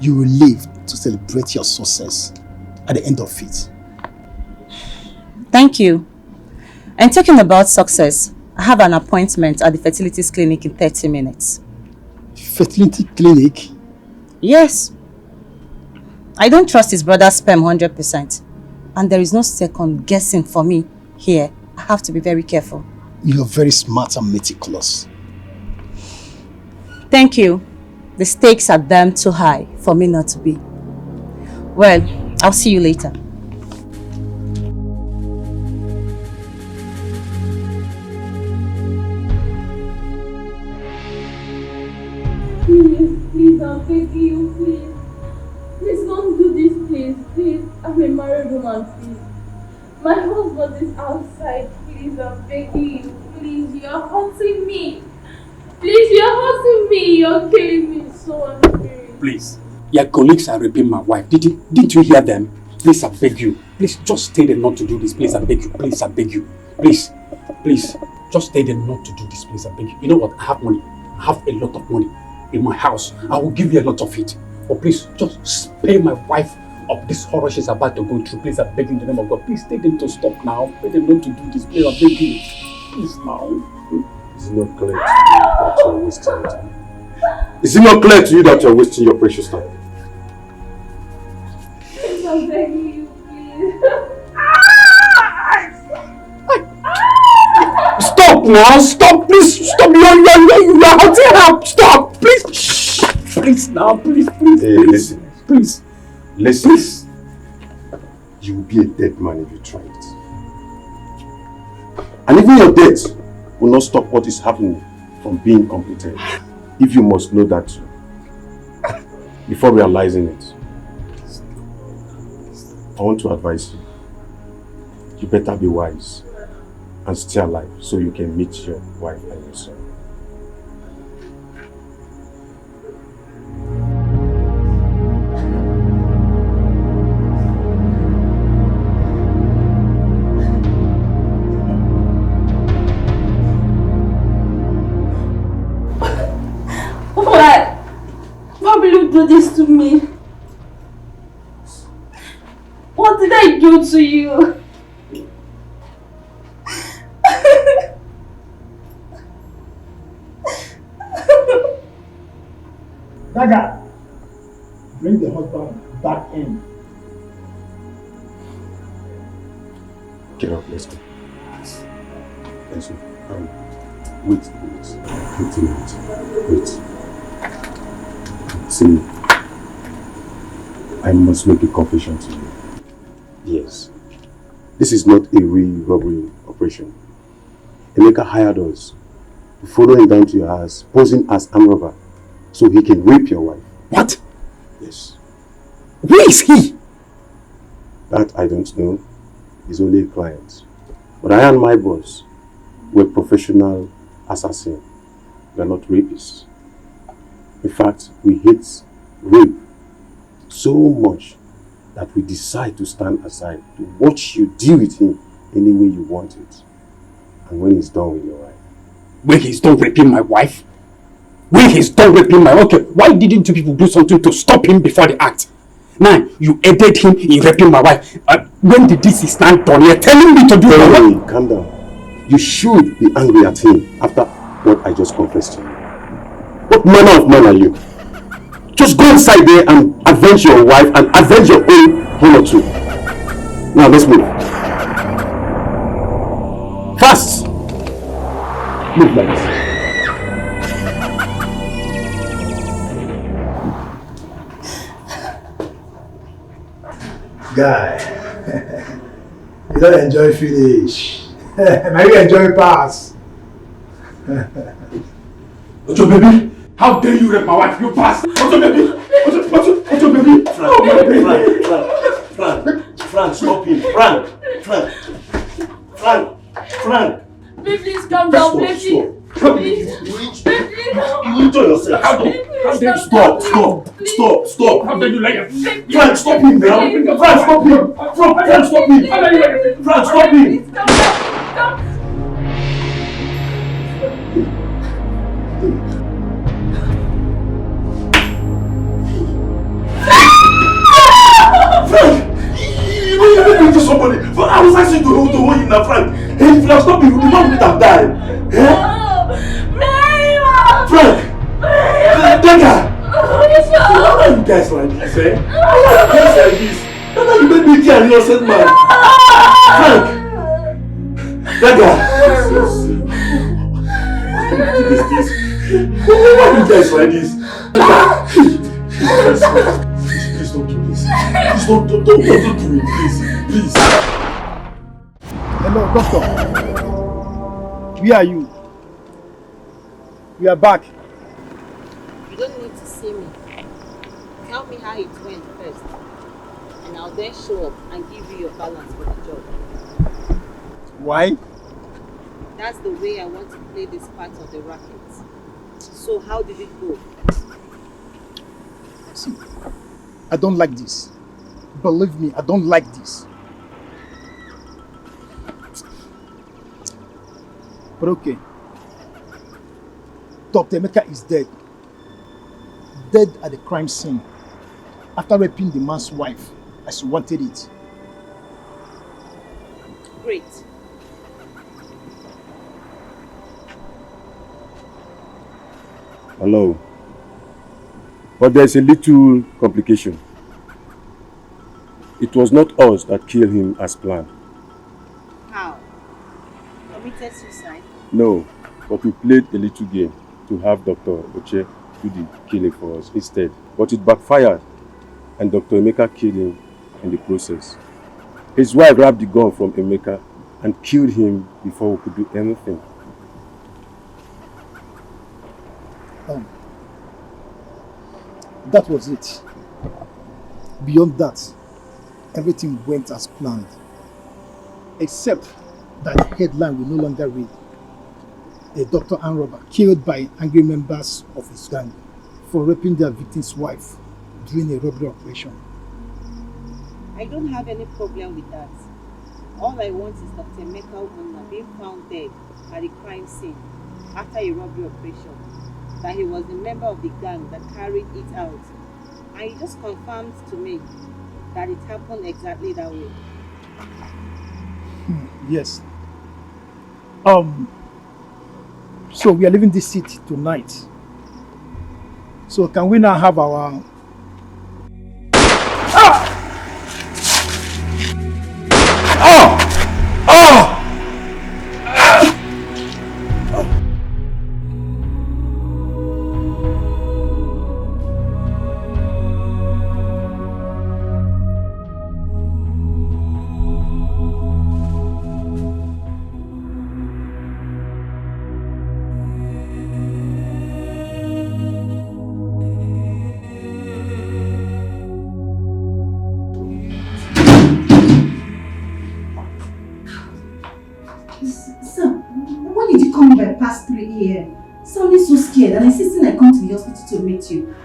you will live to celebrate your success at the end of it. Thank you. And talking about success, I have an appointment at the fertilities clinic in 30 minutes. Fertility clinic? Yes. I don't trust his brother's sperm 100%. And there is no second guessing for me here. I have to be very careful. You're very smart and meticulous. Thank you. The stakes are damn too high for me not to be. Well, I'll see you later. Please, I'm begging you, please. Please don't do this, please. Please, I'm a married woman, please. My husband is outside, please, I'm begging you. Please, you're hurting me. Please, you're hurting me. You're killing me so angry. Please, your colleagues are raping my wife. Didn't you hear them? Please, I beg you. Please, just stay there not to do this. Please, I beg you. Please, I beg you. Please, just stay there not to do this. Please, I beg you. You know what? I have money. I have a lot of money in my house. I will give you a lot of it. But please, just spare my wife of this horror she's about to go through. Please, I beg you in the name of God. Please, tell them to stop now. Tell them not to do this. Please, I beg you. Please, now. Is it not clear to you that you're wasting your time? Is it not clear to you that you're wasting your precious time? Please, I'm begging you, please. Stop now! Stop! Please stop! You're hurting her! Stop! Please! Shh! Please now! Please! Hey, listen. Please! Listen. Please. You will be a dead man if you try it. And even your death will not stop what is happening from being completed. If you must know that before realizing it. I want to advise you. You better be wise and stay alive so you can meet your wife and your son. Why will you do this to me? What did I do to you? Daga, bring the husband back in. Get up, let's go. Let's go. Wait a minute. Wait. See, I must make a confession to you. Yes. This is not a real robbery operation. Emeka hired us to follow him down to your house, posing as armed robber, so he can rape your wife. What? Yes. Where is he? That I don't know. He's only a client. But I and my boss were professional assassins. We are not rapists. In fact, we hate rape so much that we decide to stand aside to watch you deal with him any way you want it. And when he's done with your wife. When he's done raping my wife? When he's done raping my wife? Okay, why didn't you people do something to stop him before the act? Now, you aided him in raping my wife. When did this is not done? You're telling me to do it. Calm down. You should be angry at him after what I just confessed to you. What manner of man are you? Just go inside there and avenge your wife and avenge your own honor too. Now let's move. Fast! Move like this. Guy, you don't enjoy finish. Now you enjoy pass. Ojo baby, how dare you rape my wife? You bastard! Ojo baby! Ojo baby! Frank, stop him. Frank. Please calm down, please. You enjoy yourself. How dare you? Stop. How dare you lie? Frank, stop him now. Frank, stop him. Frank, stop him. Frank, you know you're to somebody. But I was asking to now, Frank. Hey, if you have stopped me, the man would have died. Eh? Frank! Dagger! Why are you guys like this, eh? Why are you guys like this? Dagger, you made me kill an innocent man. Frank! Dagger! What is this? Why are you guys like this? Please don't do this. Please don't do it, please. Hello, doctor. Where are you? We are back. You don't need to see me. Tell me how it went first, and I'll then show up and give you your balance for the job. Why? That's the way I want to play this part of the racket. So how did it go? See, I don't like this. Believe me, I don't like this. But okay. Dr. Emeka is dead. Dead at the crime scene after raping the man's wife as he wanted it. Great. Hello. But there's a little complication. It was not us that killed him as planned. How? Committed suicide? No, but we played a little game to have Dr. Oche do the killing for us instead. But it backfired, and Dr. Emeka killed him in the process. His wife grabbed the gun from Emeka and killed him before we could do anything. That was it. Beyond that, everything went as planned. Except that the headline will no longer read, "A doctor and robber killed by angry members of his gang for raping their victim's wife during a robbery operation." I don't have any problem with that. All I want is Dr. Emeka Ubunna being found dead at the crime scene after a robbery operation. That he was a member of the gang that carried it out. And he just confirmed to me that it happened exactly that way. Yes. So we are leaving this city tonight. So can we now have our... Past 3 a.m. Sounding so scared and insisting I come to the hospital to meet you.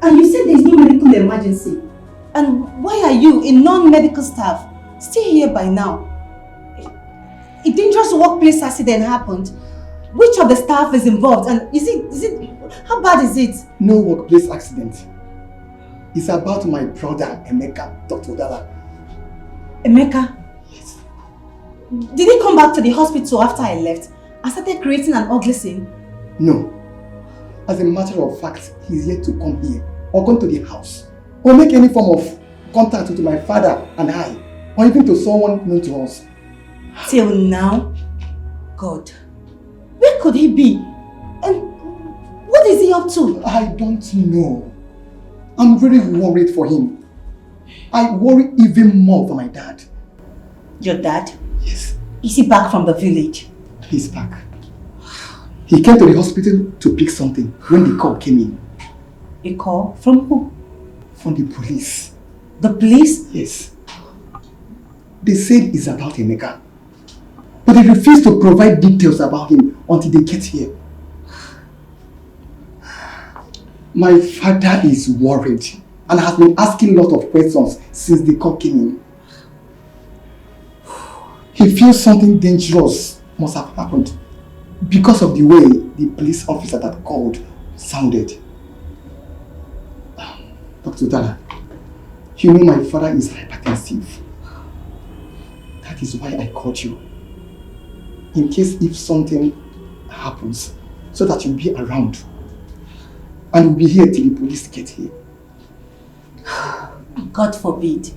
And you said there is no medical emergency. And why are you, a non-medical staff, still here by now? A dangerous workplace accident happened. Which of the staff is involved? And is it, how bad is it? No workplace accident. It's about my brother, Emeka, Dr. Udala. Emeka? Yes. Did he come back to the hospital after I left? I started creating an ugly scene? No. As a matter of fact, he's yet to come here, or come to the house, or make any form of contact with my father and I, or even to someone known to us. Till now? God. Where could he be? And what is he up to? I don't know. I'm really worried for him. I worry even more for my dad. Your dad? Yes. Is he back from the village? He's back. He came to the hospital to pick something when the call came in. A call? From who? From the police. The police? Yes. They said it's about Emeka. But they refused to provide details about him until they get here. My father is worried and has been asking a lot of questions since the call came in. He feels something dangerous must have happened because of the way the police officer that called sounded. Dr. Udala, you know my father is hypertensive. That is why I called you. in case if something happens, so that you'll be around. And we'll be here till the police get here. God forbid.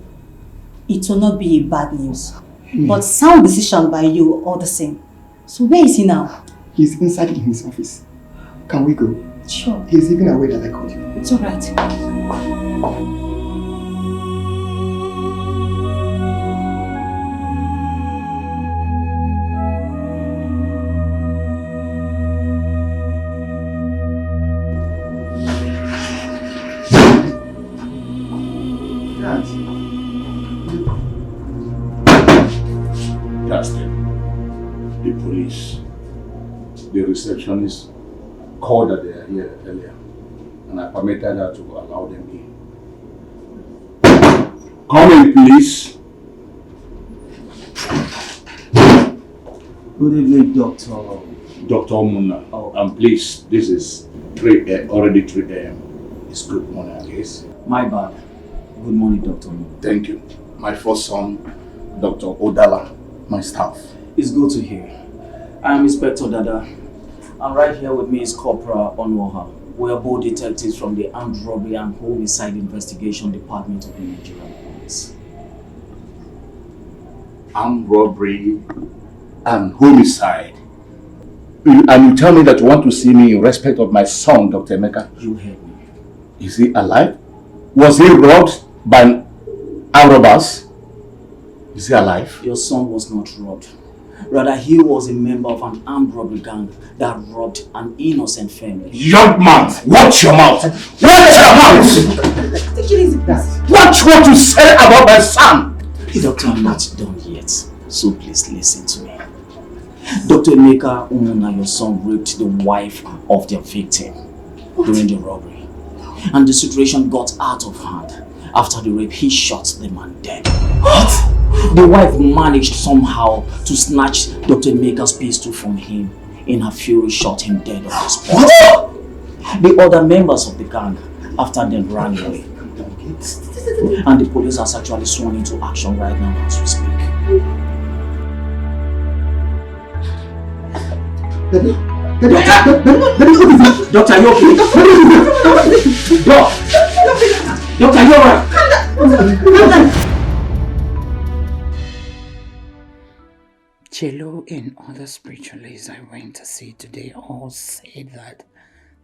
It will not be a bad news. But sound decision by you all the same. So where is he now? He's inside in his office. Can we go? Sure. He's even aware that I called you. It's alright. Justin, the police, the receptionist called that they are here earlier, and I permitted her to allow them in. Come in, please. Good evening, Doctor. Dr. Muna. Oh. And please, this is already 3 a.m. It's good morning, I guess. My bad. Good morning, Dr. Muna. Thank you. My first son, Dr. Odala, my staff. It's good to hear. I am Inspector Dada, and right here with me is Corporal Onwoha. We are both detectives from the Armed Robbery and Homicide Investigation Department of the Nigerian Police. Armed robbery and homicide. And you tell me that you want to see me in respect of my son, Dr. Emeka? You heard me. Is he alive? Was he robbed by armed robbers? Is he alive? Your son was not robbed. Rather, he was a member of an armed robbery gang that robbed an innocent family. Young man, watch your mouth! Watch your mouth! Watch what you say about my son! Doctor, I'm not done yet, so please listen to me. Dr. Emeka Umuna, your son, raped the wife of their victim during the robbery. And the situation got out of hand. After the rape, he shot the man dead. What? The wife managed somehow to snatch Dr. Emeka's pistol from him. In her fury, shot him dead on the spot. What? The other members of the gang, after them, ran away. And the police has actually sworn into action right now as we speak. Doctor, are you okay? Doctor, are you alright? Chelo and other spiritualists I went to see today all said that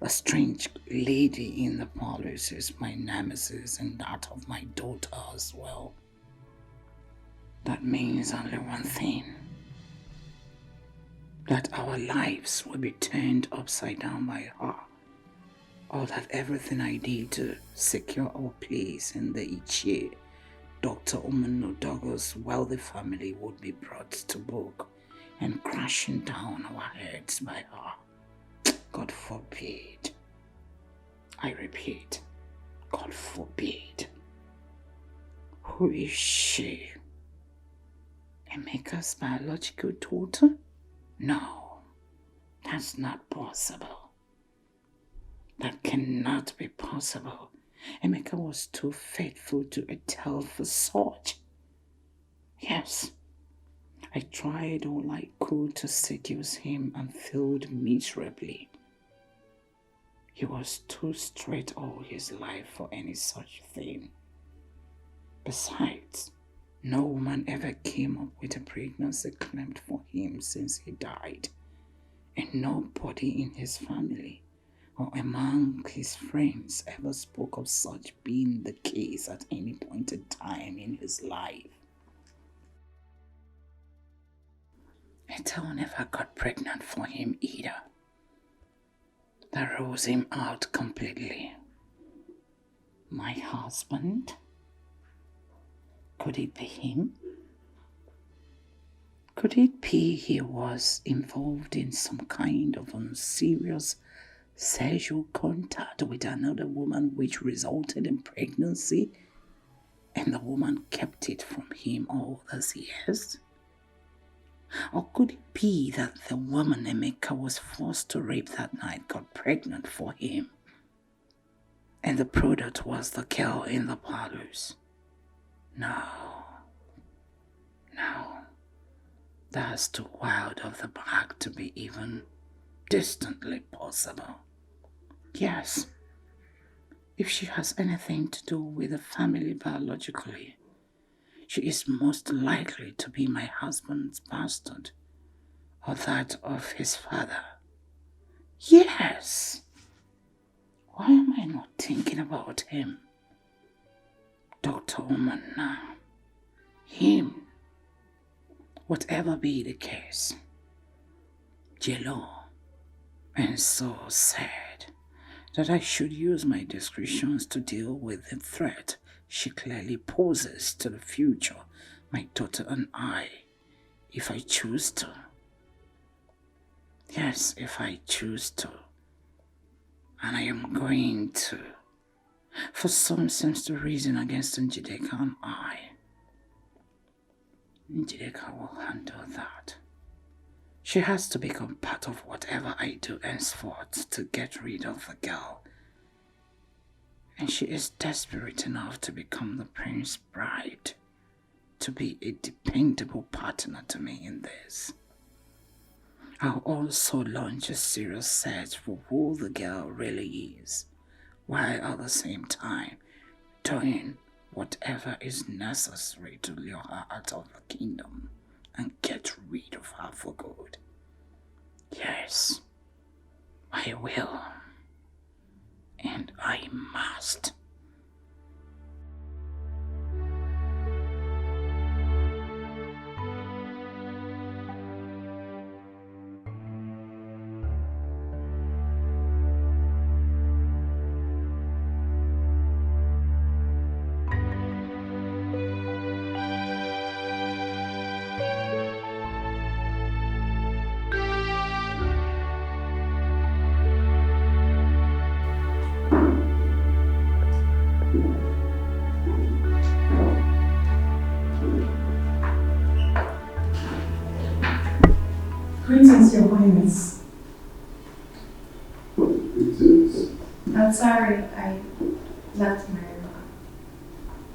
the strange lady in the parlors is my nemesis and that of my daughter as well. That means only one thing. That our lives will be turned upside down by her. Or that everything I did to secure our place in the Ichie, Dr. Umano Douglas' wealthy family would be brought to book and crashing down our heads by her. God forbid. I repeat, God forbid. Who is she? Emeka's biological daughter? No, that's not possible. That cannot be possible. Emeka was too faithful to Etel for such. Yes, I tried all I could to seduce him and failed miserably. He was too straight all his life for any such thing. Besides, no woman ever came up with a pregnancy claimed for him since he died, and nobody in his family or among his friends ever spoke of such being the case at any point in time in his life. Etel never got pregnant for him either. That rules him out completely. My husband? Could it be him? Could it be he was involved in some kind of unserious sexual contact with another woman which resulted in pregnancy, and the woman kept it from him all those years? Or could it be that the woman Emeka was forced to rape that night got pregnant for him, and the product was the girl in the parlors? No. That's too wild of the mark to be even distantly possible. Yes, if she has anything to do with the family biologically, she is most likely to be my husband's bastard or that of his father. Yes. Why am I not thinking about him? Dr. Oman now. Him. Whatever be the case. Jello. And so sad that I should use my discretions to deal with the threat she clearly poses to the future, my daughter and I, if I choose to. Yes, if I choose to. And I am going to. For some seems to reason against Njideka and I. Njideka will handle that. She has to become part of whatever I do henceforth to get rid of the girl. And she is desperate enough to become the prince's bride, to be a dependable partner to me in this. I'll also launch a serious search for who the girl really is, while at the same time doing whatever is necessary to lure her out of the kingdom and get rid of her for good. Yes, I will. And I must. Greetings, Your Highness. Greetings. I'm sorry, I left my room.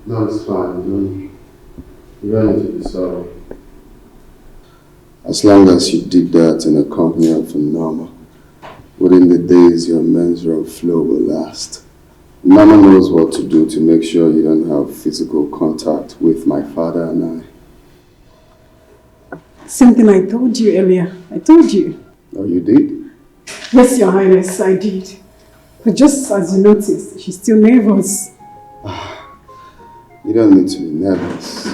No, it's fine. You don't need to be sorry. As long as you did that in the company of a Norma, within the days your menstrual flow will last. Mama knows what to do to make sure you don't have physical contact with my father and I. Same thing I told you earlier. I told you. Oh, you did? Yes, Your Highness, I did. But just as you noticed, she's still nervous. You don't need to be nervous.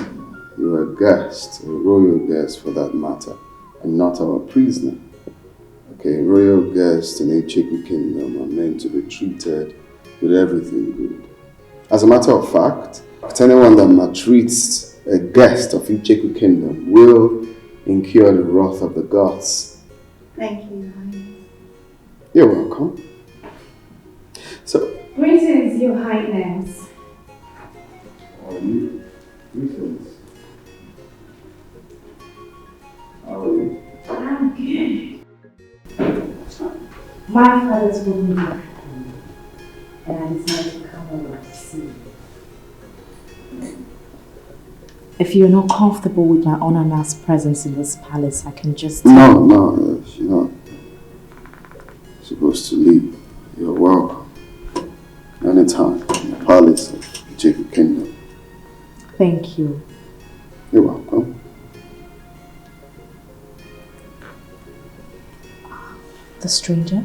You're a guest, a royal guest for that matter, and not our prisoner. Okay, royal guests in a Cheku kingdom are meant to be treated with everything good. As a matter of fact, anyone that maltreats a guest of Icheku kingdom will incur the wrath of the gods. Thank you, Your Highness. You're welcome. So, Greetings, Your Highness. how are you? Greetings. How are you? I'm good. My father told me what happened, and I decided to come over to see you. If you're not comfortable with my unannounced presence in this palace, I can just... No, she's not supposed to leave. You're welcome. Anytime in the palace of the Jacob Kingdom. Thank you. You're welcome. The stranger?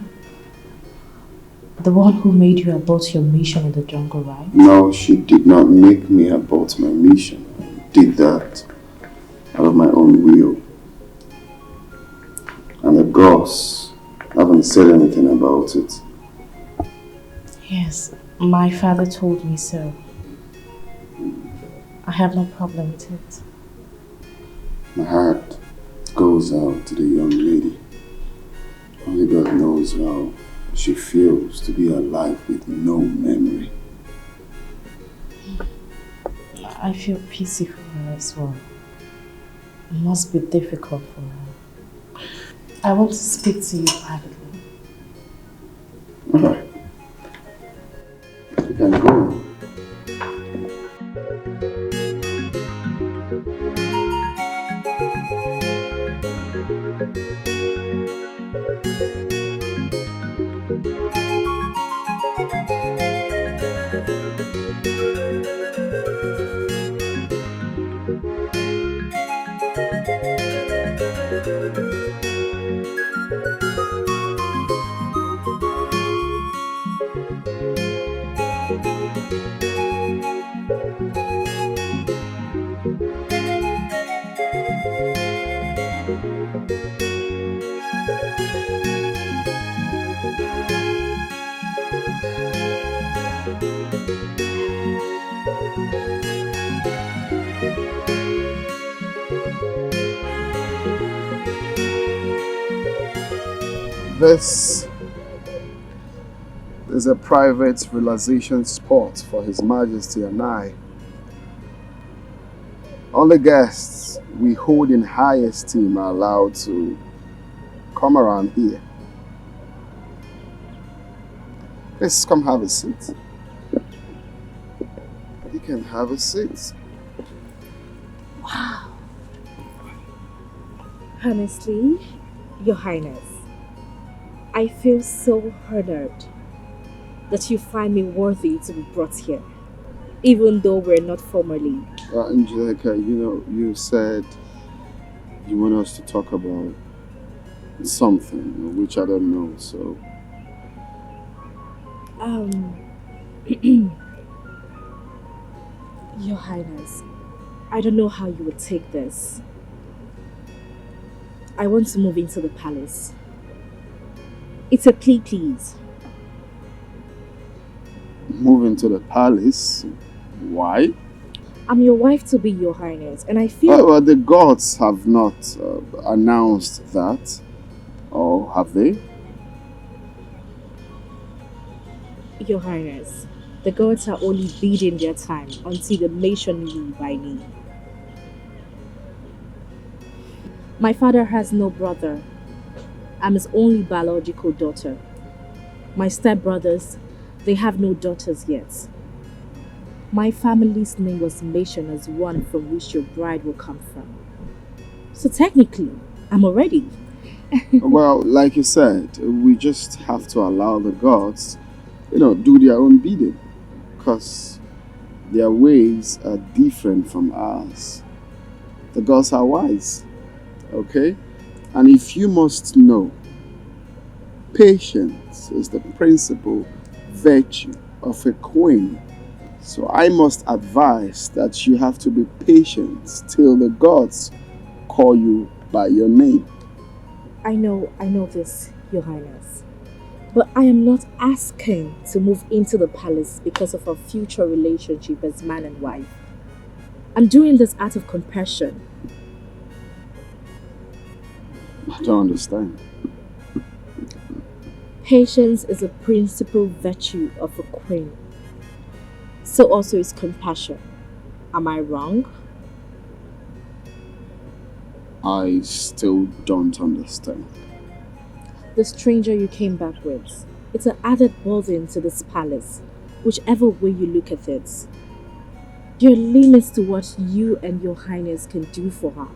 The one who made you abort your mission in the jungle, right? No, she did not make me abort my mission. I did that out of my own will. And the gods haven't said anything about it. Yes, my father told me so. I have no problem with it. My heart goes out to the young lady. Only God knows how she feels to be alive with no memory. I feel pity for her as well. It must be difficult for her. I want to speak to you privately. Alright. You can go. This is a private relaxation spot for His Majesty and I. Only guests we hold in high esteem are allowed to come around here. Please come have a seat. You can have a seat. Wow. Honestly, Your Highness, I feel so honored that you find me worthy to be brought here, even though we're not formally. Angelica, you said you want us to talk about something, which I don't know, so... Your Highness, I don't know how you would take this. I want to move into the palace. It's a plea, please. Move into the palace? Why? I'm your wife to be, Your Highness, and I feel... Well, the gods have not announced that. Or have they? Your Highness, the gods are only biding their time until the nation rule by me. My father has no brother. I'm his only biological daughter. My stepbrothers, they have no daughters yet. My family's name was mentioned as one from which your bride will come from. So technically, I'm already. Well, like you said, we just have to allow the gods, do their own bidding. Because their ways are different from ours. The gods are wise. Okay? And if you must know, patience is the principal virtue of a queen. So I must advise that you have to be patient till the gods call you by your name. I know this, Your Highness. But I am not asking to move into the palace because of our future relationship as man and wife. I'm doing this out of compassion. I don't understand. Patience is a principal virtue of a queen. So also is compassion. Am I wrong? I still don't understand. The stranger you came back with, it's an added burden to this palace, whichever way you look at it. There are limits to what you and Your Highness can do for her.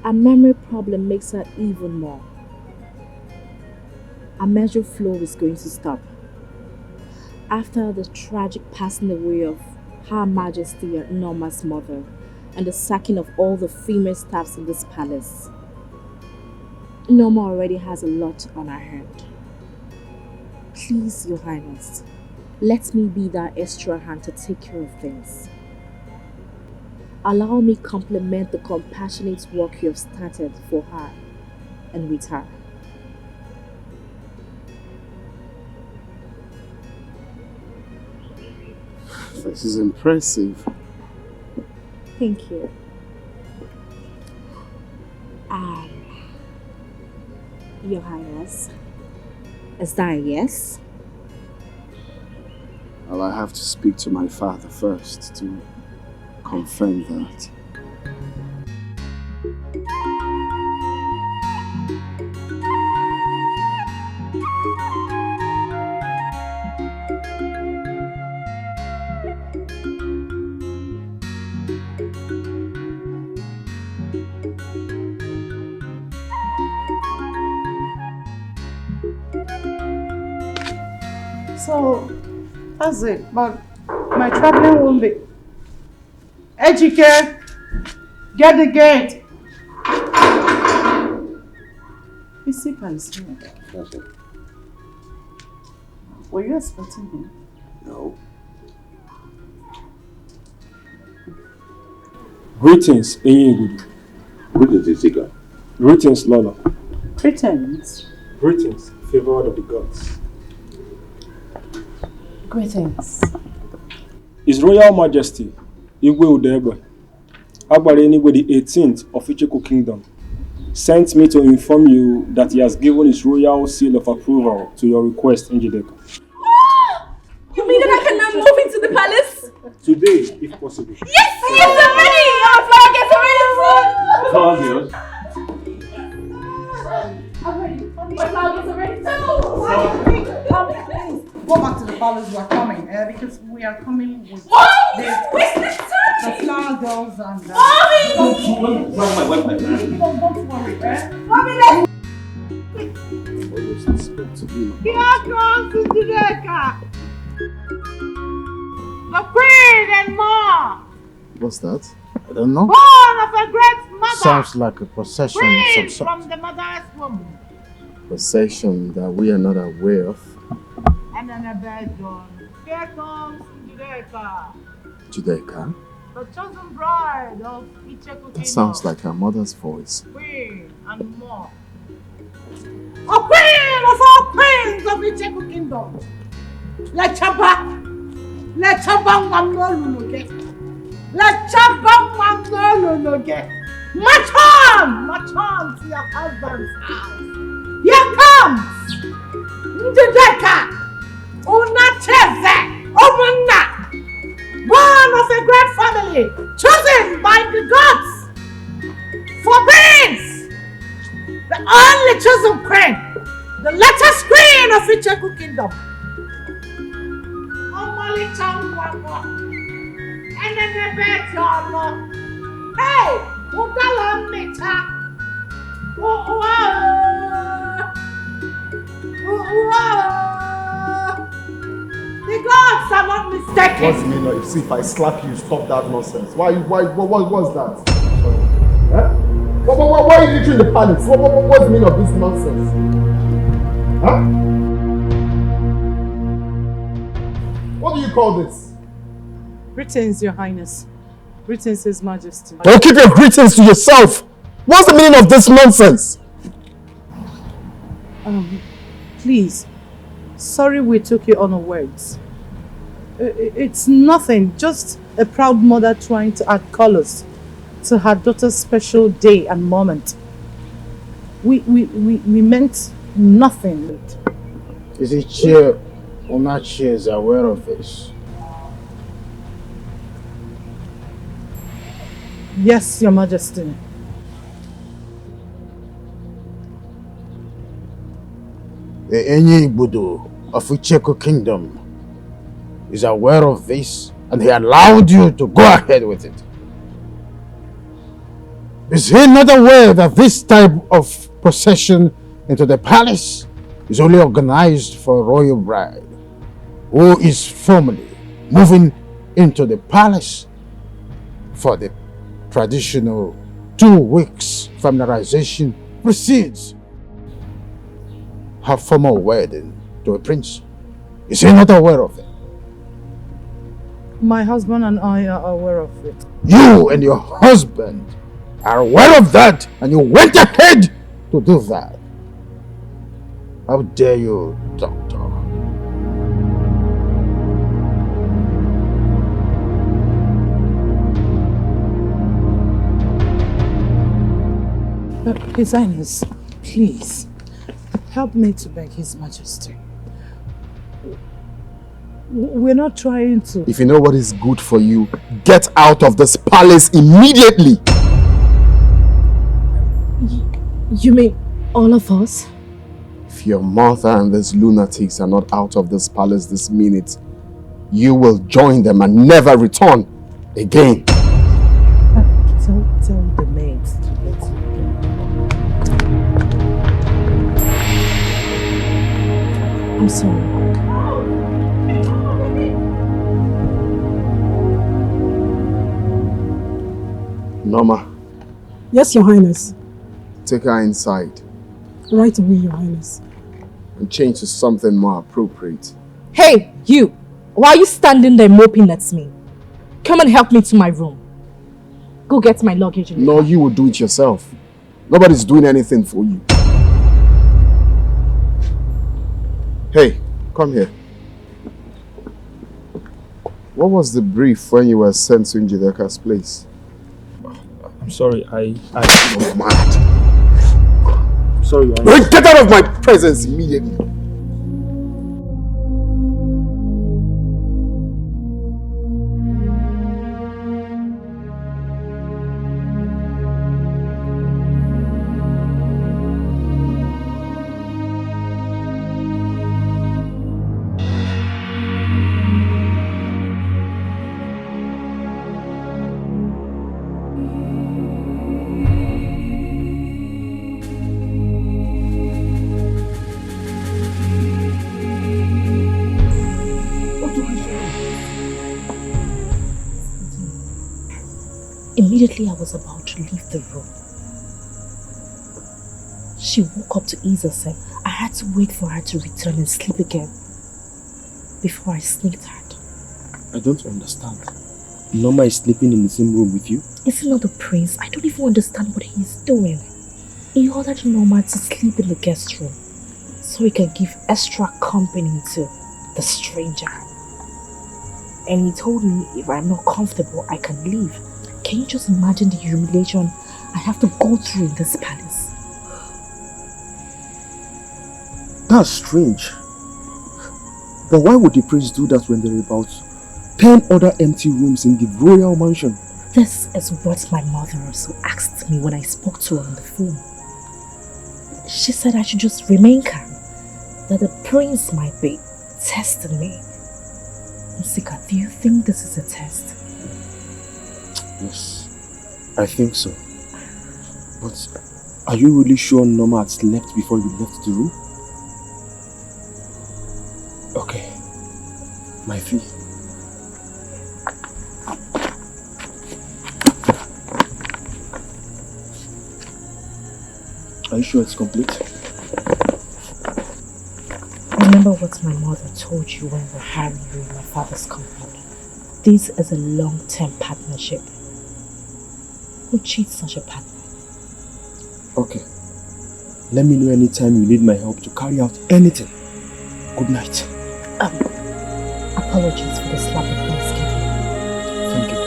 A memory problem makes her even more. A measure flow is going to stop. After the tragic passing away of Her Majesty and Norma's mother, and the sacking of all the female staffs in this palace, Norma already has a lot on her hand. Please, Your Highness, let me be that extra hand to take care of things. Allow me complement the compassionate work you have started for her and with her. This is impressive. Thank you. Your Highness, is that a yes? Well, I have to speak to my father first to confirm that. So, that's it. But my traveling won't be. Ejike, get the gate. Physically, That's it. were you expecting him? No. Greetings, Enyigudu. Greetings, Isika. Greetings, Lola. Greetings. Greetings, favored of the gods. Greetings. His Royal Majesty, Igwe Udegbe, Agbareni with the 18th of Ichiko Kingdom, sent me to inform you that he has given his royal seal of approval to your request, Njideka. You mean that I can now move into the palace? Today, if possible. Yes! Yes, I'm ready! Our flower gets ready soon! I'm ready. My flower gets ready too! Go back to the palace, we are coming, because we are coming with the flower girls and... Mommy! Don't worry, Mommy, let's... Here comes Njideka! The queen and more! What's that? I don't know. Born of a great mother! Sounds like a possession of Queen some sort. from the mother's womb. Possession that we are not aware of. And then a bed done. Here comes Njideka, Judeka? the chosen bride of Icheku That sounds like her mother's voice. Queen and more. A queen of all queens of Icheku Kingdom. Lechaba Wamnologe. Lechaba Wamnologe. March on to your husband's house. Here comes Njideka Unacheze Omuna, born of a great family, chosen by the gods for queens, the only chosen queen, the latest queen of Icheku Kingdom. Omali Changwako, and then the Betrayal. Hey, Udala Mita. The gods are not mistaken. What's the meaning of see if I slap you, stop that nonsense? What's that? Sorry. Huh? Why are you entering the palace? What's the meaning of this nonsense? Huh? What do you call this? Greetings, Your Highness. Greetings, His Majesty. Don't keep your greetings to yourself. What's the meaning of this nonsense? Please. Sorry we took you unawares. It's nothing, just a proud mother trying to add colors to her daughter's special day and moment. We meant nothing. Is it Chair Onachi is aware of this? Yes, Your Majesty. The Enyi Budu of Icheku Kingdom is aware of this and he allowed you to go ahead with it. Is he not aware that this type of procession into the palace is only organized for a royal bride who is formally moving into the palace for the traditional 2 weeks familiarization precedes her formal wedding to a prince? Is he not aware of it? My husband and I are aware of it. You and your husband are aware of that and you went ahead to do that. How dare you, Doctor? His Highness, please, help me to beg His Majesty. We're not trying to... If you know what is good for you, get out of this palace immediately! You mean all of us? If your mother and these lunatics are not out of this palace this minute, you will join them and never return again. Tell the maids to let you go. I'm sorry. Norma, Yes, Your Highness. take her inside Right away, Your Highness. and change to something more appropriate. Hey, you! Why are you standing there moping at me? Come and help me to my room. Go get my luggage. No, you will do it yourself. Nobody's doing anything for you. Hey, come here. What was the brief when you were sent to Njideka's place? I'm sorry, I was mad. sorry, Your Well, Highness. get out of my presence immediately. Immediately I was about to leave the room, she woke up to ease herself. I had to wait for her to return and sleep again before I sneaked out. I don't understand. Norma is sleeping in the same room with you? Is he not the prince? I don't even understand what he's doing. He ordered Norma to sleep in the guest room so he can give extra company to the stranger. And he told me if I'm not comfortable, I can leave. Can you just imagine the humiliation I have to go through in this palace? That's strange. But why would the prince do that when there are about 10 other empty rooms in the royal mansion? This is what my mother also asked me when I spoke to her on the phone. She said I should just remain calm, that the prince might be testing me. Sika, do you think this is a test? Yes, I think so. But are you really sure Norma had slept before you left the room? Okay, my fee. Are you sure it's complete? Remember what my mother told you when we were hiring you in my father's company. This is a long-term partnership. Who cheats such a partner? Okay. Let me know anytime you need my help to carry out anything. Good night. Apologies for the slap the prince gave you. Thank you.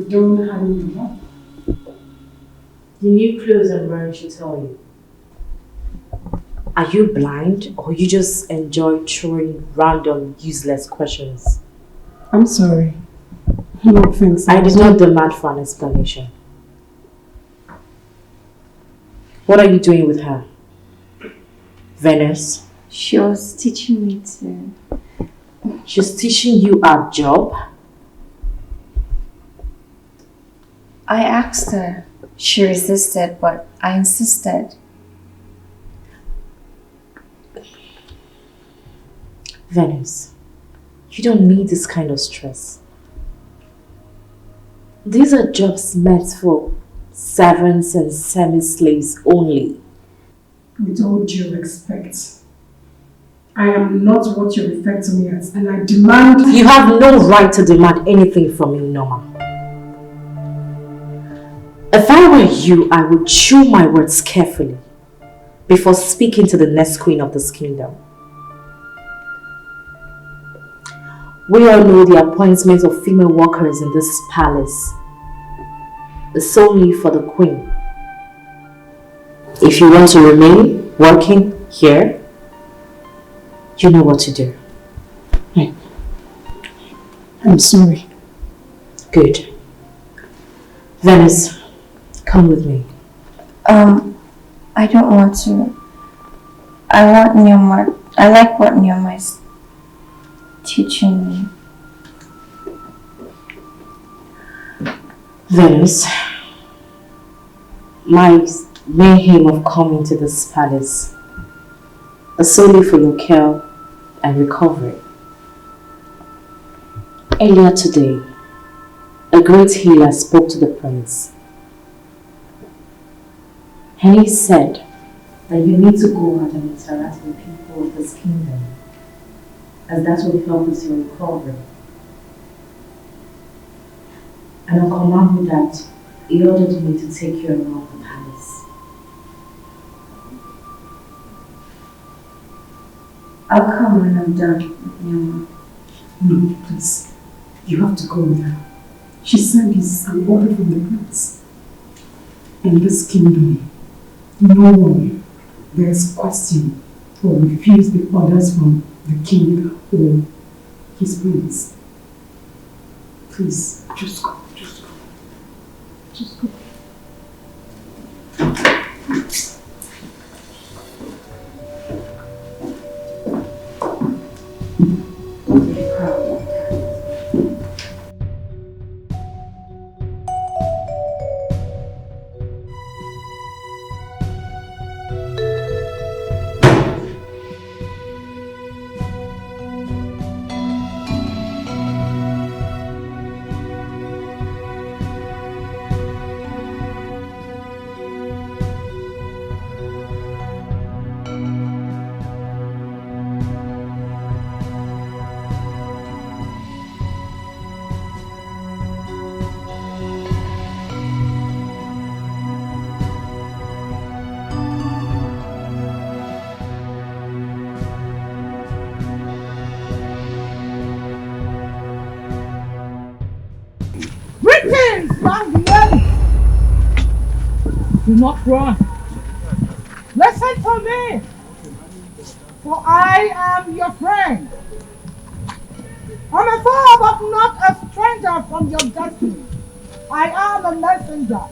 Don't hang you up. The new clothes I'm wearing should tell you. Are you blind or you just enjoy throwing random, useless questions? I'm sorry. No offense. I did not demand for an explanation. What are you doing with her? Venice? She was teaching me to... She's teaching you our job? I asked her. She resisted, but I insisted. Venice, you don't need this kind of stress. These are jobs meant for servants and semi-slaves only. With all due respect, I am not what you refer to me as, and I demand... You have no right to demand anything from me, Norma. If I were you, I would chew my words carefully before speaking to the next queen of this kingdom. We all know the appointment of female workers in this palace is solely for the queen. If you want to remain working here, you know what to do. I'm sorry. Good. Venice, come with me. I don't want to. I want Nyoma. I like what Nyoma is teaching me. Venice, my main aim of coming to this palace is solely for your care and recovery. Earlier today, a great healer spoke to the prince, and he said that you need to go out and interact with people of this kingdom, as that will help with your recovery. And on command of that, he ordered me to take you around the palace. I'll come when I'm done with Nyama. No, please. You have to go with her. She said it's an order from the prince. In this kingdom, no one dares question or refuse the orders from the king or his prince. Please, just go, just go. Just go. I'm very proud of you. Greetings, young men! Do not run. Listen to me, for I am your friend. I'm a foe, but not a stranger from your destiny. I am a messenger.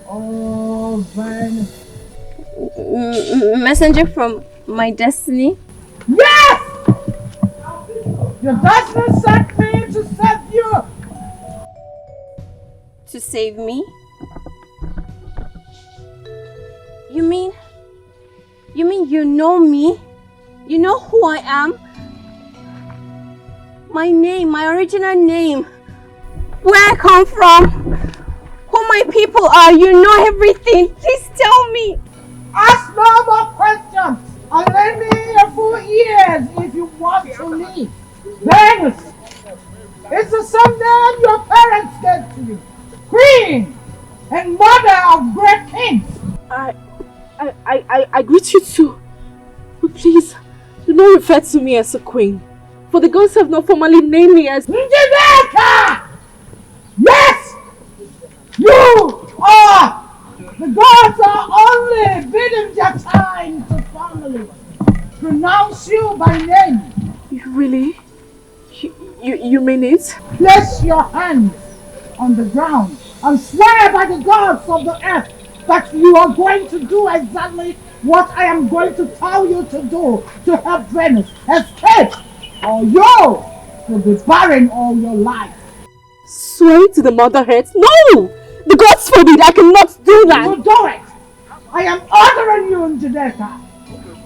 Oh, then. Messenger from my destiny? Yes! Your destiny sent me to save you. To save me? You mean you know me? You know who I am? My name, my original name. Where I come from? Who my people are? You know everything. Please tell me. Ask no more questions and lend me a full ears if you want to leave. Venus! It's the same name your parents gave to you. Queen and mother of great kings. I greet you too. But please, do not refer to me as a queen. For the gods have not formally named me as Njideka! Yes! You are! The gods are only bidding their time to formally pronounce you by name. Really? You mean it? Place your hands on the ground and swear by the gods of the earth that you are going to do exactly what I am going to tell you to do to help Venus escape, or you will be barren all your life. Swear to the mother earth? No! The gods forbid, I cannot do that! You will do it! I am ordering you, Njideka.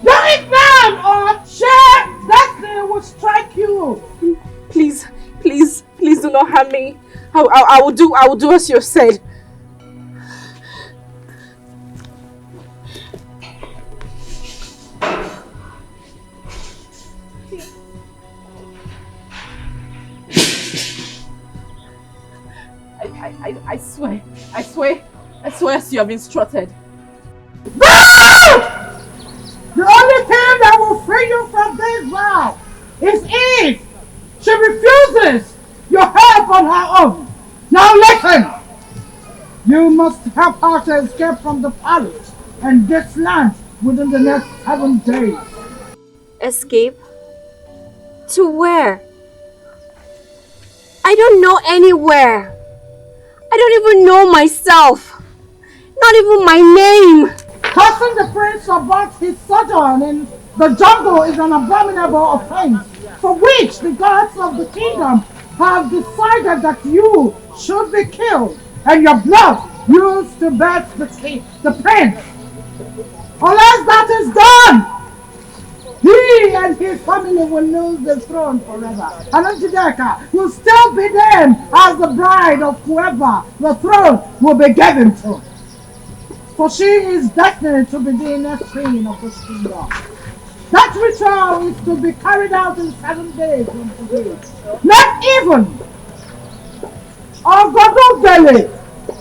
Do it now, or sheer destiny will strike you. Please do not harm me. I will do as you said. I swear as you have instructed. No! The only thing that will free you from this vow is if she refuses your help on her own. Now listen! You must help her to escape from the palace and this land within the next 7 days. Escape? To where? I don't know anywhere. I don't even know myself. Not even my name. Causing the prince about his sojourn in the jungle is an abominable offense, for which the gods of the kingdom have decided that you should be killed, and your blood used to birth the prince. Unless that is done, he and his family will lose the throne forever. And Njideka will still be named as the bride of whoever the throne will be given to. For she is destined to be the next queen of this kingdom. That ritual is to be carried out in 7 days from today. Not even Ogodobele,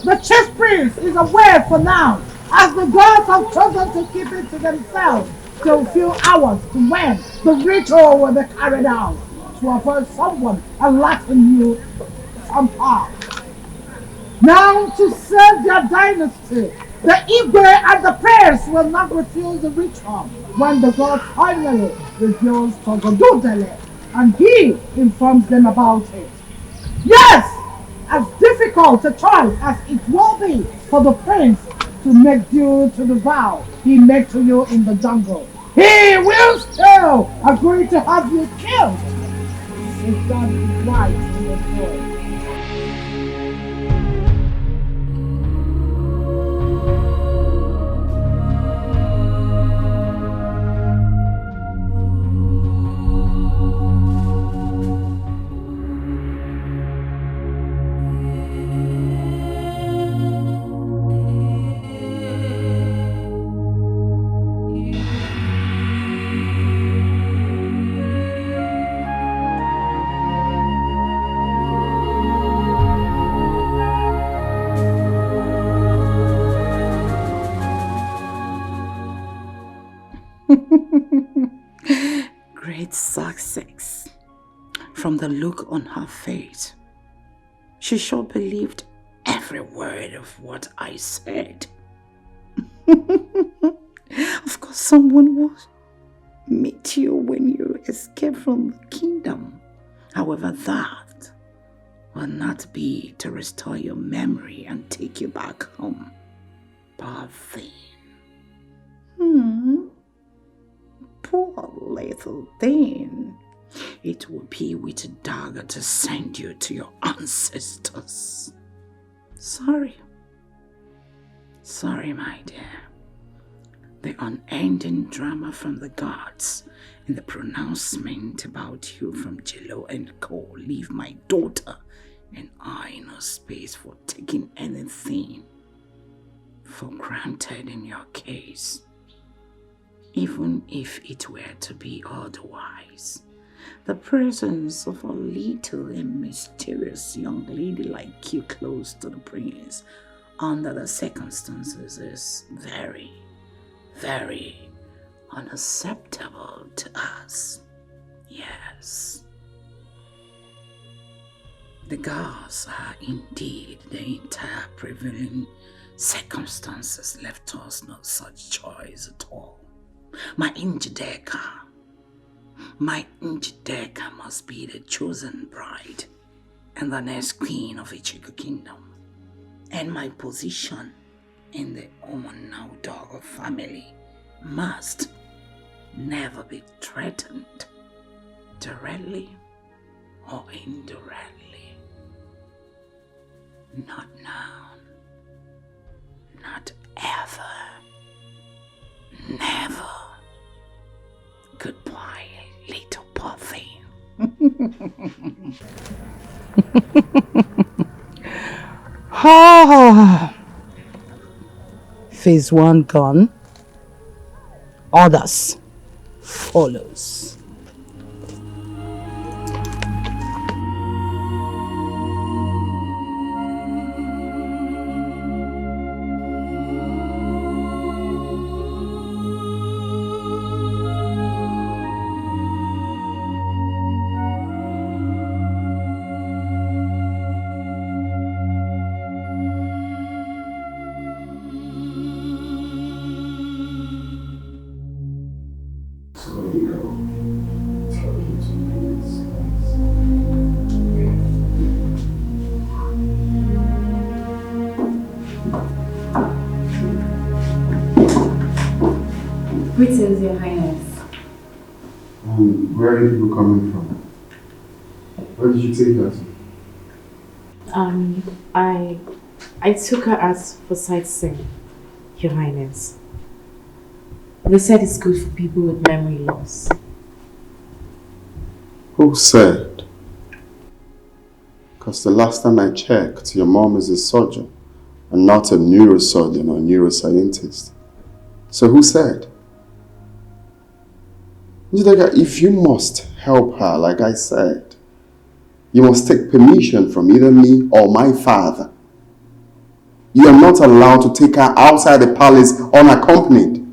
the chief priest, is aware for now, as the gods have chosen to keep it to themselves till a few hours to when the ritual will be carried out, to avoid someone alerting you somehow. Now, to save their dynasty, the Igwe and the priests will not refuse the ritual when the god finally reveals Togodudele, and he informs them about it. Yes! As difficult a choice as it will be for the prince to make due to the vow he made to you in the jungle, he will still agree to have you killed if that is right in your soul. Great success. From the look on her face, she sure believed every word of what I said. Of course, someone will meet you when you escape from the kingdom. However, that will not be to restore your memory and take you back home. Poor thing. Poor little thing. It will be with a dagger to send you to your ancestors. Sorry. Sorry, my dear. The unending drama from the gods and the pronouncement about you from Jello and Co. leave my daughter and I no space for taking anything for granted in your case. Even if it were to be otherwise, the presence of a little and mysterious young lady like you close to the prince under the circumstances is very, very unacceptable to us. Yes. The gods are indeed the entire prevailing circumstances left us no such choice at all. My Njideka must be the chosen bride and the next queen of Ichigo Kingdom. And my position in the Omonau Dogo family must never be threatened, directly or indirectly. Not now. Not ever. Never. Goodbye, little puppy. Phase 1 gone. Others follows. Greetings, Your Highness. Where are you people coming from? Where did you take her to? I I took her out for sightseeing, Your Highness. They said it's good for people with memory loss. Who said? Because the last time I checked, your mom is a surgeon and not a neurosurgeon or neuroscientist. So who said? If you must help her, like I said, you must take permission from either me or my father. You are not allowed to take her outside the palace unaccompanied.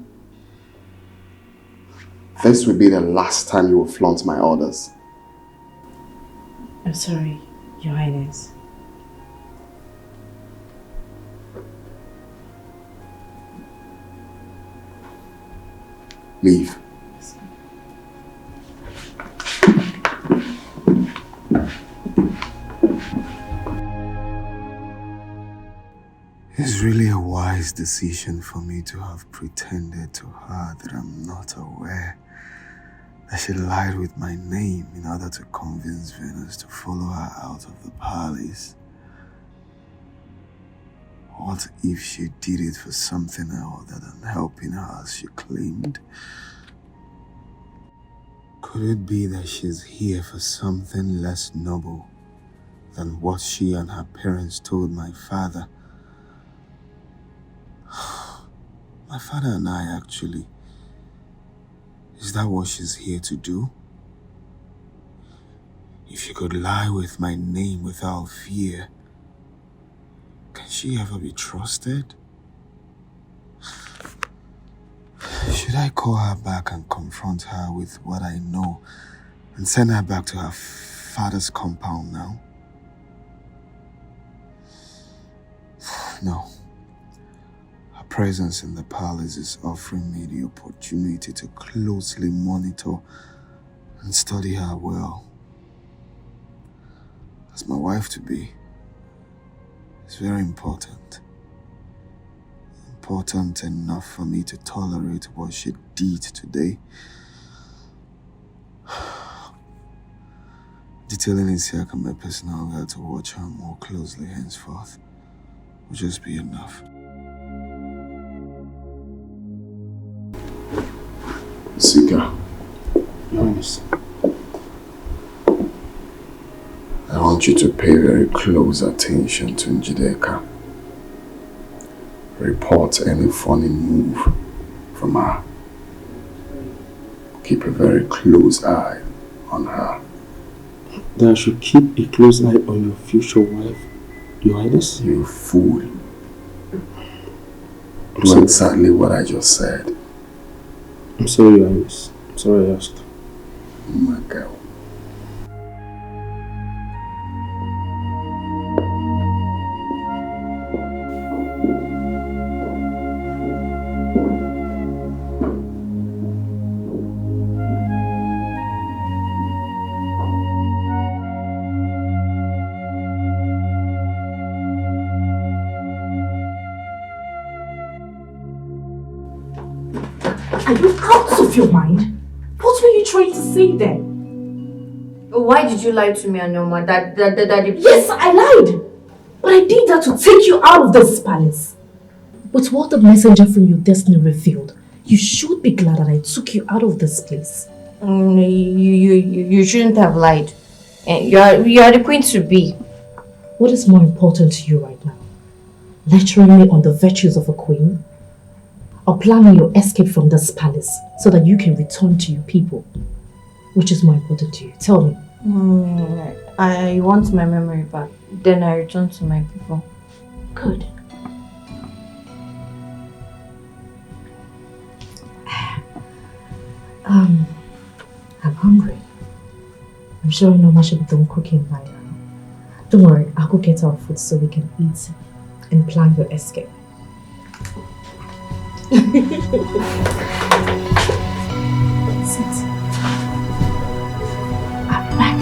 This will be the last time you will flaunt my orders. I'm sorry, Your Highness. Leave. It's really a wise decision for me to have pretended to her that I'm not aware that she lied with my name in order to convince Venus to follow her out of the palace. What if she did it for something other than helping her as she claimed? Could it be that she's here for something less noble than what she and her parents told my father? My father and I, actually. Is that what she's here to do? If she could lie with my name without fear, can she ever be trusted? Should I call her back and confront her with what I know and send her back to her father's compound now? No. Her presence in the palace is offering me the opportunity to closely monitor and study her well. As my wife-to-be, it's very important. Important enough for me to tolerate what she did today. Detailing Isiaka, my personal guide, to watch her more closely henceforth will just be enough. Sika, Yes. I want you to pay very close attention to Njideka. Report any funny move from her. Keep a very close eye on her. That I should keep a close eye on your future wife, Your Highness? You fool. Do exactly what I just said. I'm sorry, Your Highness. I'm sorry I asked. My girl. Are you out of your mind? What were you trying to say then? Why did you lie to me and Norma? That Yes, I lied! But I did that to take you out of this palace. But what the messenger from your destiny revealed, you should be glad that I took you out of this place. You shouldn't have lied. You are the queen to be. What is more important to you right now? Lecturing me on the virtues of a queen? Or planning your escape from this palace so that you can return to your people? Which is more important to you? Tell me. I want my memory back. Then I return to my people. Good. I'm hungry. I'm sure Norma should be done cooking by now. Don't worry, I'll go get our food so we can eat and plan your escape. Sit. I'm back.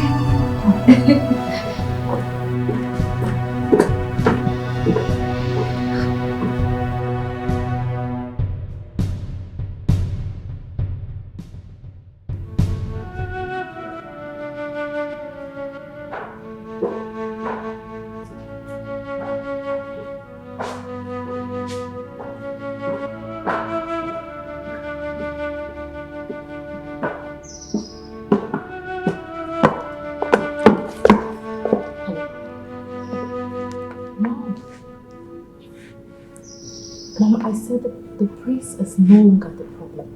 said that the priest is no longer the problem.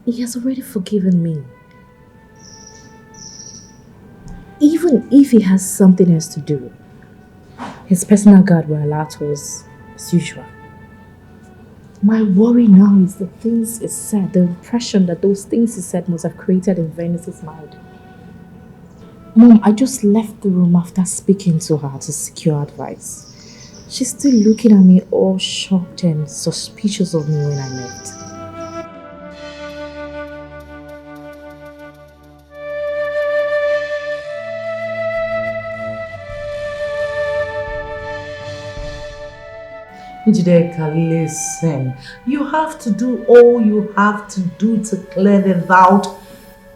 He has already forgiven me. Even if he has something else to do, his personal guard will alert us as usual. My worry now is the things he said, the impression that those things he said must have created in Venice's mind. Mom, I just left the room after speaking to her to secure advice. She's still looking at me all shocked and suspicious of me when I left. Njideka, listen. You have to do all you have to do to clear the doubt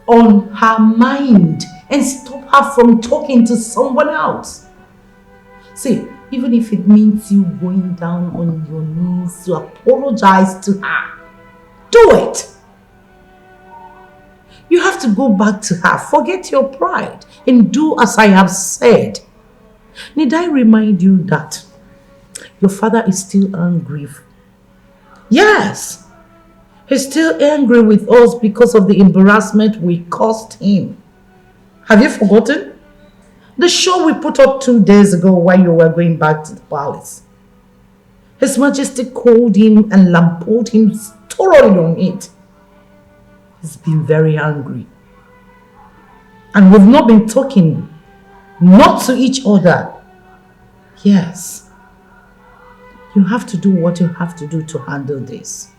on her mind and stop her from talking to someone else. See, even if it means you going down on your knees to apologize to her, do it. You have to go back to her, forget your pride, and do as I have said. Need I remind you that your father is still angry? Yes, he's still angry with us because of the embarrassment we caused him. Have you forgotten? The show we put up 2 days ago while you were going back to the palace. His Majesty called him and lampooned him thoroughly on it. He's been very angry. And we've not been talking, not to each other. Yes. You have to do what you have to do to handle this.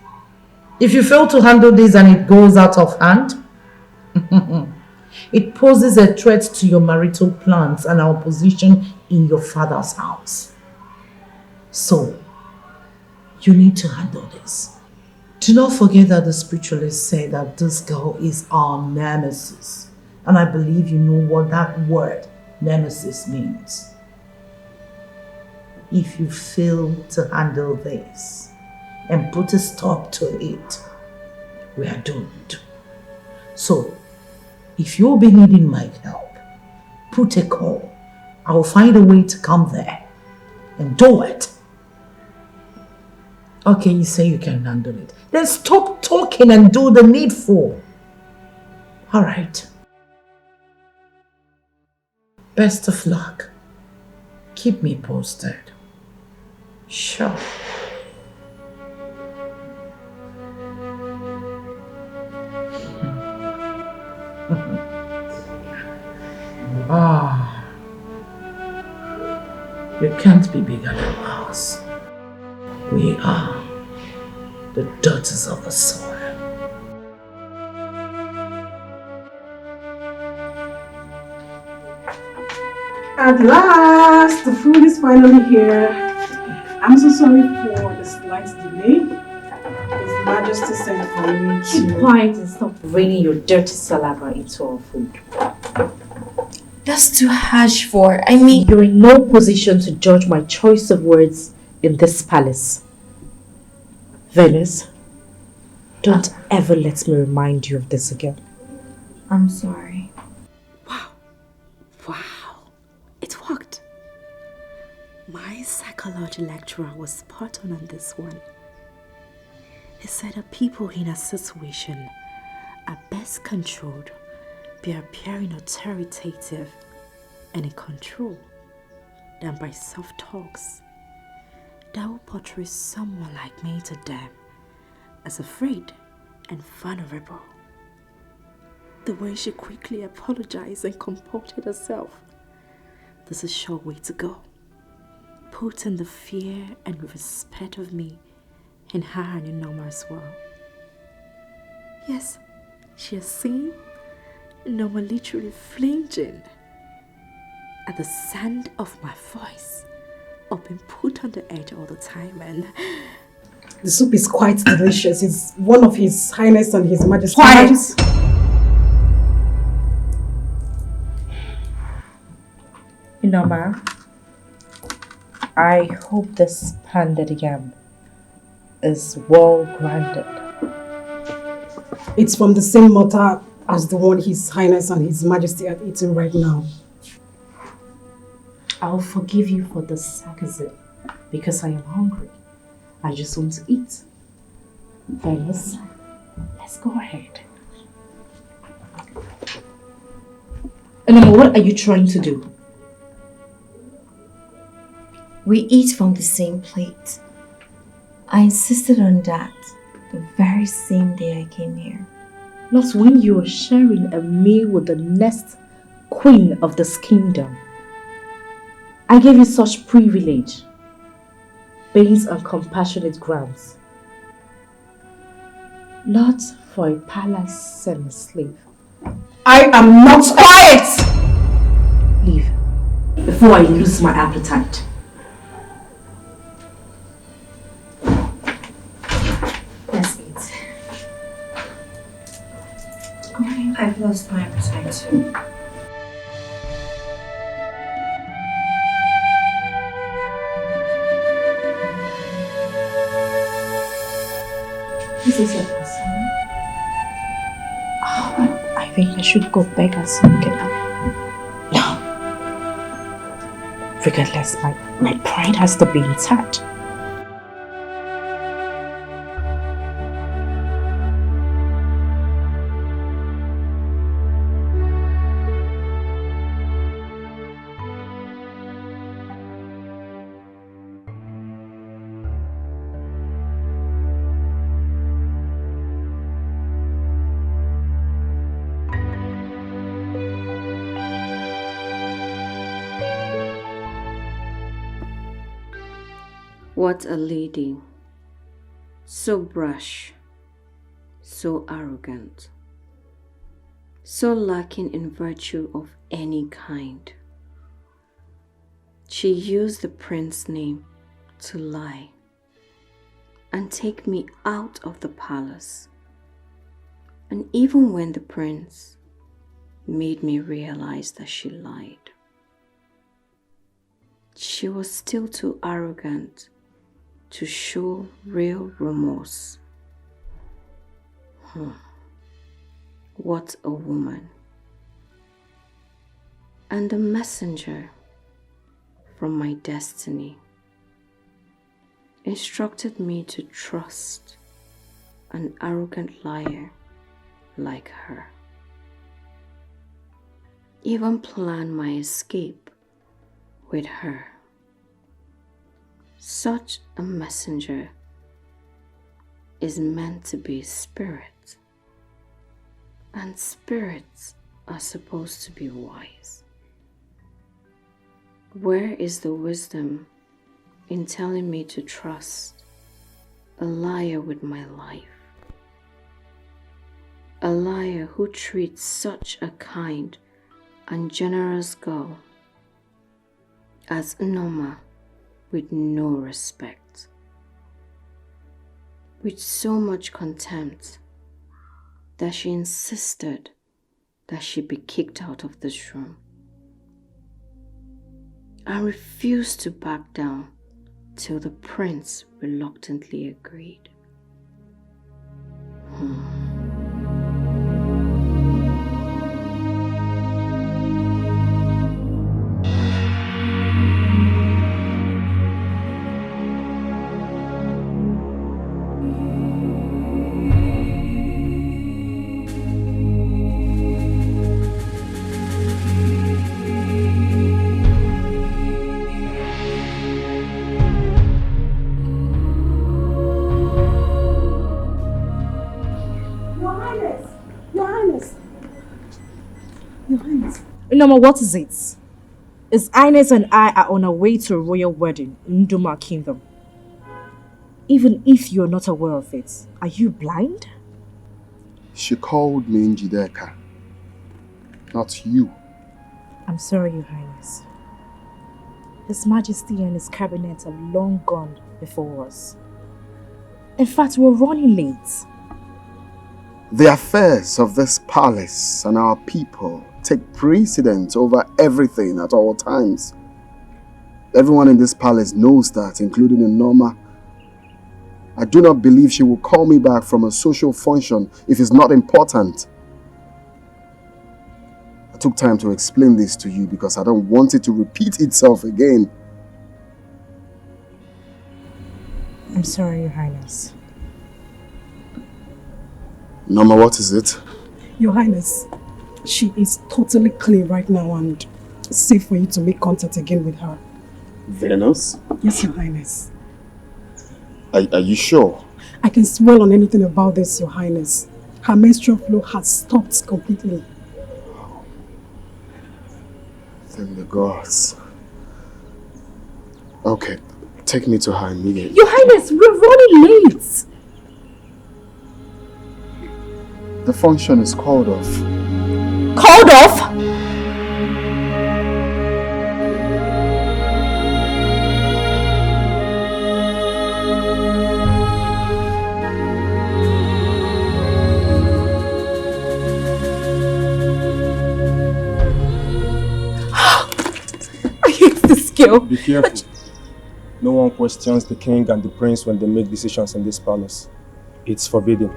If you fail to handle this and it goes out of hand, it poses a threat to your marital plans and our position in your father's house. So, you need to handle this. Do not forget that the spiritualists say that this girl is our nemesis. And I believe you know what that word, nemesis, means. If you fail to handle this and put a stop to it, we are doomed. So, if you'll be needing my help, put a call. I will find a way to come there and do it. Okay, you say you can handle it. Then stop talking and do the needful. All right. Best of luck. Keep me posted. Sure. Ah, you can't be bigger than us. We are the daughters of the soil. At last, the food is finally here. I'm so sorry for the slight delay. His Majesty sent for me to... Keep quiet and stop raining your dirty saliva into our food. That's too harsh for, I mean... You're in no position to judge my choice of words in this palace. Venice, don't ever let me remind you of this again. I'm sorry. Wow, it worked. My psychology lecturer was spot on this one. He said that people in a situation are best controlled by appearing authoritative and in control than by soft talks that will portray someone like me to them as afraid and vulnerable. The way she quickly apologized and comported herself. This is a sure way to go. Putting the fear and respect of me in her and in Norma as well. Yes, she has seen Norma literally flinching at the sound of my voice or being put on the edge all the time, and the soup is quite delicious. It's one of His Highness and His Majesty. Quiet! Norma, I hope this pounded yam is well grounded. It's from the same mortar as the one His Highness and His Majesty are eating right now. I'll forgive you for the sarcasm because I am hungry. I just want to eat. Fellas, let's go ahead. And what are you trying to do? We eat from the same plate. I insisted on that the very same day I came here. Not when you were sharing a meal with the next queen of this kingdom. I gave you such privilege based on compassionate grounds. Not for a palace and a slave. I am not quiet! Leave before I lose my appetite. Let's eat. I've lost my appetite too. This is your person. Oh, I think I should go beg her so we can have. No. Regardless, my pride has to be intact. What a lady. So brash, so arrogant, so lacking in virtue of any kind. She used the prince's name to lie and take me out of the palace. And even when the prince made me realize that she lied, she was still too arrogant to show real remorse. What a woman. And the messenger from my destiny instructed me to trust an arrogant liar like her. Even plan my escape with her. Such a messenger is meant to be a spirit, and spirits are supposed to be wise. Where is the wisdom in telling me to trust a liar with my life? A liar who treats such a kind and generous girl as Noma with no respect, with so much contempt that she insisted that she be kicked out of this room. I refused to back down till the prince reluctantly agreed. Noma, what is it? His Highness and I are on our way to a royal wedding in Nduma Kingdom. Even if you're not aware of it, are you blind? She called me Njideka, not you. I'm sorry, Your Highness. His Majesty and his cabinet have long gone before us. In fact, we're running late. The affairs of this palace and our people take precedence over everything at all times. Everyone in this palace knows that, including Noma. I do not believe she will call me back from a social function if it's not important. I took time to explain this to you because I don't want it to repeat itself again. I'm sorry, Your Highness. Norma, what is it? Your Highness, she is totally clear right now and safe for you to make contact again with her. Venus? Yes, Your Highness. Are you sure? I can swear on anything about this, Your Highness. Her menstrual flow has stopped completely. Thank the gods. Okay, take me to her immediately. Your Highness, we're running late. The function is called off. Called off? I hate this girl. Be careful. No one questions the king and the prince when they make decisions in this palace. It's forbidden.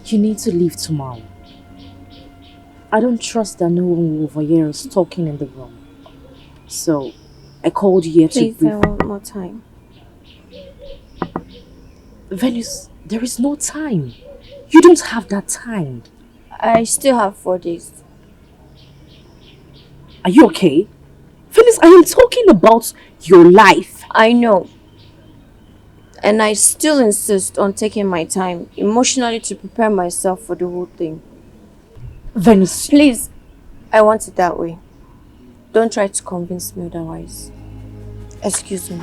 You need to leave tomorrow. I don't trust that no one will overhear us talking in the room. So, I called you here to Please, brief. I want more time. Venus, there is no time. You don't have that time. I still have 4 days. Are you okay? Venus, I am talking about your life. I know. And I still insist on taking my time emotionally to prepare myself for the whole thing. Venus. Please, I want it that way. Don't try to convince me otherwise. Excuse me.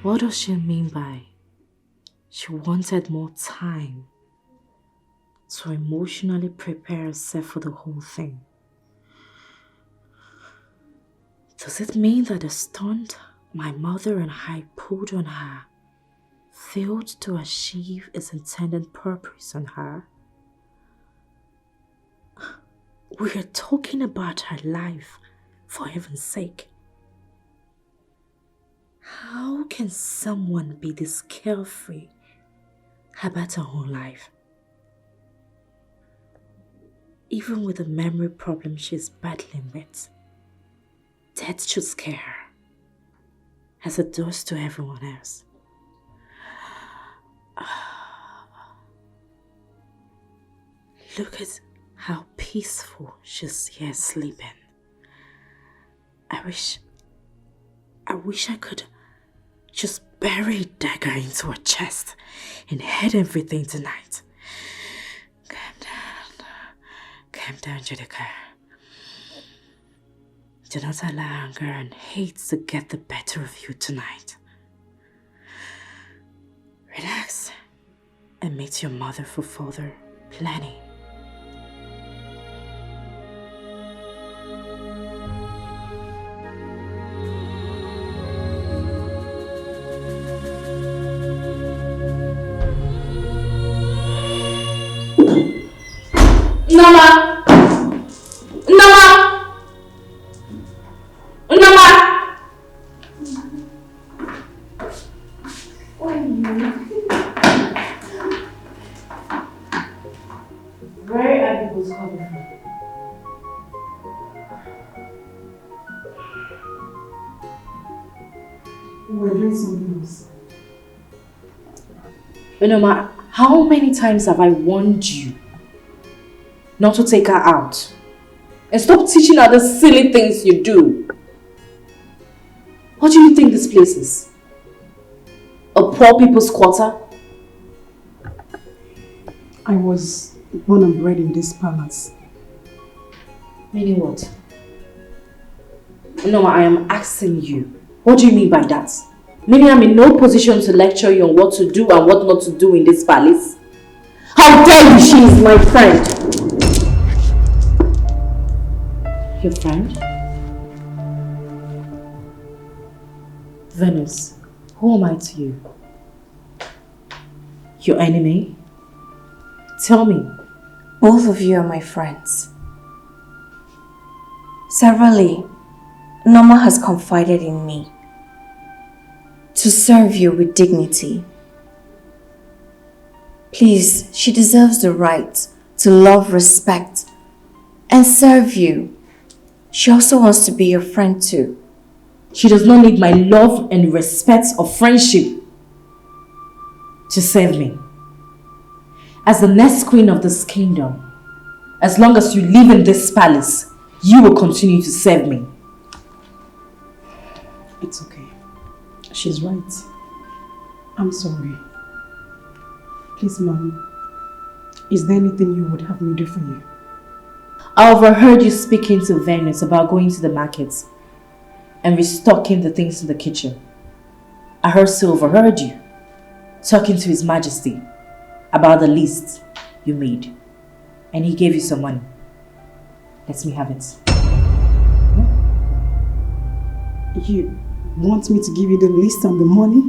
What does she mean by she wanted more time to emotionally prepare herself for the whole thing? Does it mean that the stunt my mother and I pulled on her failed to achieve its intended purpose on her? We are talking about her life, for heaven's sake. How can someone be this carefree about her whole life? Even with the memory problem she's battling with, death should scare her, as it does to everyone else. Look at how peaceful she's here sleeping. I wish I could just bury a dagger into her chest and hide everything tonight. Calm down, Judika. Do not allow anger and hate to get the better of you tonight. Relax and meet your mother for further planning. Nama! Nama! Nama! Where are people coming from? We're doing something else. Nama, how many times have I warned you not to take her out? And stop teaching her the silly things you do. What do you think this place is? A poor people's quarter? I was born and bred in this palace. Meaning what? No, I am asking you. What do you mean by that? Maybe I'm in no position to lecture you on what to do and what not to do in this palace. How dare you? She is my friend. Your friend? Venus, who am I to you? Your enemy? Tell me. Both of you are my friends. Severally, Norma has confided in me to serve you with dignity. Please, she deserves the right to love, respect, and serve you. She also wants to be your friend too. She does not need my love and respect or friendship to serve me. As the next queen of this kingdom, as long as you live in this palace, you will continue to serve me. It's okay. She's right. I'm sorry. Please, Mom, is there anything you would have me do for you? I overheard you speaking to Venus about going to the markets and restocking the things in the kitchen. I also overheard you talking to His Majesty about the list you made, and he gave you some money. Let me have it. You want me to give you the list and the money?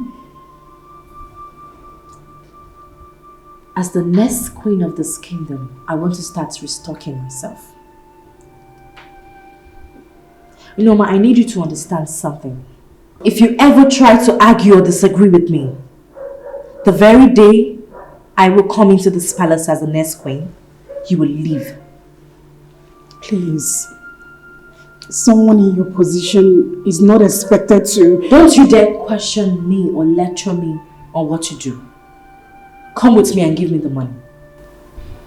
As the next queen of this kingdom, I want to start restocking myself. You know, I need you to understand something. If you ever try to argue or disagree with me, the very day I will come into this palace as the next queen, you will leave. Please. Someone in your position is not expected to... Don't you dare question me or lecture me on what to do. Come with me and give me the money.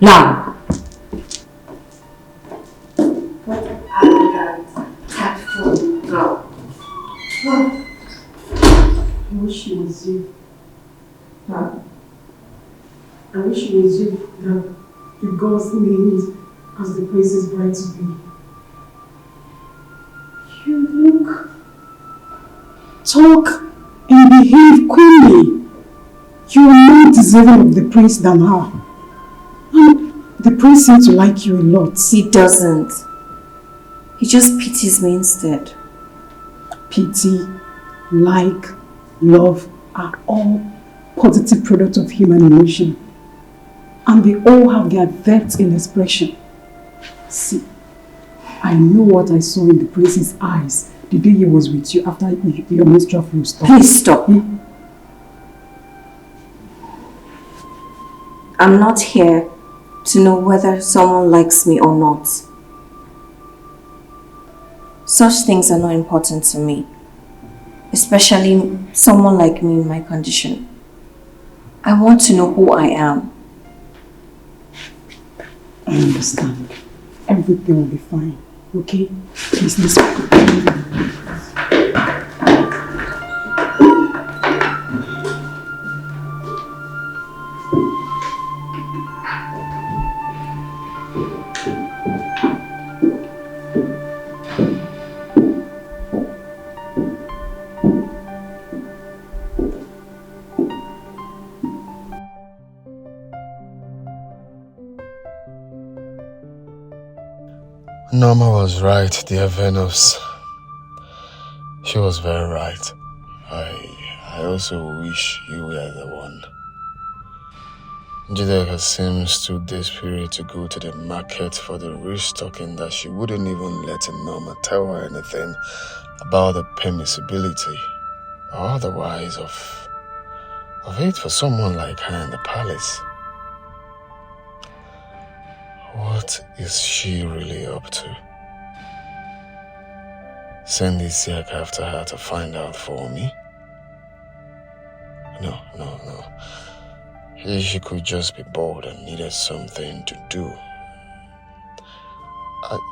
Now! What an arrogant, tactful girl. I wish it was you. I wish it was you that the gods named as the princess bride to be. You look, talk, and behave queenly. You are more deserving of the prince than her. And the prince seems to like you a lot. He doesn't. He just pities me instead. Pity, like, love are all positive products of human emotion. And they all have their depth in expression. See, I know what I saw in the prince's eyes the day he was with you after your menstrual flow stopped. Please stop. I'm not here to know whether someone likes me or not. Such things are not important to me, especially someone like me in my condition. I want to know who I am. I understand. Everything will be fine. Okay? Please listen. Norma was right, dear Venus. She was very right. I also wish you were the one. Jideka seems too desperate to go to the market for the restocking that she wouldn't even let Norma tell her anything about the permissibility or otherwise of it for someone like her in the palace. What is she really up to? Send this yak after her to find out for me? No. She could just be bored and needed something to do.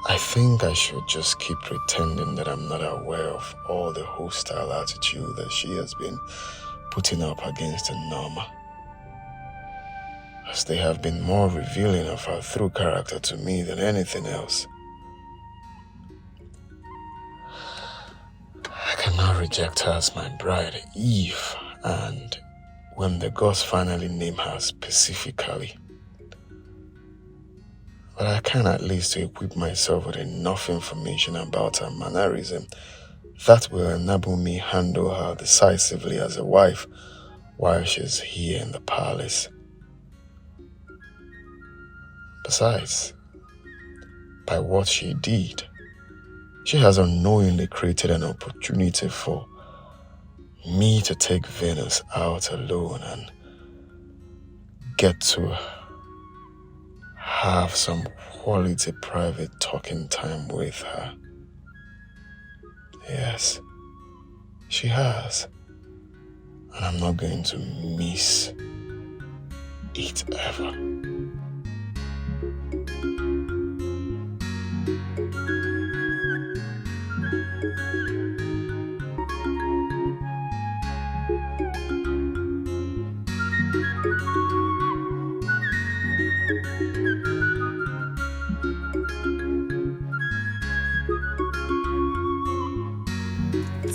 I think I should just keep pretending that I'm not aware of all the hostile attitude that she has been putting up against Norma, as they have been more revealing of her Thru character to me than anything else. cannot reject her as my bride, Eve, and when the gods finally name her specifically. But I can at least equip myself with enough information about her mannerism that will enable me handle her decisively as a wife while she's here in the palace. Besides, by what she did, she has unknowingly created an opportunity for me to take Venus out alone and get to have some quality private talking time with her. Yes, she has. And I'm not going to miss it ever.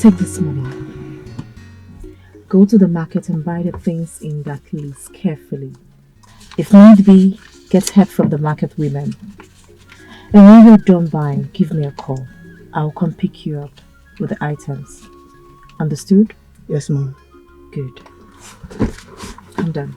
Take this money. Go to the market and buy the things in that list carefully. If need be, get help from the market women. And when you're done buying, give me a call. I'll come pick you up with the items. Understood? Yes, Mom. Good. I'm done.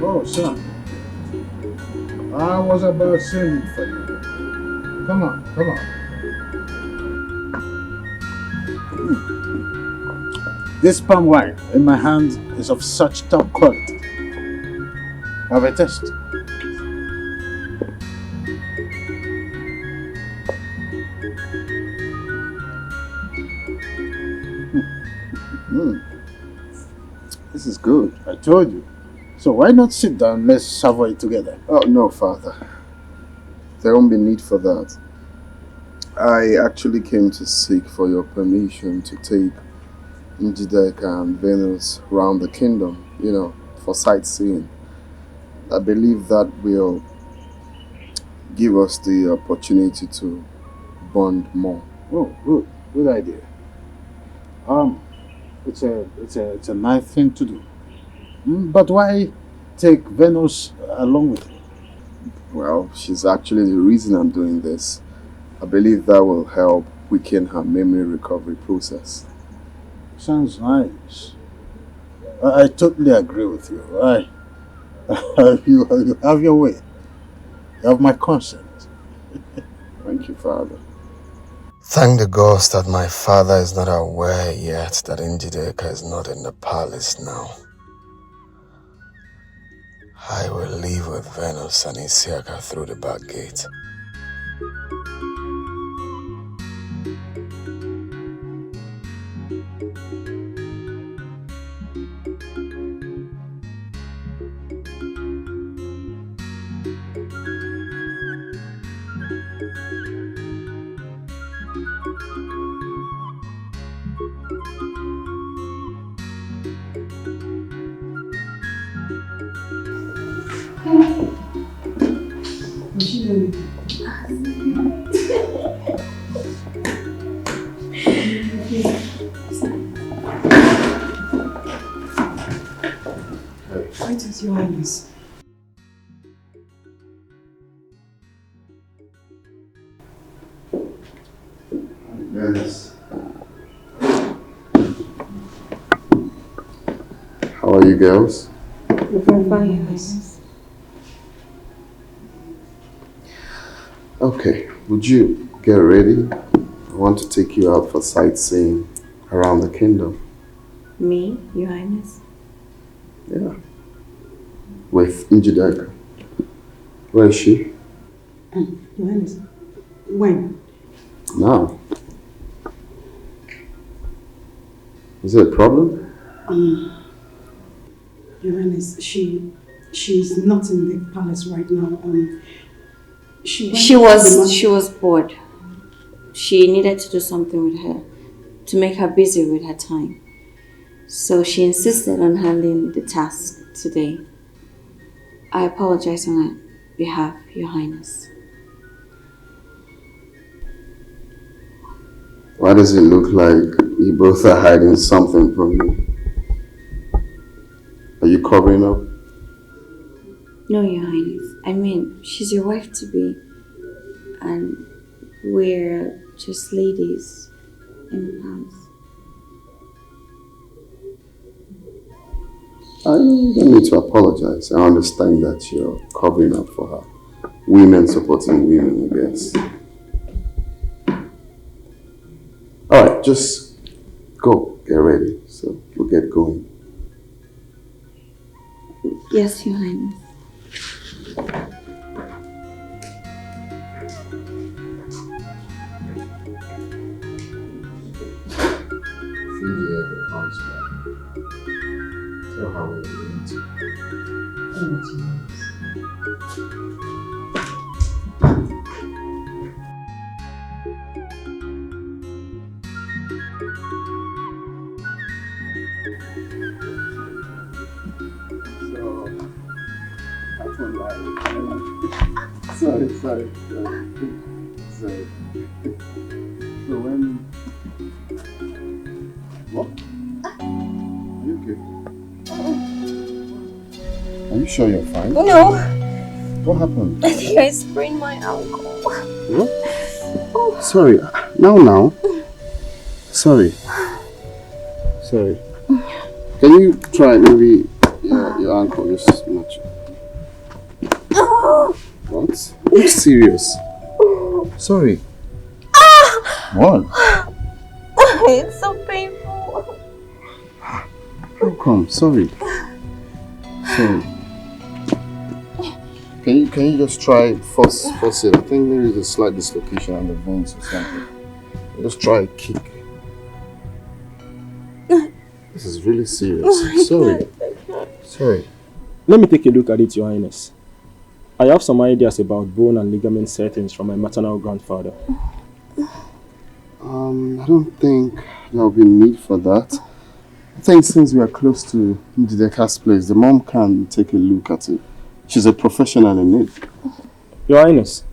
Oh, son. I was about sending for you. Come on, come on. This palm wine in my hand is of such top quality. Have a taste. This is good. I told you. So why not sit down? Let's savour it together. Oh, no, Father. There won't be need for that. I actually came to seek for your permission to take Njideka and Venus around the kingdom, for sightseeing. I believe that will give us the opportunity to bond more. Oh, good idea. It's a nice thing to do. But why take Venus along with you? Well, she's actually the reason I'm doing this. I believe that will help weaken her memory recovery process. Sounds nice. I totally agree with you. You have your way. You have my consent. Thank you, Father. Thank the gods that my father is not aware yet that Njideka is not in the palace now. I will leave with Venus and Isiaka through the back gate. Why does your Highness? Yes. are you girls? We're fine, Highness. Okay, would you get ready? I want to take you out for sightseeing around the kingdom. Me, Your Highness? Yeah. With Njideka. Where is she? Your Highness, when? Now. Is there a problem? Your Highness, she's not in the palace right now. She was bored. She needed to do something with her to make her busy with her time. So she insisted on handling the task today. I apologize on her behalf, Your Highness. Why does it look like you both are hiding something from me? Are you covering up? No, Your Highness. I mean, she's your wife-to-be. And we're just ladies in the palace. I don't need to apologize. I understand that you're covering up for her. Women supporting women, I guess. Alright, just go, get ready. So we'll get going. Yes, Your Highness. If you ever comes back, tell her we're going to. Sorry. So when... What? Are you okay? Are you sure you're fine? No. What happened? I think I sprained my ankle. What? Oh. Sorry. Now. Sorry. Can you try maybe your ankle just much? What? Are you serious? Sorry. What? It's so painful. How come? Sorry. Can you just try force it? I think there is a slight dislocation on the veins or something. Just try a kick. This is really serious. Sorry. Let me take a look at it, Your Highness. I have some ideas about bone and ligament settings from my maternal grandfather. I don't think there will be need for that. I think since we are close to Njideka's place, the mom can take a look at it. She's a professional in it. Your Highness,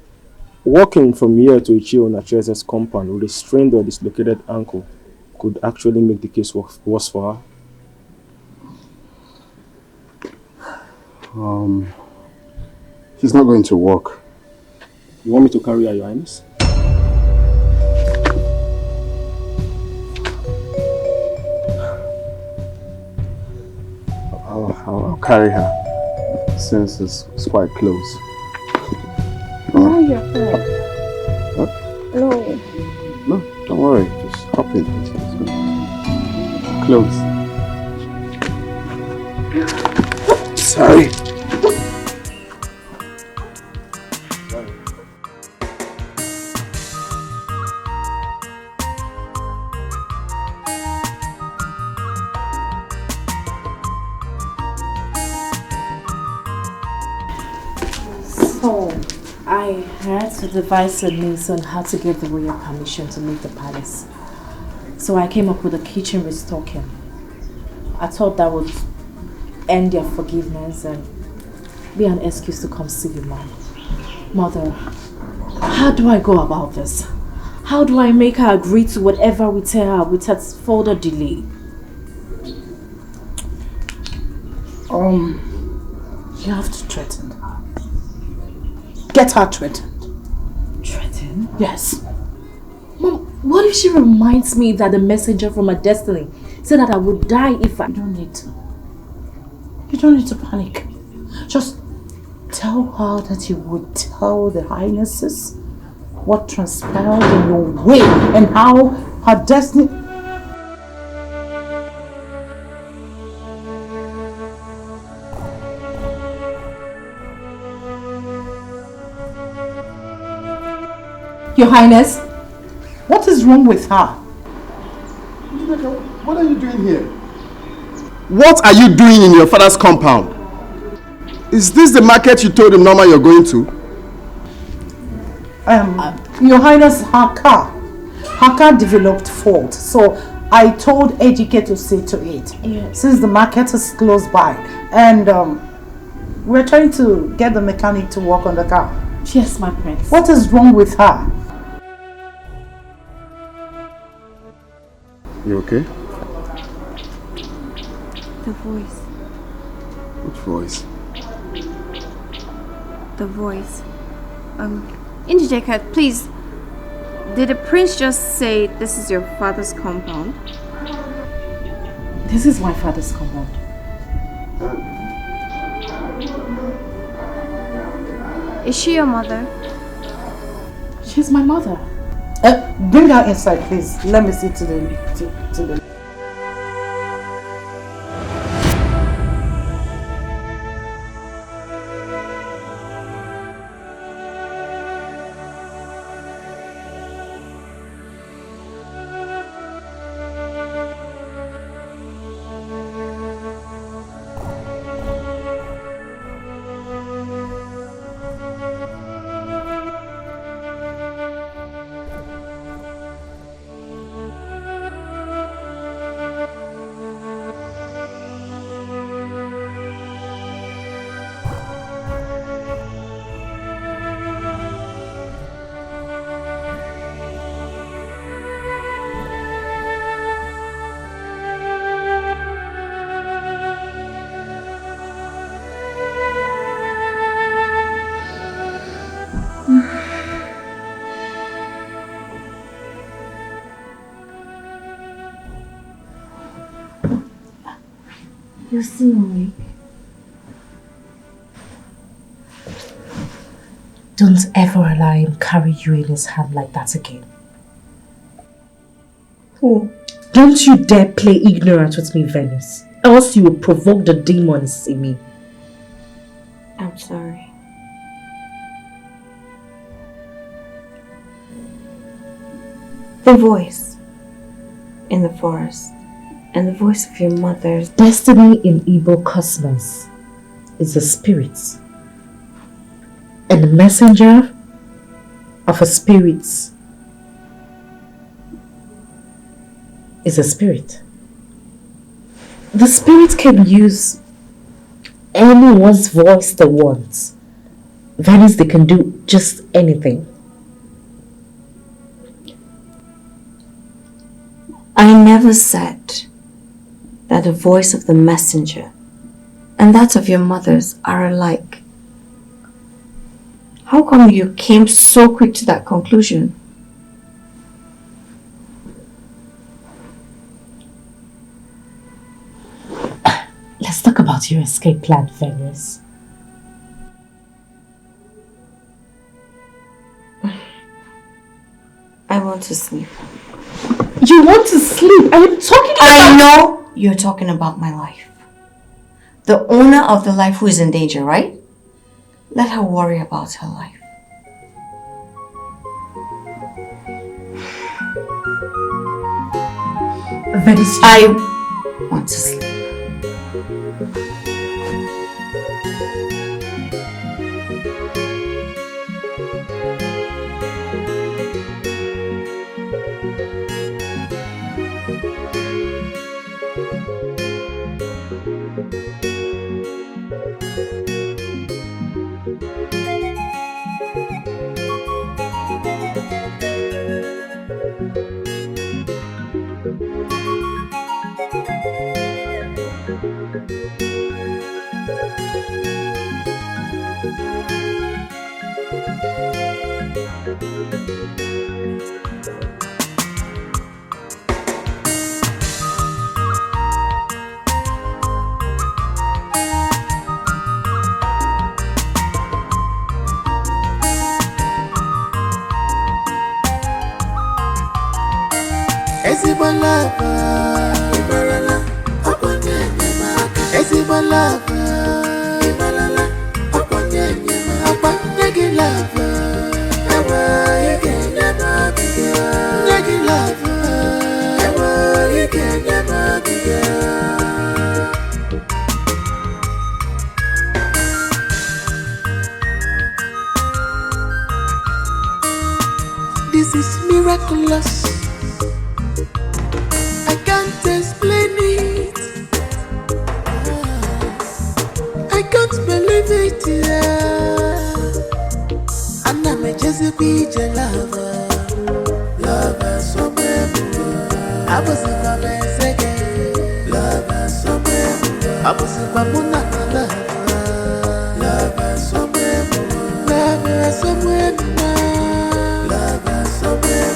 walking from here to Ichio Nachese's compound with a strained or dislocated ankle could actually make the case worse for her. She's not going to walk. You want me to carry her, Your Highness? I'll carry her since it's quite close. No, you're fine. What? No, don't worry. Just hop in. It's close. Sorry. So, I had to devise a means on how to get the royal permission to leave the palace. So I came up with a kitchen restocking. I thought that would end their forgiveness and be an excuse to come see you, Mom. Mother, how do I go about this? How do I make her agree to whatever we tell her without further delay? You have to threaten her. Get her threatened. Threaten? Yes. Mom, what if she reminds me that the messenger from her destiny said that I would die if I... You don't need to. You don't need to panic. Just tell her that you would tell the Highnesses what transpired in your way and how her destiny... Your Highness, what is wrong with her? What are you doing here? What are you doing in your father's compound? Is this the market you told him Norma you're going to? Your Highness, her car developed fault, so I told Ejike to see to it. Yes. Since the market is close by, and we're trying to get the mechanic to work on the car. Yes, my prince. What is wrong with her? You okay? The voice. Which voice? The voice. Njideka, please. Did the prince just say this is your father's compound? This is my father's compound. Is she your mother? She's my mother. Bring her inside, please. Let me see to the... You're still awake. Don't ever allow him carry you in his hand like that again. Who? Don't you dare play ignorant with me, Venus. Else you will provoke the demons in me. I'm sorry. The voice in the forest and the voice of your mother's destiny in Igbo cosmos is a spirit. And the messenger of a spirit is a spirit. The spirit can use anyone's voice they want. That is, they can do just anything. I never said that the voice of the messenger and that of your mother's are alike. How come you came so quick to that conclusion? Let's talk about your escape plan, Venus. I want to sleep. You want to sleep? I am talking about... I know you're talking about my life. The owner of the life who is in danger, right? Let her worry about her life. Venus, I want to sleep. Ezimo love, Ibarala, Oponye Nyemaka. Ezimo love, Ibarala, Oponye Nyemaka. Oponye love, Ewa Ike Nyemaka. Nyegi love, Ewa Ike Nyemaka. This is miraculous. I can't explain it. I can't believe it. Yeah. And I'm a Jezebel lover. Lover somewhere. I was in my message. Lover somewhere. I was in my monaka. Lover somewhere. Lover somewhere. Lover somewhere.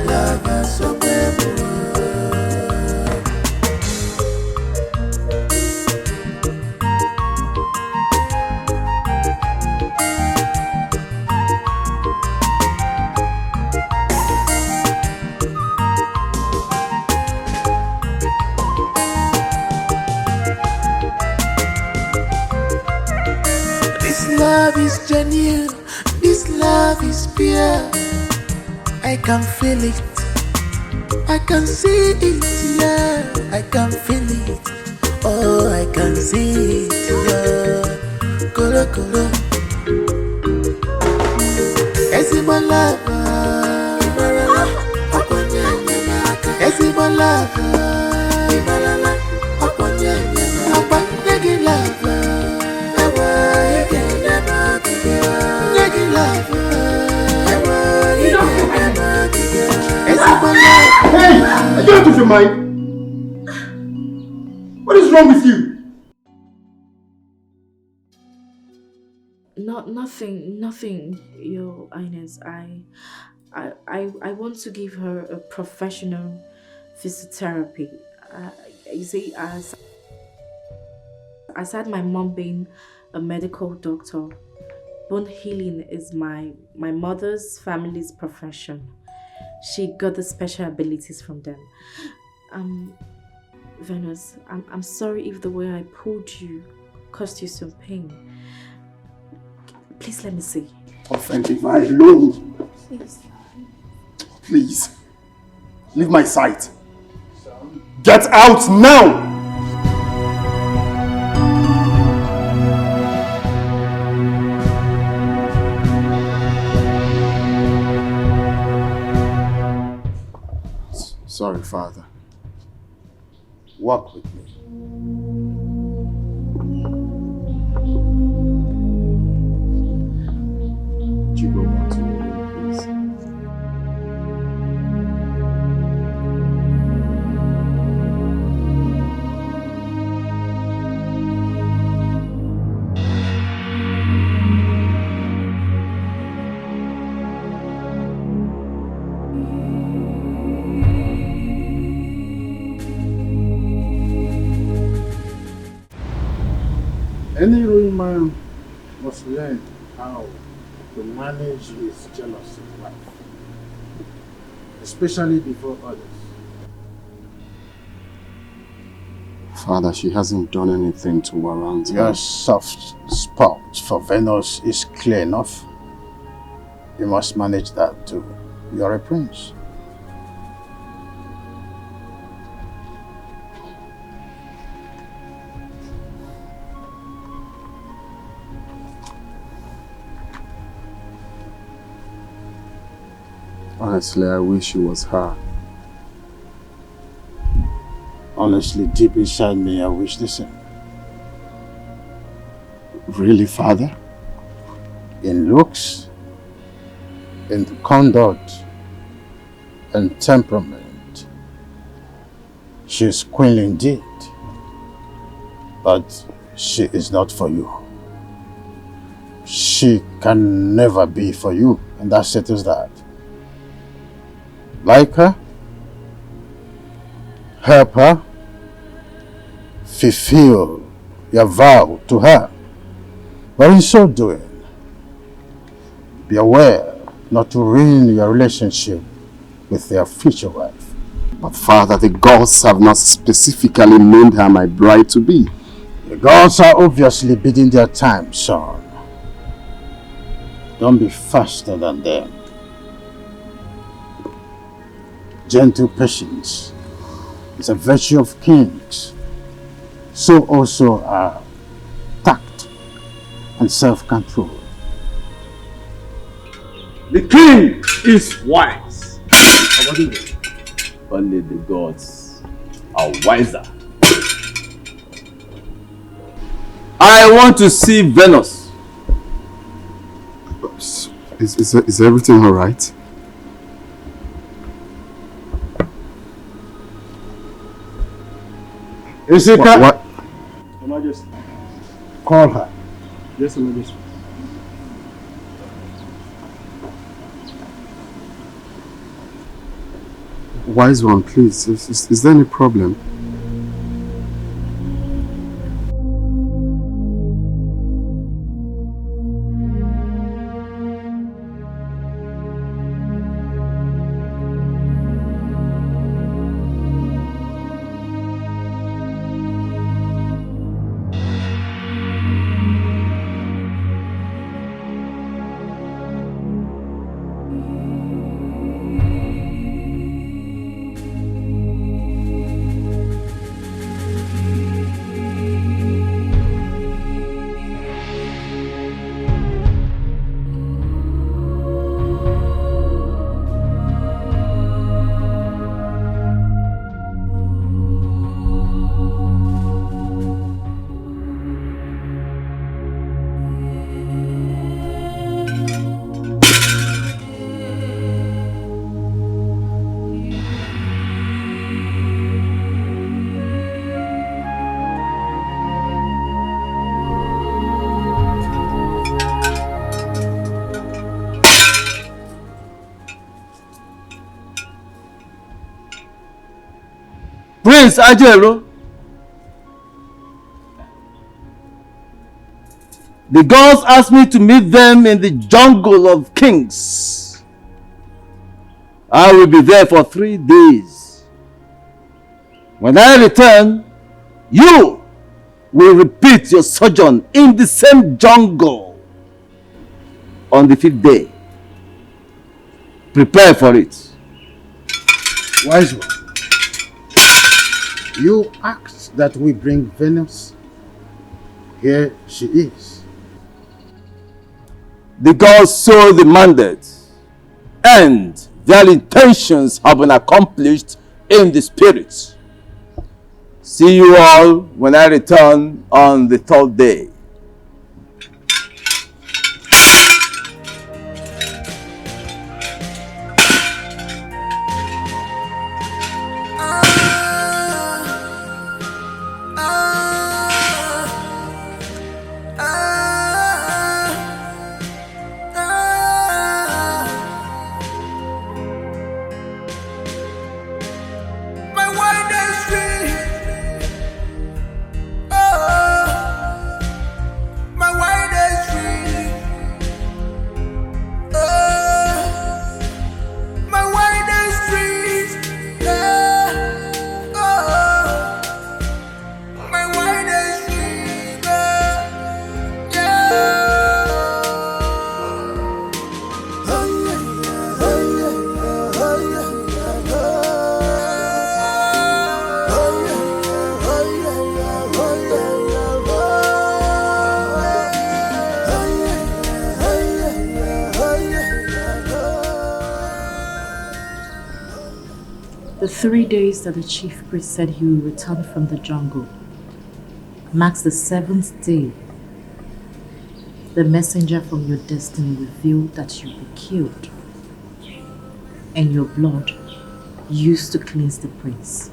Lover somewhere. This love is genuine, this love is pure. I can feel it, I can see it, yeah. I can feel it, oh I can see it, yeah. Kolo kolo, Ezimo love, Ibarala, Oponye Nyemaka. Ezimo love, Ibarala, Oponye Nyemaka. Oponye love, Ewa Ike Nyemaka. Nyegi love, Ewa Ike Nyemaka. Ezimo love. Hey! Are you out of your mind? What is wrong with you? Nothing, Your Highness. I want to give her a professional physiotherapy. You see, aside my mom being a medical doctor, bone healing is my mother's family's profession. She got the special abilities from them. Venus, I'm sorry if the way I pulled you caused you some pain. Please let me see. Confronting my alone. Please. Please. Leave my sight. Get out now! Sorry, Father. Walk with me. Would you go back to your room, please? Any ruling man must learn how to manage his jealous wife, especially before others. Father, she hasn't done anything to warrant Your soft spot for Venus is clear enough. You must manage that too. You are a prince. Honestly, I wish it was her. Honestly, deep inside me, I wish the same. Really, Father? In looks, in conduct, and temperament, she is queen indeed. But she is not for you. She can never be for you, and that settles that. Like her, help her, fulfill your vow to her. But in so doing, be aware not to ruin your relationship with their future wife. But Father, the gods have not specifically named her my bride to be. The gods are obviously biding their time, son. Don't be faster than them. Gentle patience is a virtue of kings. So also are tact and self-control. The king is wise. Only the gods are wiser. I want to see Venus. Is everything all right? Isika, What? Your Majesty. call her. Yes, Your Majesty. Wise one, please. Is there any problem? Prince Ajero, the gods asked me to meet them in the jungle of kings. I will be there for 3 days. When I return, you will repeat your sojourn in the same jungle on the 5th day. Prepare for it. Wise one, you asked that we bring Venus. Here she is. The gods so demanded, and their intentions have been accomplished in the spirit. See you all when I return on the 3rd day. The 3 days that the chief priest said he will return from the jungle marks the 7th day. The messenger from your destiny revealed that you'll be killed, and your blood used to cleanse the prince.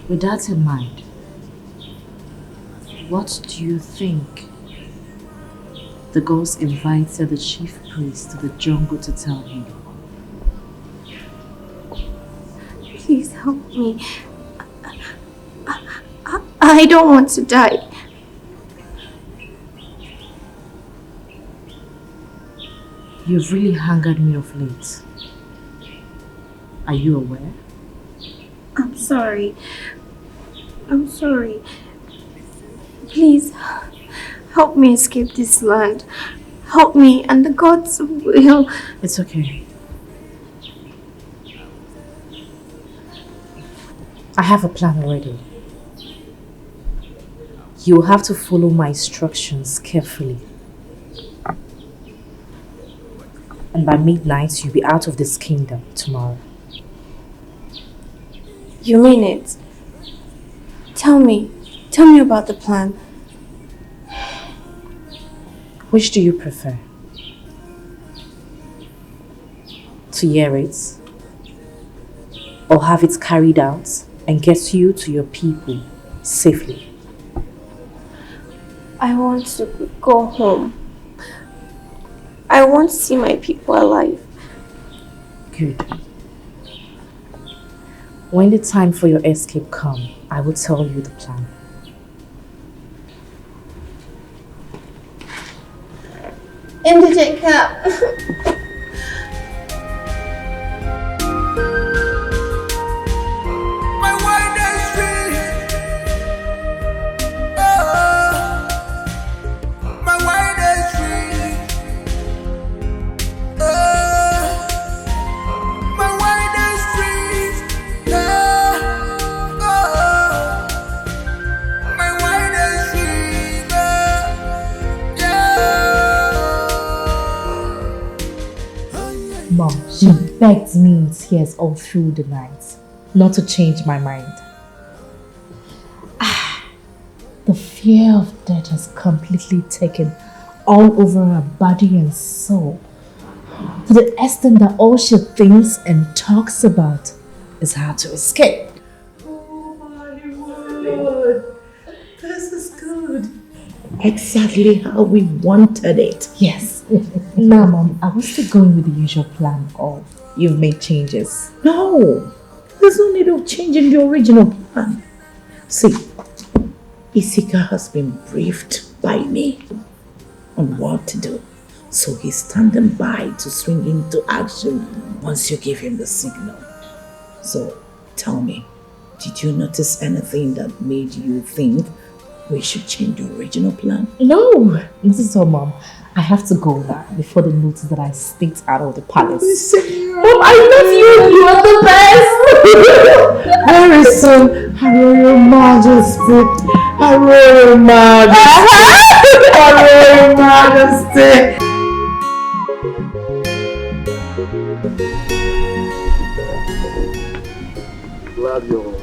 With that in mind, what do you think the gods invited the chief priest to the jungle to tell him? Please help me. I don't want to die. You've really angered me of late. Are you aware? I'm sorry. I'm sorry. Please, help me escape this land. Help me, and the gods will. It's okay. I have a plan already. You will have to follow my instructions carefully. And by midnight, you'll be out of this kingdom tomorrow. You mean it? Tell me about the plan. Which do you prefer? To hear it? Or have it carried out and get you to your people safely? I want to go home. I want to see my people alive. Good. When the time for your escape comes, I will tell you the plan. Indigent cap. Mom, she begged me in tears all through the night not to change my mind. The fear of death has completely taken all over her body and soul, to the extent that all she thinks and talks about is how to escape. Oh my word! This is good. Exactly how we wanted it. Yes. Now, Mom, are we still going with the usual plan or you've made changes? No, there's no need of changing the original plan. See, Isika has been briefed by me on what to do. So he's standing by to swing into action once you give him the signal. So tell me, did you notice anything that made you think we should change the original plan? No, not at all, Mom. I have to go now before they notice that I sneaked out of the palace. Mom, I love you! You are the best! Very soon, Her Royal Majesty, Her Royal Majesty, Her Royal Majesty. Glad your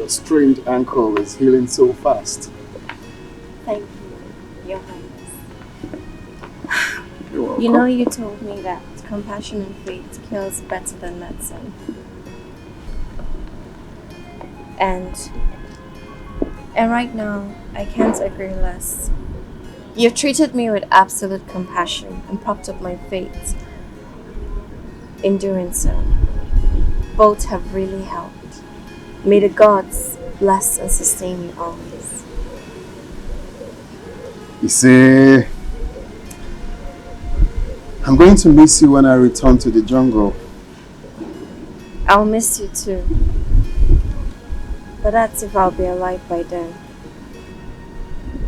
strained ankle is healing so fast. Thank you, Your Highness. You're welcome. You know, you told me that compassion and faith kills better than medicine. And right now, I can't agree less. You've treated me with absolute compassion and propped up my faith. In doing so, both have really helped. May the gods bless and sustain you always. You see, I'm going to miss you when I return to the jungle. I'll miss you too. But that's if I'll be alive by then.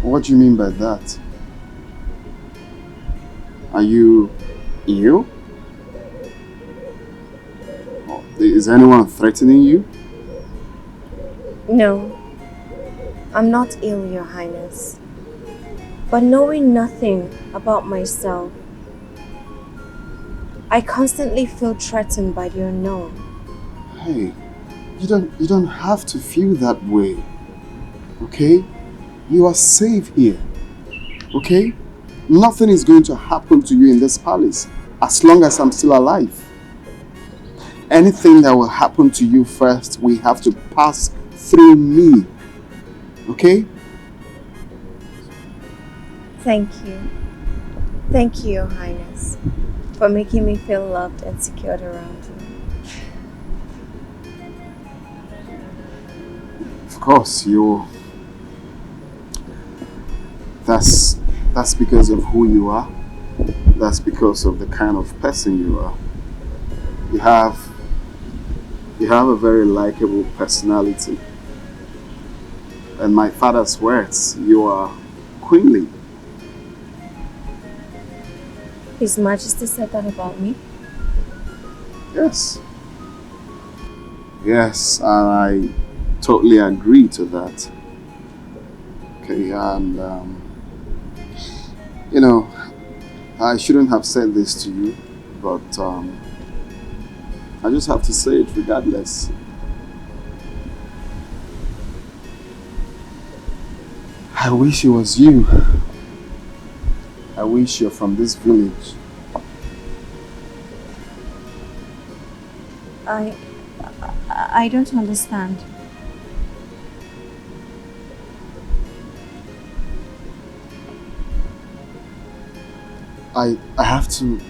What do you mean by that? Are you ill? Is anyone threatening you? No, I'm not ill, Your Highness. But knowing nothing about myself, I constantly feel threatened by the unknown. Hey, you don't have to feel that way. Okay? You are safe here. Okay? Nothing is going to happen to you in this palace as long as I'm still alive. Anything that will happen to you first, we have to pass through me. Okay? Thank you. Thank you, Your Highness, for making me feel loved and secured around you. Of course, that's because of who you are That's because of the kind of person you are. You have a very likable personality. And my father's words, you are queenly. His Majesty said that about me? Yes. Yes, and I totally agree to that. Okay, and you know, I shouldn't have said this to you, but I just have to say it regardless. I wish it was you. I wish you're from this village. I don't understand. I have to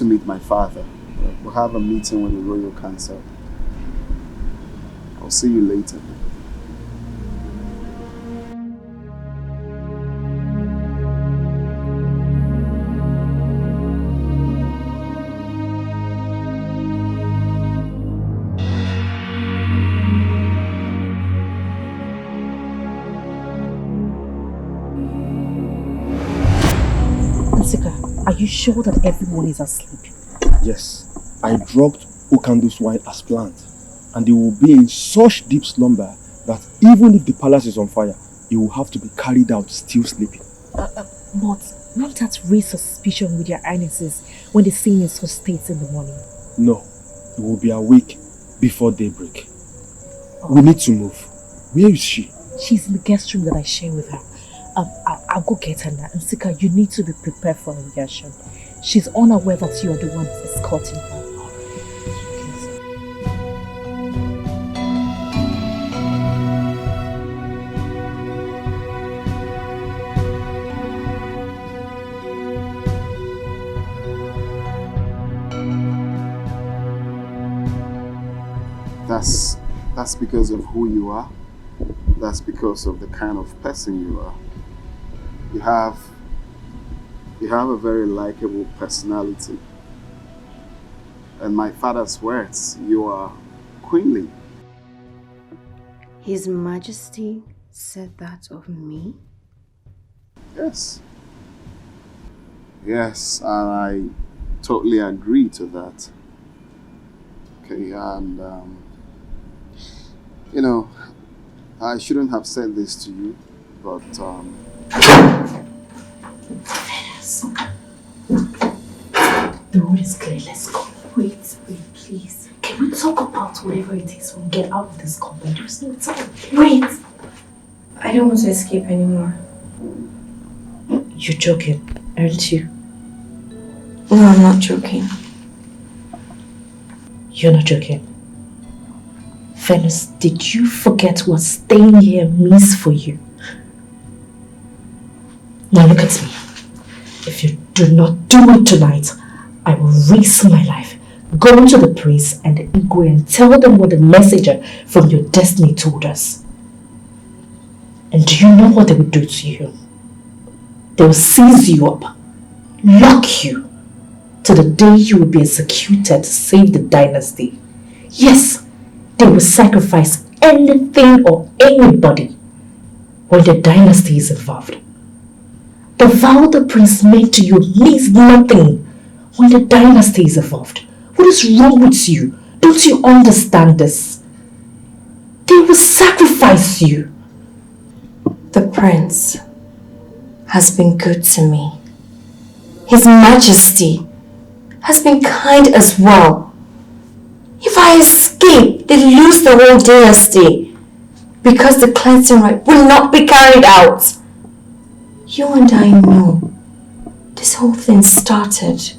meet my father. We'll have a meeting with the Royal Council. I'll see you later. Are you sure that everyone is asleep? Yes, I drugged Okando's wine as planned, and they will be in such deep slumber that even if the palace is on fire, it will have to be carried out still sleeping. But won't that raise suspicion with your highnesses when they see me in such states in the morning? No, it will be awake before daybreak. We need to move. Where is she? She's in the guest room that I share with her. I'll go get her now. And Sika, you need to be prepared for her reaction. She's unaware that you are the one escorting her. That's because of who you are. That's because of the kind of person you are. You have a very likable personality. And my father's words, you are queenly. His Majesty said that of me? Yes. Yes, and I totally agree to that. Okay, and you know, I shouldn't have said this to you, but The road is clear, let's go. Wait, please. Can we talk about whatever it is when we get out of this compound? There's no time. Wait! I don't want to escape anymore. You're joking, aren't you? No, I'm not joking. You're not joking. Venus, did you forget what staying here means for you? Now look at me. If you do not do it tonight, I will risk my life. Go to the priest and the Igwe and tell them what the messenger from your destiny told us. And do you know what they will do to you? They will seize you up, lock you, to the day you will be executed to save the dynasty. Yes, they will sacrifice anything or anybody when the dynasty is involved. The vow the prince made to you means nothing when the dynasty is involved. What is wrong with you? Don't you understand this? They will sacrifice you. The prince has been good to me. His Majesty has been kind as well. If I escape, they lose the whole dynasty because the cleansing rite will not be carried out. You and I know this whole thing started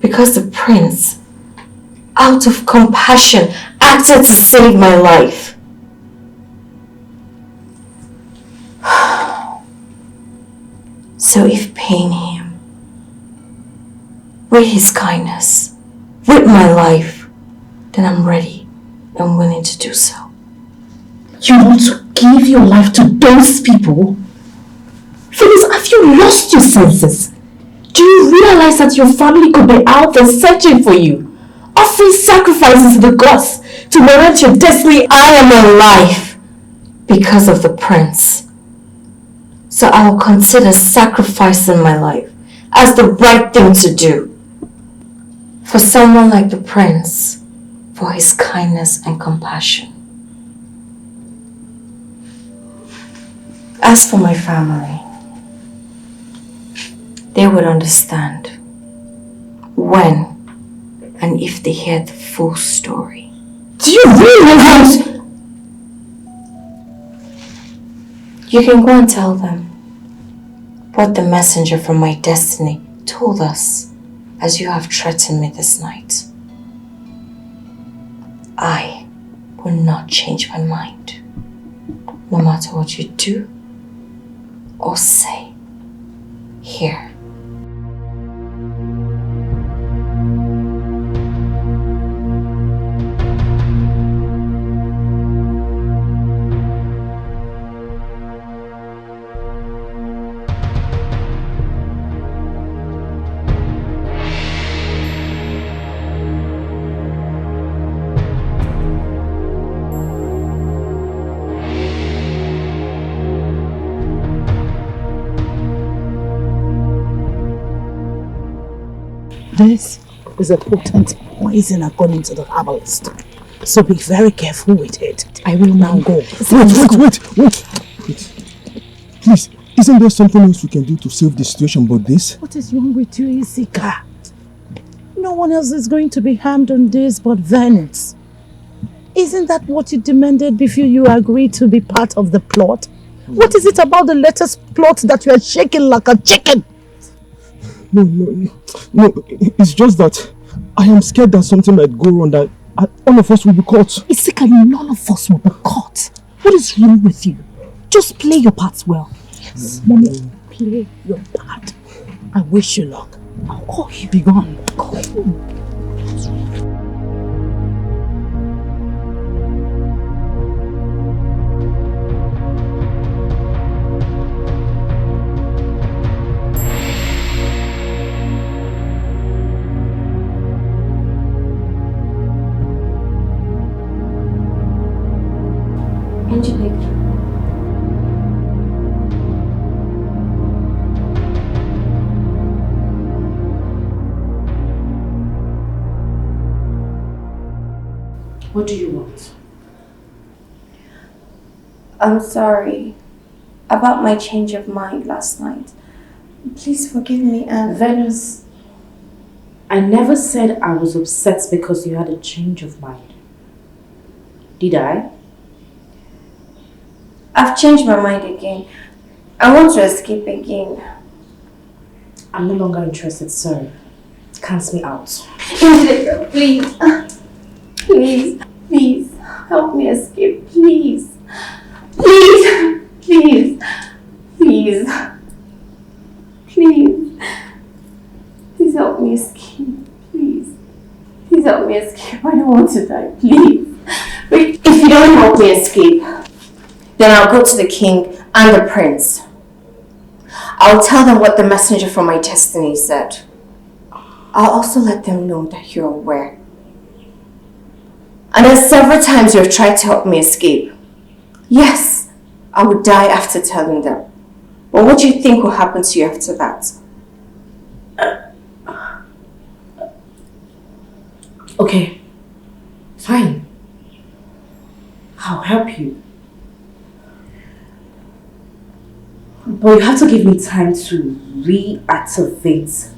because the prince, out of compassion, acted to save my life. So if paying him with his kindness, with my life, then I'm ready and willing to do so. You want to give your life to those people? Phyllis, have you lost your senses? Do you realize that your family could be out there searching for you? Offering sacrifices to the gods to warrant your destiny? I am alive because of the prince. So I will consider sacrificing my life as the right thing to do. For someone like the prince, for his kindness and compassion. As for my family, they would understand when and if they hear the full story. Do you realize? You can go and tell them what the messenger from my destiny told us, as you have threatened me this night. I will not change my mind, no matter what you do or say here. This is a potent poison according to the herbalist. So be very careful with it. I will now go. Wait. Please, isn't there something else we can do to save the situation but this? What is wrong with you, Isika? No one else is going to be harmed on this but Venice. Isn't that what you demanded before you agreed to be part of the plot? What is it about the latest plot that you are shaking like a chicken? No, it's just that I am scared that something might go wrong, that all of us will be caught. Isika, none of us will be caught. What is wrong with you? Just play your parts well. Yes, Mommy, play your part. I wish you luck. I'll call you. Be gone. Call you. Angelica. What do you want? I'm sorry about my change of mind last night. Please forgive me, and Venus, I never said I was upset because you had a change of mind. Did I? I've changed my mind again. I want to escape again. I'm no longer interested, sir. Cancel me out. Angelica, please. Please, help me escape, please. Please help me escape, please help me escape. I don't want to die, please. But if you don't help me escape, then I'll go to the king and the prince. I'll tell them what the messenger from my destiny said. I'll also let them know that you're aware. And that several times you have tried to help me escape. Yes, I would die after telling them. But what do you think will happen to you after that? Okay, fine. I'll help you. But you have to give me time to reactivate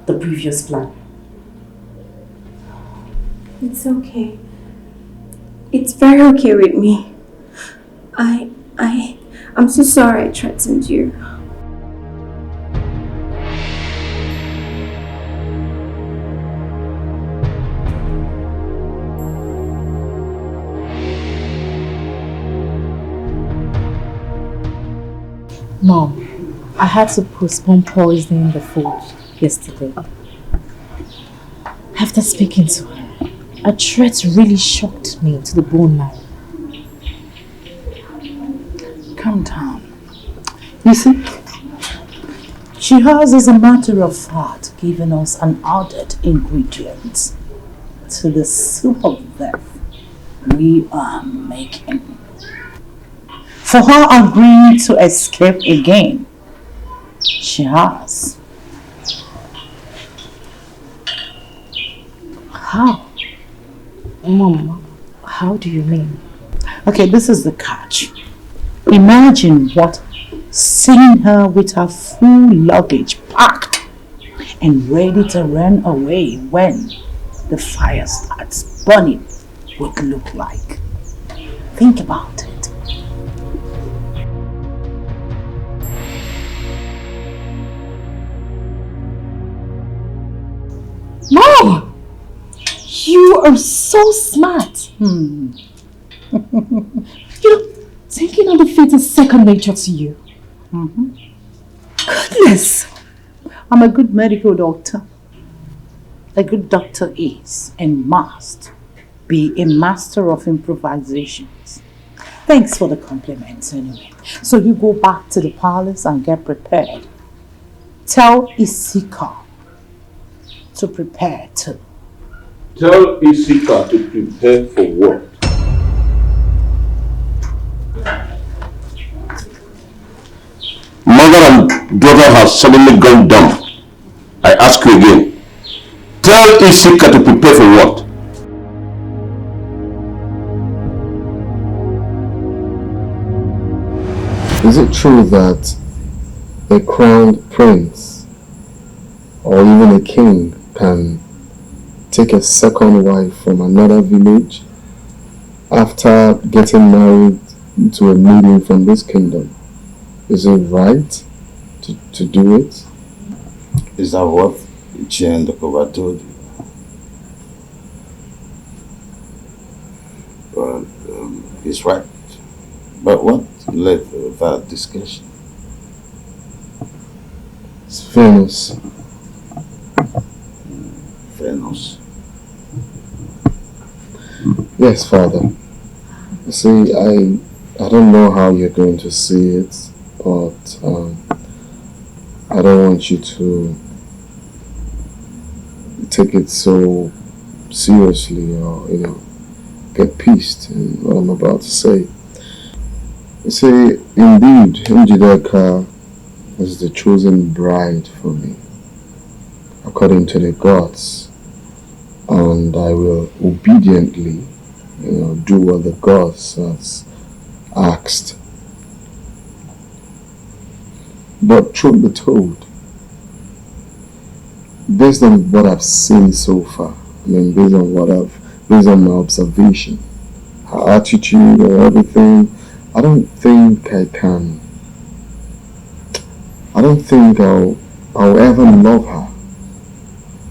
the previous plan. It's okay. It's very okay with me. I'm so sorry I threatened you. Mom, I had to postpone poisoning the food yesterday. After speaking to her, a threat really shocked me to the bone marrow. Calm down. You see, She has, as a matter of fact, given us an added ingredient to the soup of death we are making. For her agreeing to escape again, she has. How? Mom, how do you mean? Okay, this is the catch. Imagine what seeing her with her full luggage packed and ready to run away when the fire starts burning would look like. Think about it. Mom! You are so smart. Thinking on the fate is second nature to you. Goodness! I'm a good medical doctor. A good doctor is and must be a master of improvisations. Thanks for the compliments anyway. So you go back to the palace and get prepared. Tell Isika to prepare too. Tell Isika to prepare for what? Mother and daughter have suddenly gone dumb. I ask you again. Tell Isika to prepare for what? Is it true that a crowned prince or even a king can take a second wife from another village after getting married to a maiden from this kingdom? Is it right to do it? Is that what Chen Dokova told you? Well, he's right. But what led to that discussion? It's Venus. Venus? Yes, Father. You see, I don't know how you're going to see it, but I don't want you to take it so seriously or, get pissed in what I'm about to say. You see, indeed, Njideka is the chosen bride for me, according to the gods, and I will obediently, do what the gods has asked. But truth be told, based on what I've seen so far, based on my observation, her attitude or everything, I don't think I'll ever love her.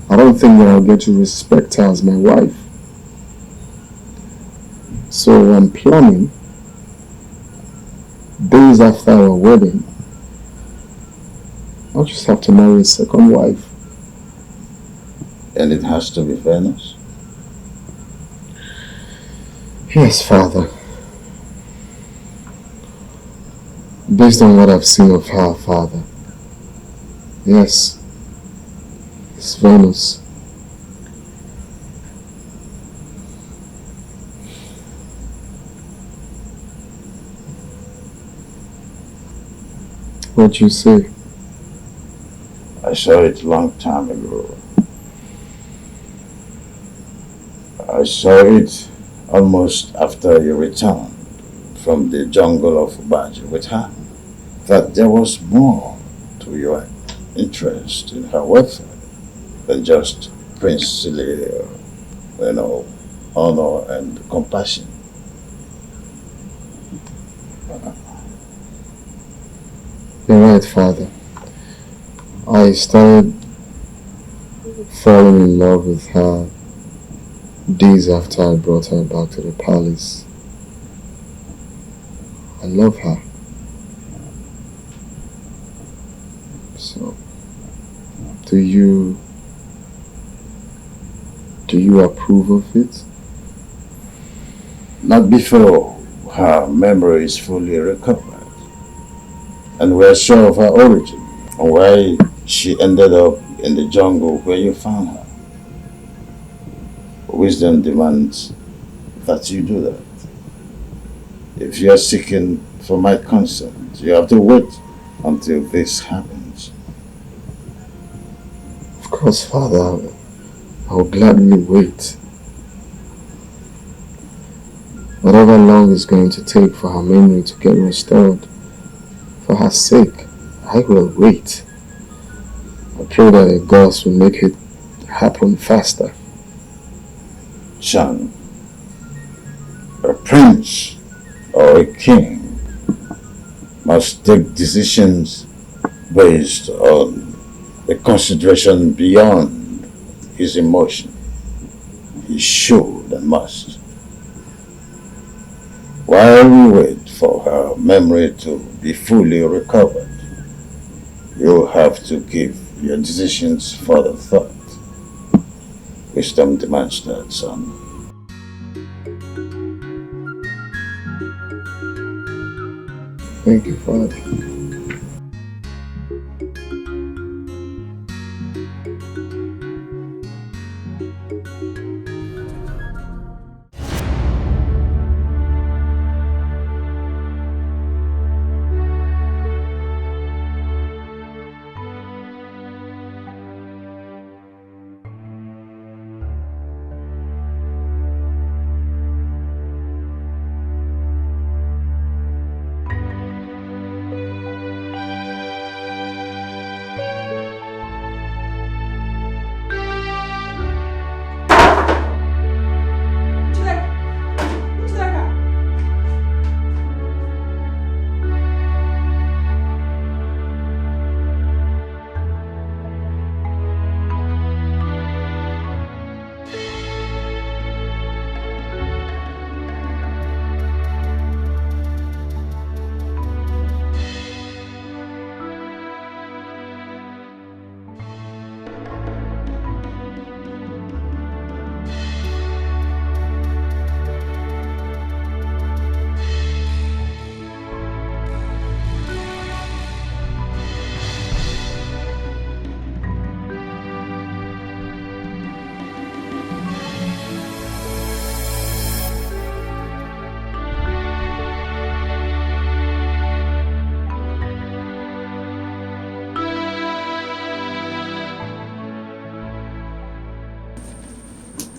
I don't think that I'll get to respect her as my wife. So I'm planning, days after our wedding, I'll just have to marry a second wife. And it has to be Venus? Yes, Father. Based on what I've seen of her, Father. Yes, it's Venus. What you say? I saw it long time ago. I saw it almost after you returned from the jungle of Baji with her. That there was more to your interest in her welfare than just princely, honor and compassion. You're right, Father. I started falling in love with her days after I brought her back to the palace. I love her. So, do you approve of it? Not before her memory is fully recovered and we're sure of her origin. and why she ended up in the jungle where you found her. Wisdom demands that you do that. If you are seeking for my consent, you have to wait until this happens. Of course, Father, I will gladly wait. Whatever long it's going to take for her memory to get restored, for her sake, I will wait. I pray that the gods will make it happen faster. Son, a prince or a king must take decisions based on a consideration beyond his emotion. He should and must. While we wait for her memory to be fully recovered, you have to give your decisions further thought. Wisdom demands that, son. Thank you, Father.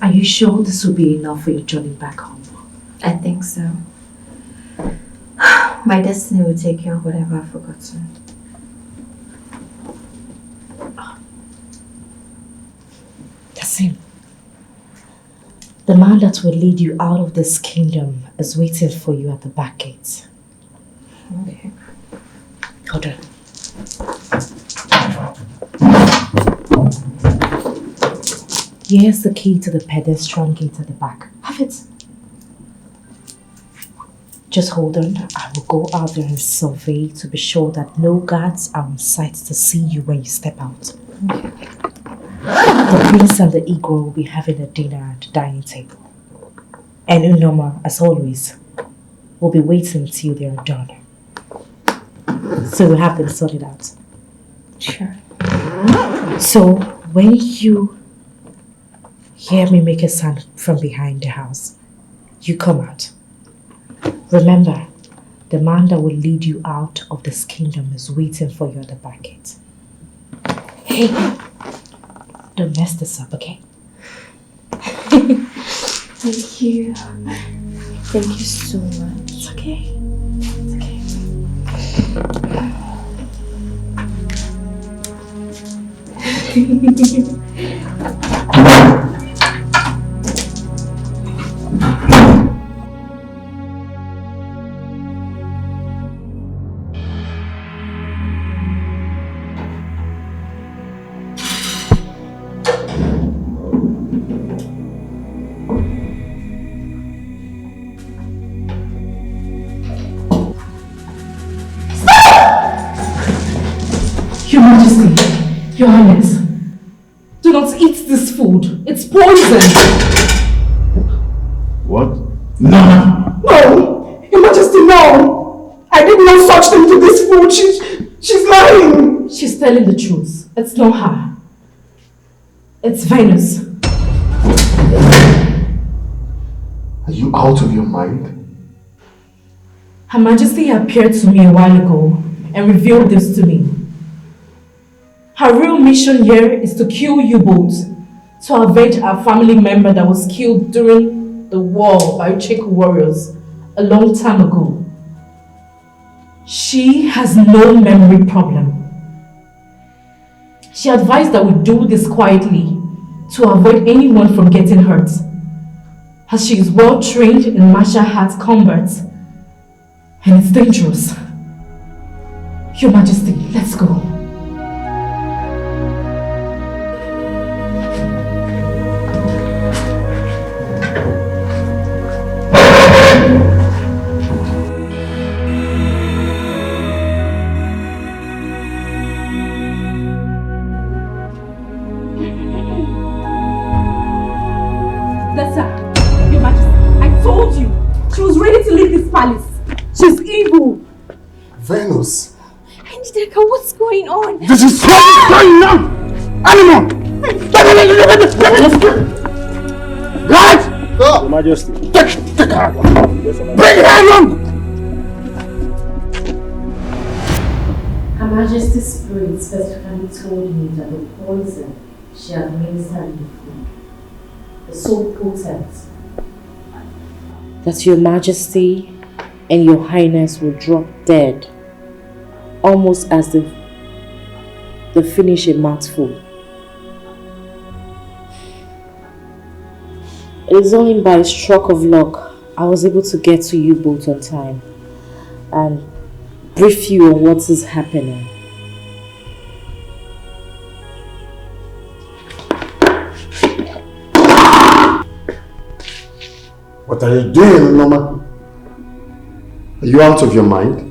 Are you sure this will be enough for your journey back home? I think so. My destiny will take care of whatever I've forgotten. That's him. The man that will lead you out of this kingdom is waiting for you at the back gate. Okay. Hold on. Here's the key to the pedestrian gate at the back. Have it. Just hold on. I will go out there and survey to be sure that no guards are on sight to see you when you step out. The prince and the eagle will be having a dinner at the dining table. And Unoma, as always, will be waiting until they are done. So we'll have them sorted out. Sure. So when you hear me make a sound from behind the house, you come out. Remember, the man that will lead you out of this kingdom is waiting for you at the back gate. Hey, don't mess this up, okay? Thank you. Thank you so much. It's okay. It's okay. Your Majesty, Your Highness, do not eat this food. It's poison. What? No! No! Your Majesty, no! I did no such thing to this food. She's lying! She's telling the truth. It's not her. It's Venus. Are you out of your mind? Her Majesty appeared to me a while ago and revealed this to me. Her real mission here is to kill you both, to avenge our family member that was killed during the war by Wazico warriors a long time ago. She has no memory problem. She advised that we do this quietly to avoid anyone from getting hurt, as she is well trained in martial arts combat and it's dangerous. Your Majesty, let's go. Your Majesty, I told you, she was ready to leave this palace. She's evil. Venus. Njideka, what's going on? This is what's going on! Animal! Right? Your Majesty. Take her! Bring her along! Her Majesty's spirit specifically told me that the poison she administered in the food is so potent that Your Majesty and Your Highness will drop dead almost as they finish a mouthful. It is only by a stroke of luck I was able to get to you both on time and brief you on what is happening. What are you doing, Norma? Are you out of your mind?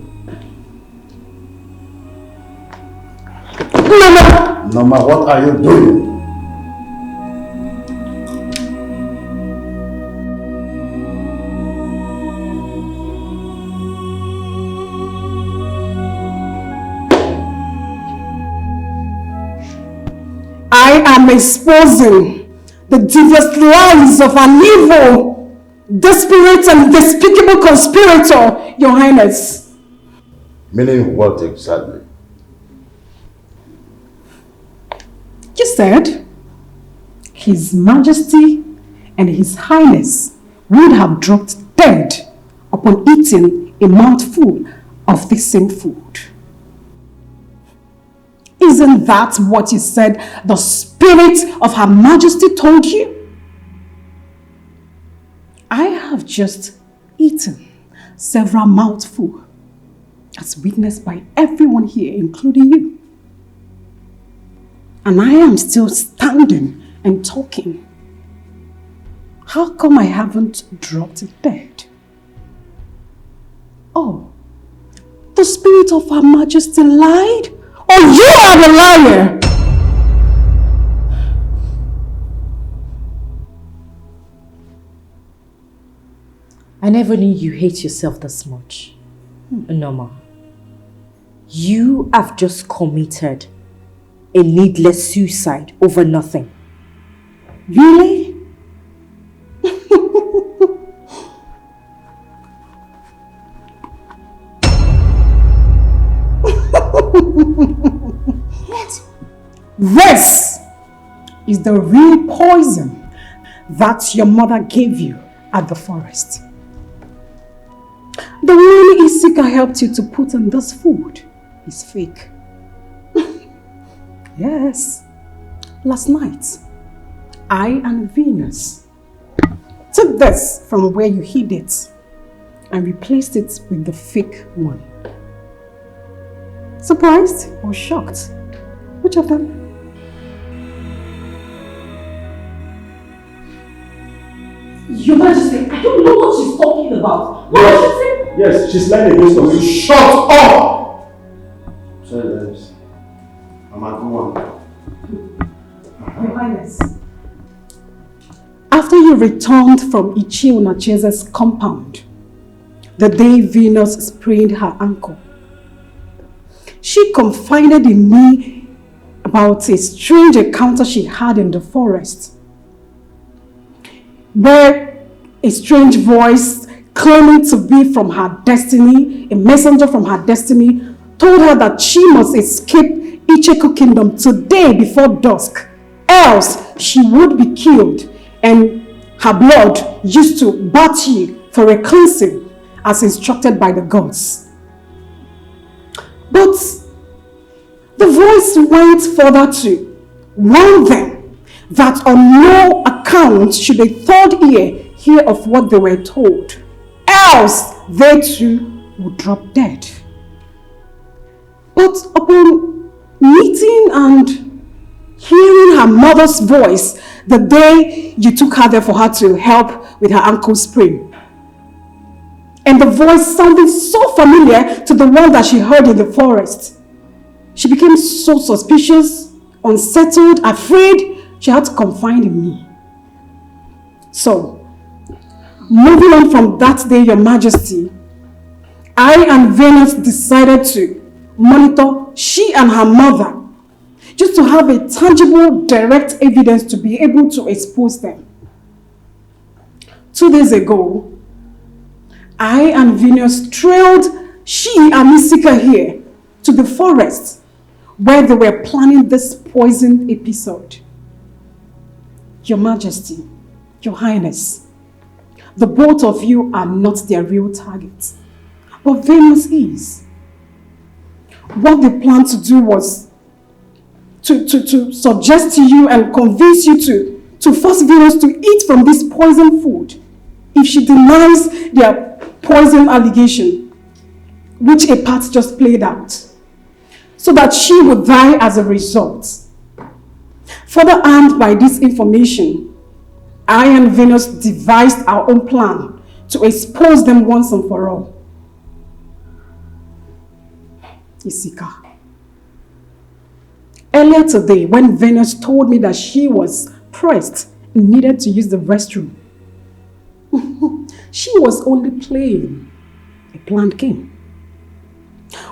Norma, what are you doing? I am exposing the devious lies of an evil, desperate and despicable conspirator, Your Highness. Meaning what exactly? You said His Majesty and His Highness would have dropped dead upon eating a mouthful of the same food. Isn't that what you said the spirit of Her Majesty told you? I have just eaten several mouthfuls, as witnessed by everyone here, including you. And I am still standing and talking. How come I haven't dropped dead? Oh, the spirit of Her Majesty lied? Or you are the liar? I never knew you hate yourself this much, Norma. You have just committed a needless suicide over nothing. Really? This is the real poison that your mother gave you at the forest. The one Isika helped you to put in this food is fake. Yes. Last night, I and Venus took this from where you hid it and replaced it with the fake one. Surprised or shocked? Which of them? Your Majesty, I don't know what she's talking about. What did she say? Yes, she's lying against us. Shut up! Sorry, guys. I'm at one. Your Highness. After you returned from Ichio Nacheza's compound, the day Venus sprained her ankle, she confided in me about a strange encounter she had in the forest, where a strange voice claiming to be from her destiny, a messenger from her destiny, told her that she must escape Icheku Kingdom today before dusk, else she would be killed and her blood used to Bachi for a cleansing as instructed by the gods. But the voice went further to warn them that on no account should a third ear hear of what they were told, else they too would drop dead. But upon meeting and hearing her mother's voice the day you took her there for her to help with her ankle sprain, and the voice sounded so familiar to the one that she heard in the forest, she became so suspicious, unsettled, afraid. She had to confide in me. So, moving on from that day, Your Majesty, I and Venus decided to monitor she and her mother, just to have a tangible, direct evidence to be able to expose them. 2 days ago, I and Venus trailed she and Misika here to the forest where they were planning this poison episode. Your Majesty, Your Highness, the both of you are not their real targets, but Venus is. What they planned to do was to suggest to you and convince you to force Venus to eat from this poison food if she denies their poison allegation, which a part just played out, so that she would die as a result. Further armed by this information, I and Venus devised our own plan to expose them once and for all. Isika. Earlier today, when Venus told me that she was pressed and needed to use the restroom, she was only playing a planned game.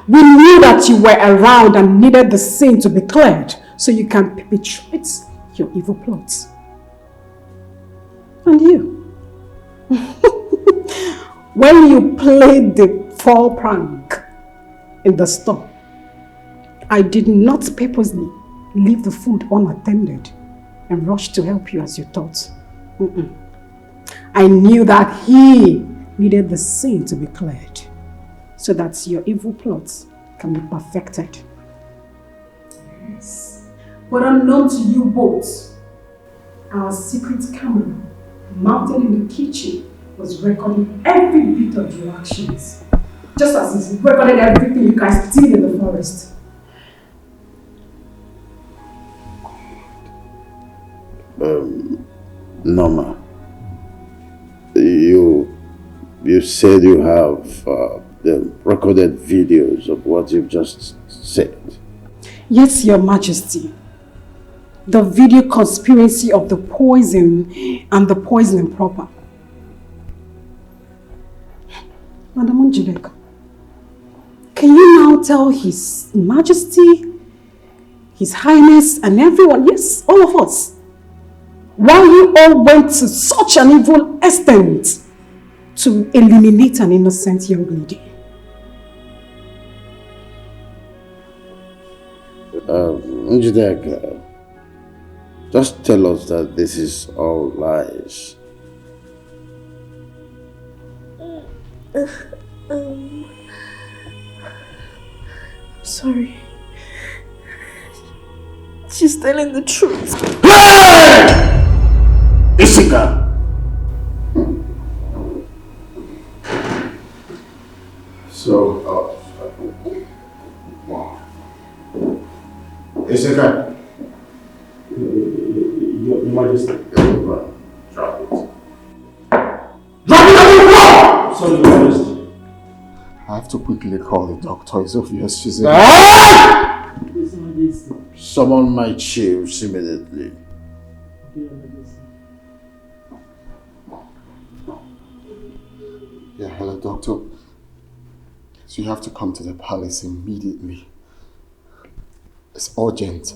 We knew that you were around and needed the sin to be cleared so you can perpetrate your evil plots. And you, when you played the fall prank in the store, I did not purposely leave the food unattended and rush to help you as you thought. I knew that he needed the sin to be cleared so that your evil plots can be perfected. Yes. But unknown to you both, our secret camera mounted in the kitchen was recording every bit of your actions, just as it recorded everything you guys did in the forest. Norma, you said you have the recorded videos of what you've just said. Yes, Your Majesty. The video conspiracy of the poison and the poisoning proper. Madam Njideka, can you now tell His Majesty, His Highness and everyone, yes, all of us, why you all went to such an evil extent to eliminate an innocent young lady? Njideka, just tell us that this is all lies. I'm sorry. She's telling the truth. Isika! So, Isika? Your Majesty. Drop it. Drop it on the floor! Sorry, Your Majesty. I have to quickly call the doctor. It's obvious she's in. Summon my chiefs immediately. Yeah, hello, doctor. So you have to come to the palace immediately. It's urgent.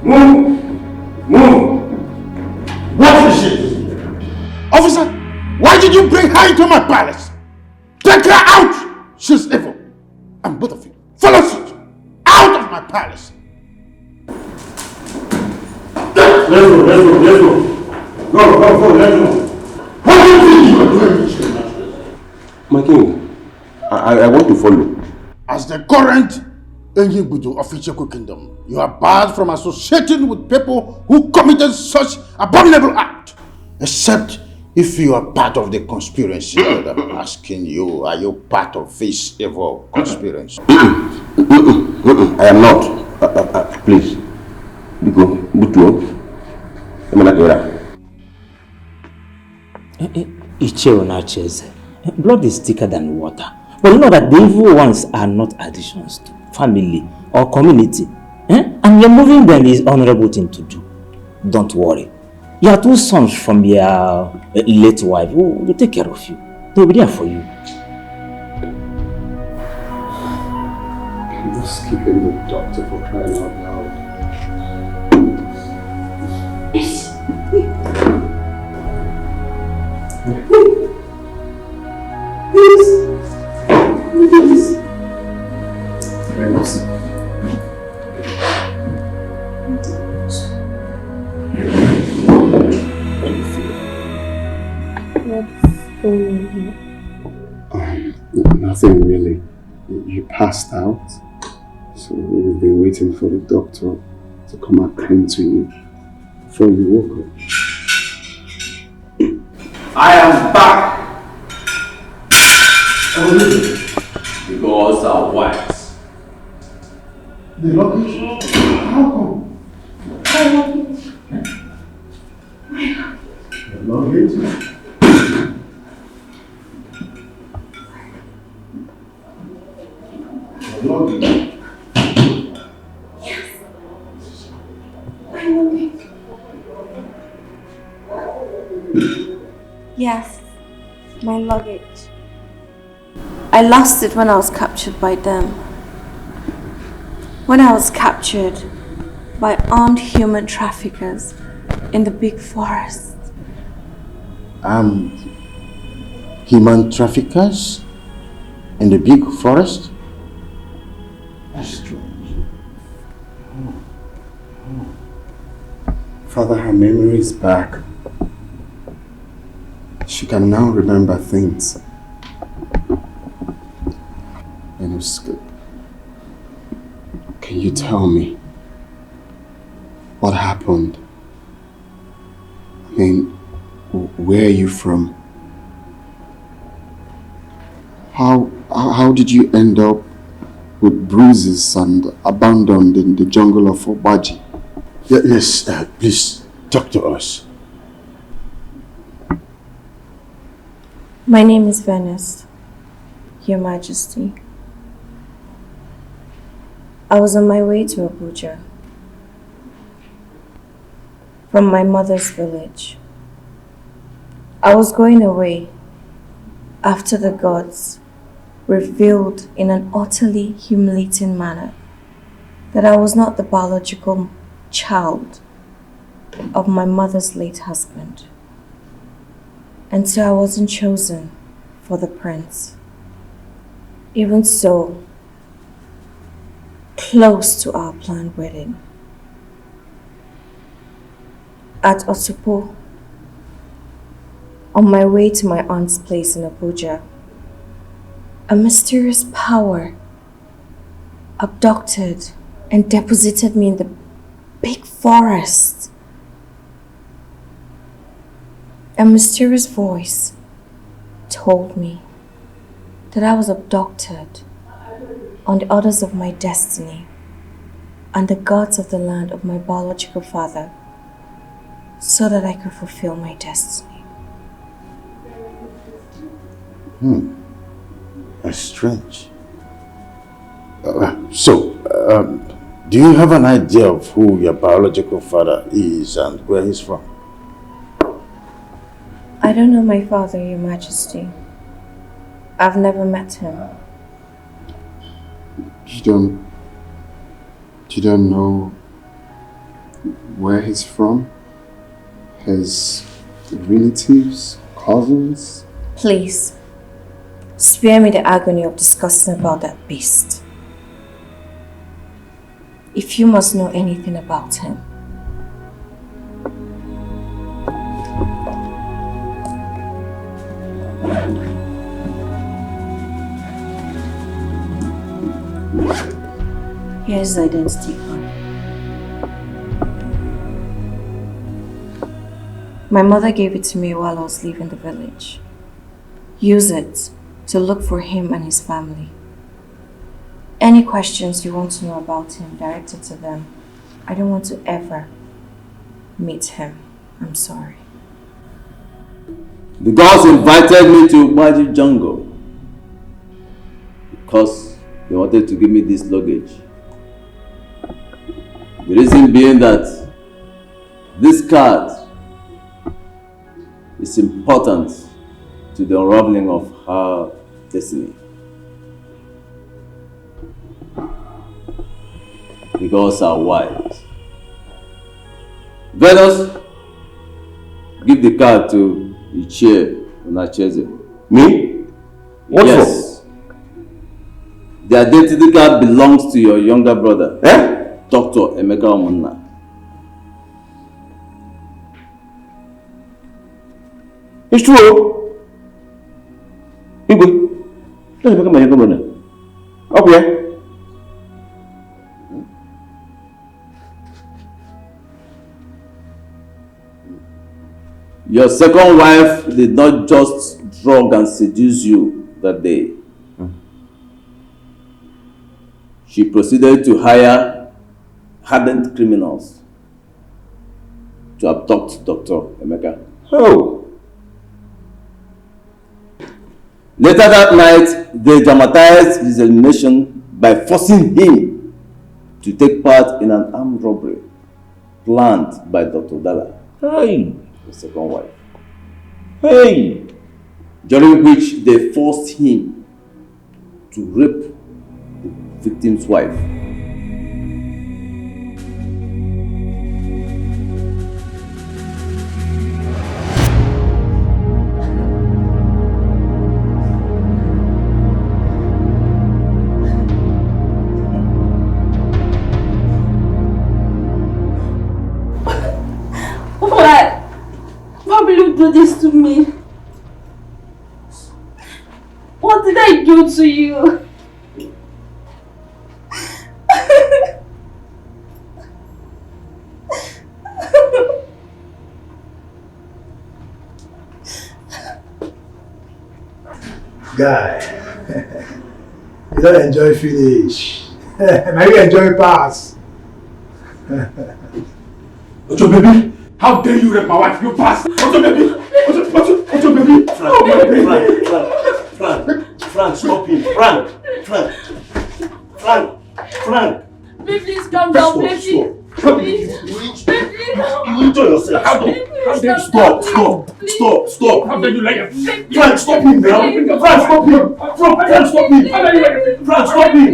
Move! What is it? Officer, why did you bring her into my palace? Take her out! She's evil. And both of you, follow suit. Out of my palace. Let's go. Go, let's go. What do you think you are doing? My king, I want to follow. As the current Enyibudu of Icheku Kingdom, you are barred from associating with people who committed such abominable act. Except if you are part of the conspiracy that I'm asking you, are you part of this evil conspiracy? I am not. Please. Biko, Butuo. Blood is thicker than water. But you know that the evil ones are not additions to family or community. And you're moving them is honorable thing to do. Don't worry. Your two sons from your late wife will take care of you. They'll be there for you. I'm just keeping the doctor for crying out loud. Yes. Please. Very nice. What's going on here? Nothing really. You passed out, so we've been waiting for the doctor to come attend to you before you woke up. I am back! The gods are wise. The luggage? How come? The luggage? Yes, my luggage. I lost it when I was captured by them. When I was captured by armed human traffickers in the big forest. Human traffickers in the big forest? That's strange. Father, her memory is back. She can now remember things. And it's good. Can you tell me what happened? I mean, where are you from? How did you end up with bruises and abandoned in the jungle of Obaji? Yes, please talk to us. My name is Venice, Your Majesty. I was on my way to Abuja from my mother's village. I was going away after the gods revealed in an utterly humiliating manner that I was not the biological child of my mother's late husband. And so I wasn't chosen for the prince. Even so, close to our planned wedding, at Osupo, on my way to my aunt's place in Abuja, a mysterious power abducted and deposited me in the big forest. A mysterious voice told me that I was abducted on the orders of my destiny and the gods of the land of my biological father so that I could fulfill my destiny. That's strange. Do you have an idea of who your biological father is and where he's from? I don't know my father, Your Majesty. I've never met him. You don't know where he's from? His relatives? Cousins? Please, spare me the agony of discussing about that beast. If you must know anything about him. Here's his identity card. My mother gave it to me while I was leaving the village. Use it to look for him and his family. Any questions you want to know about him, direct it to them. I don't want to ever meet him. I'm sorry. The gods invited me to Magic Jungle because they wanted to give me this luggage. The reason being that this card is important to the unraveling of her destiny. The gods are wise. Venus, give the card to Ichie Onacheze. Me? What yes. The identity card belongs to your younger brother, Dr. Emeka Omunna. It's true. Igwe, let's become my younger brother. Okay. Your second wife did not just drug and seduce you that day. She proceeded to hire hardened criminals to abduct Dr. Emeka. Oh. Later that night, they dramatized his elimination by forcing him to take part in an armed robbery planned by Dr. Dala, Hey. the second wife. Hey. During which they forced him to rape the victim's wife. Why will you do this to me? What did I do to you? Guy, you don't enjoy finish. Now you enjoy pass. Ojo baby, how dare you rape my wife? You pass. Ojo baby, Ojo baby. Frank, stop him. Frank. Baby, please calm down, please. Please. You enjoy yourself. How dare you? Stop. How dare you lie? Frank, stop him now. Frank, stop him. Frank, stop him. Frank, stop him.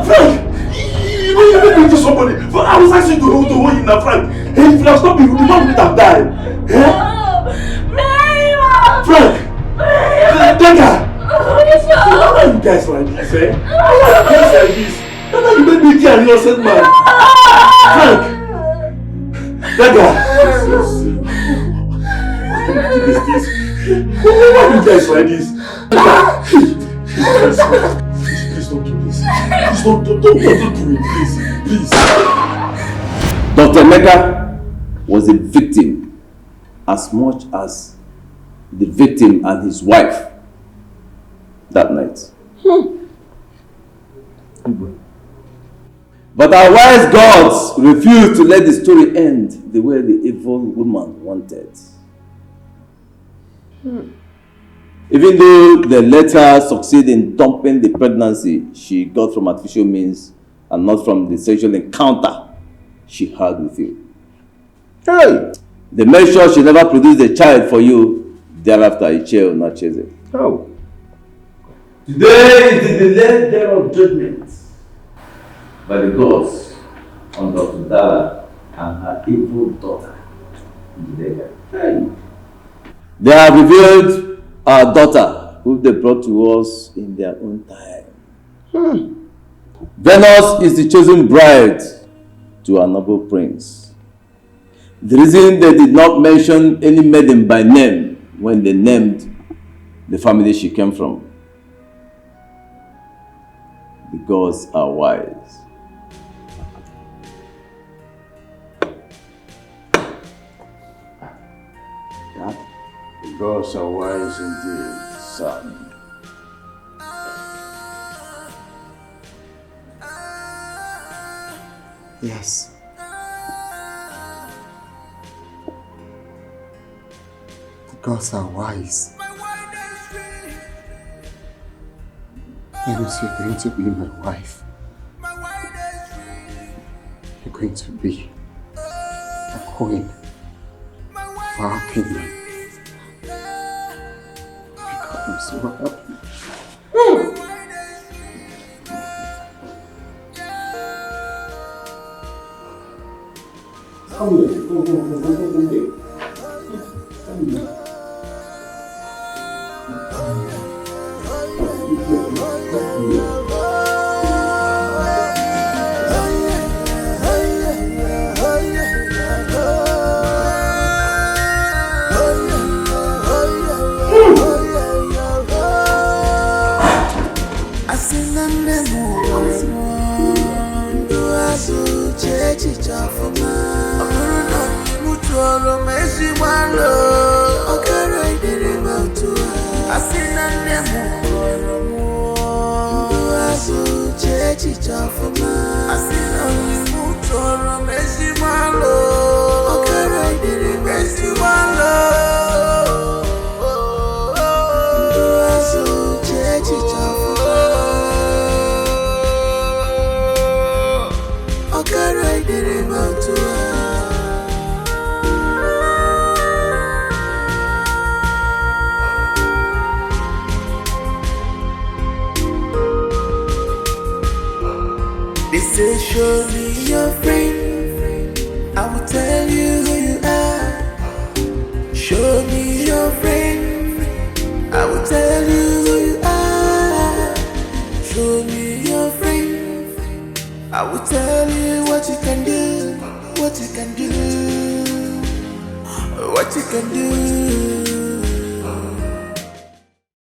Frank, you made me to somebody. I was asking to hold him now, Frank. Hey, if you have stopped him, the man would have died. Frank! Dagger! Why you guys like this, eh? Why you guys like this? Dagger, you made me kill an innocent man. Frank! Dagger! Why you guys like this? Please don't do this. Please don't do it, please. Dr. Emeka was a victim as much as the victim and his wife that night. But our wise gods refused to let the story end the way the evil woman wanted. Even though they let her succeed in dumping the pregnancy she got from artificial means and not from the sexual encounter she had with you. Hey! They made sure she never produced a child for you. Thereafter, a child will not chase it. Oh. Today is the delayed day of judgment by the gods on Dr. Dara and her evil daughter. Hey. They have revealed our daughter, who they brought to us in their own time. Venus is the chosen bride to our noble prince. The reason they did not mention any maiden by name when they named the family she came from. The gods are wise. The gods are wise indeed, son. Yes. The gods are wise. Venus, you're going to be my wife. You're going to be a queen for our kingdom. God, I'm so happy. They say show me your friend, I will tell you who you are. Show me your friend, I will tell you who you are. Show me your friend, I will tell you what you can do, what you can do, what you can do.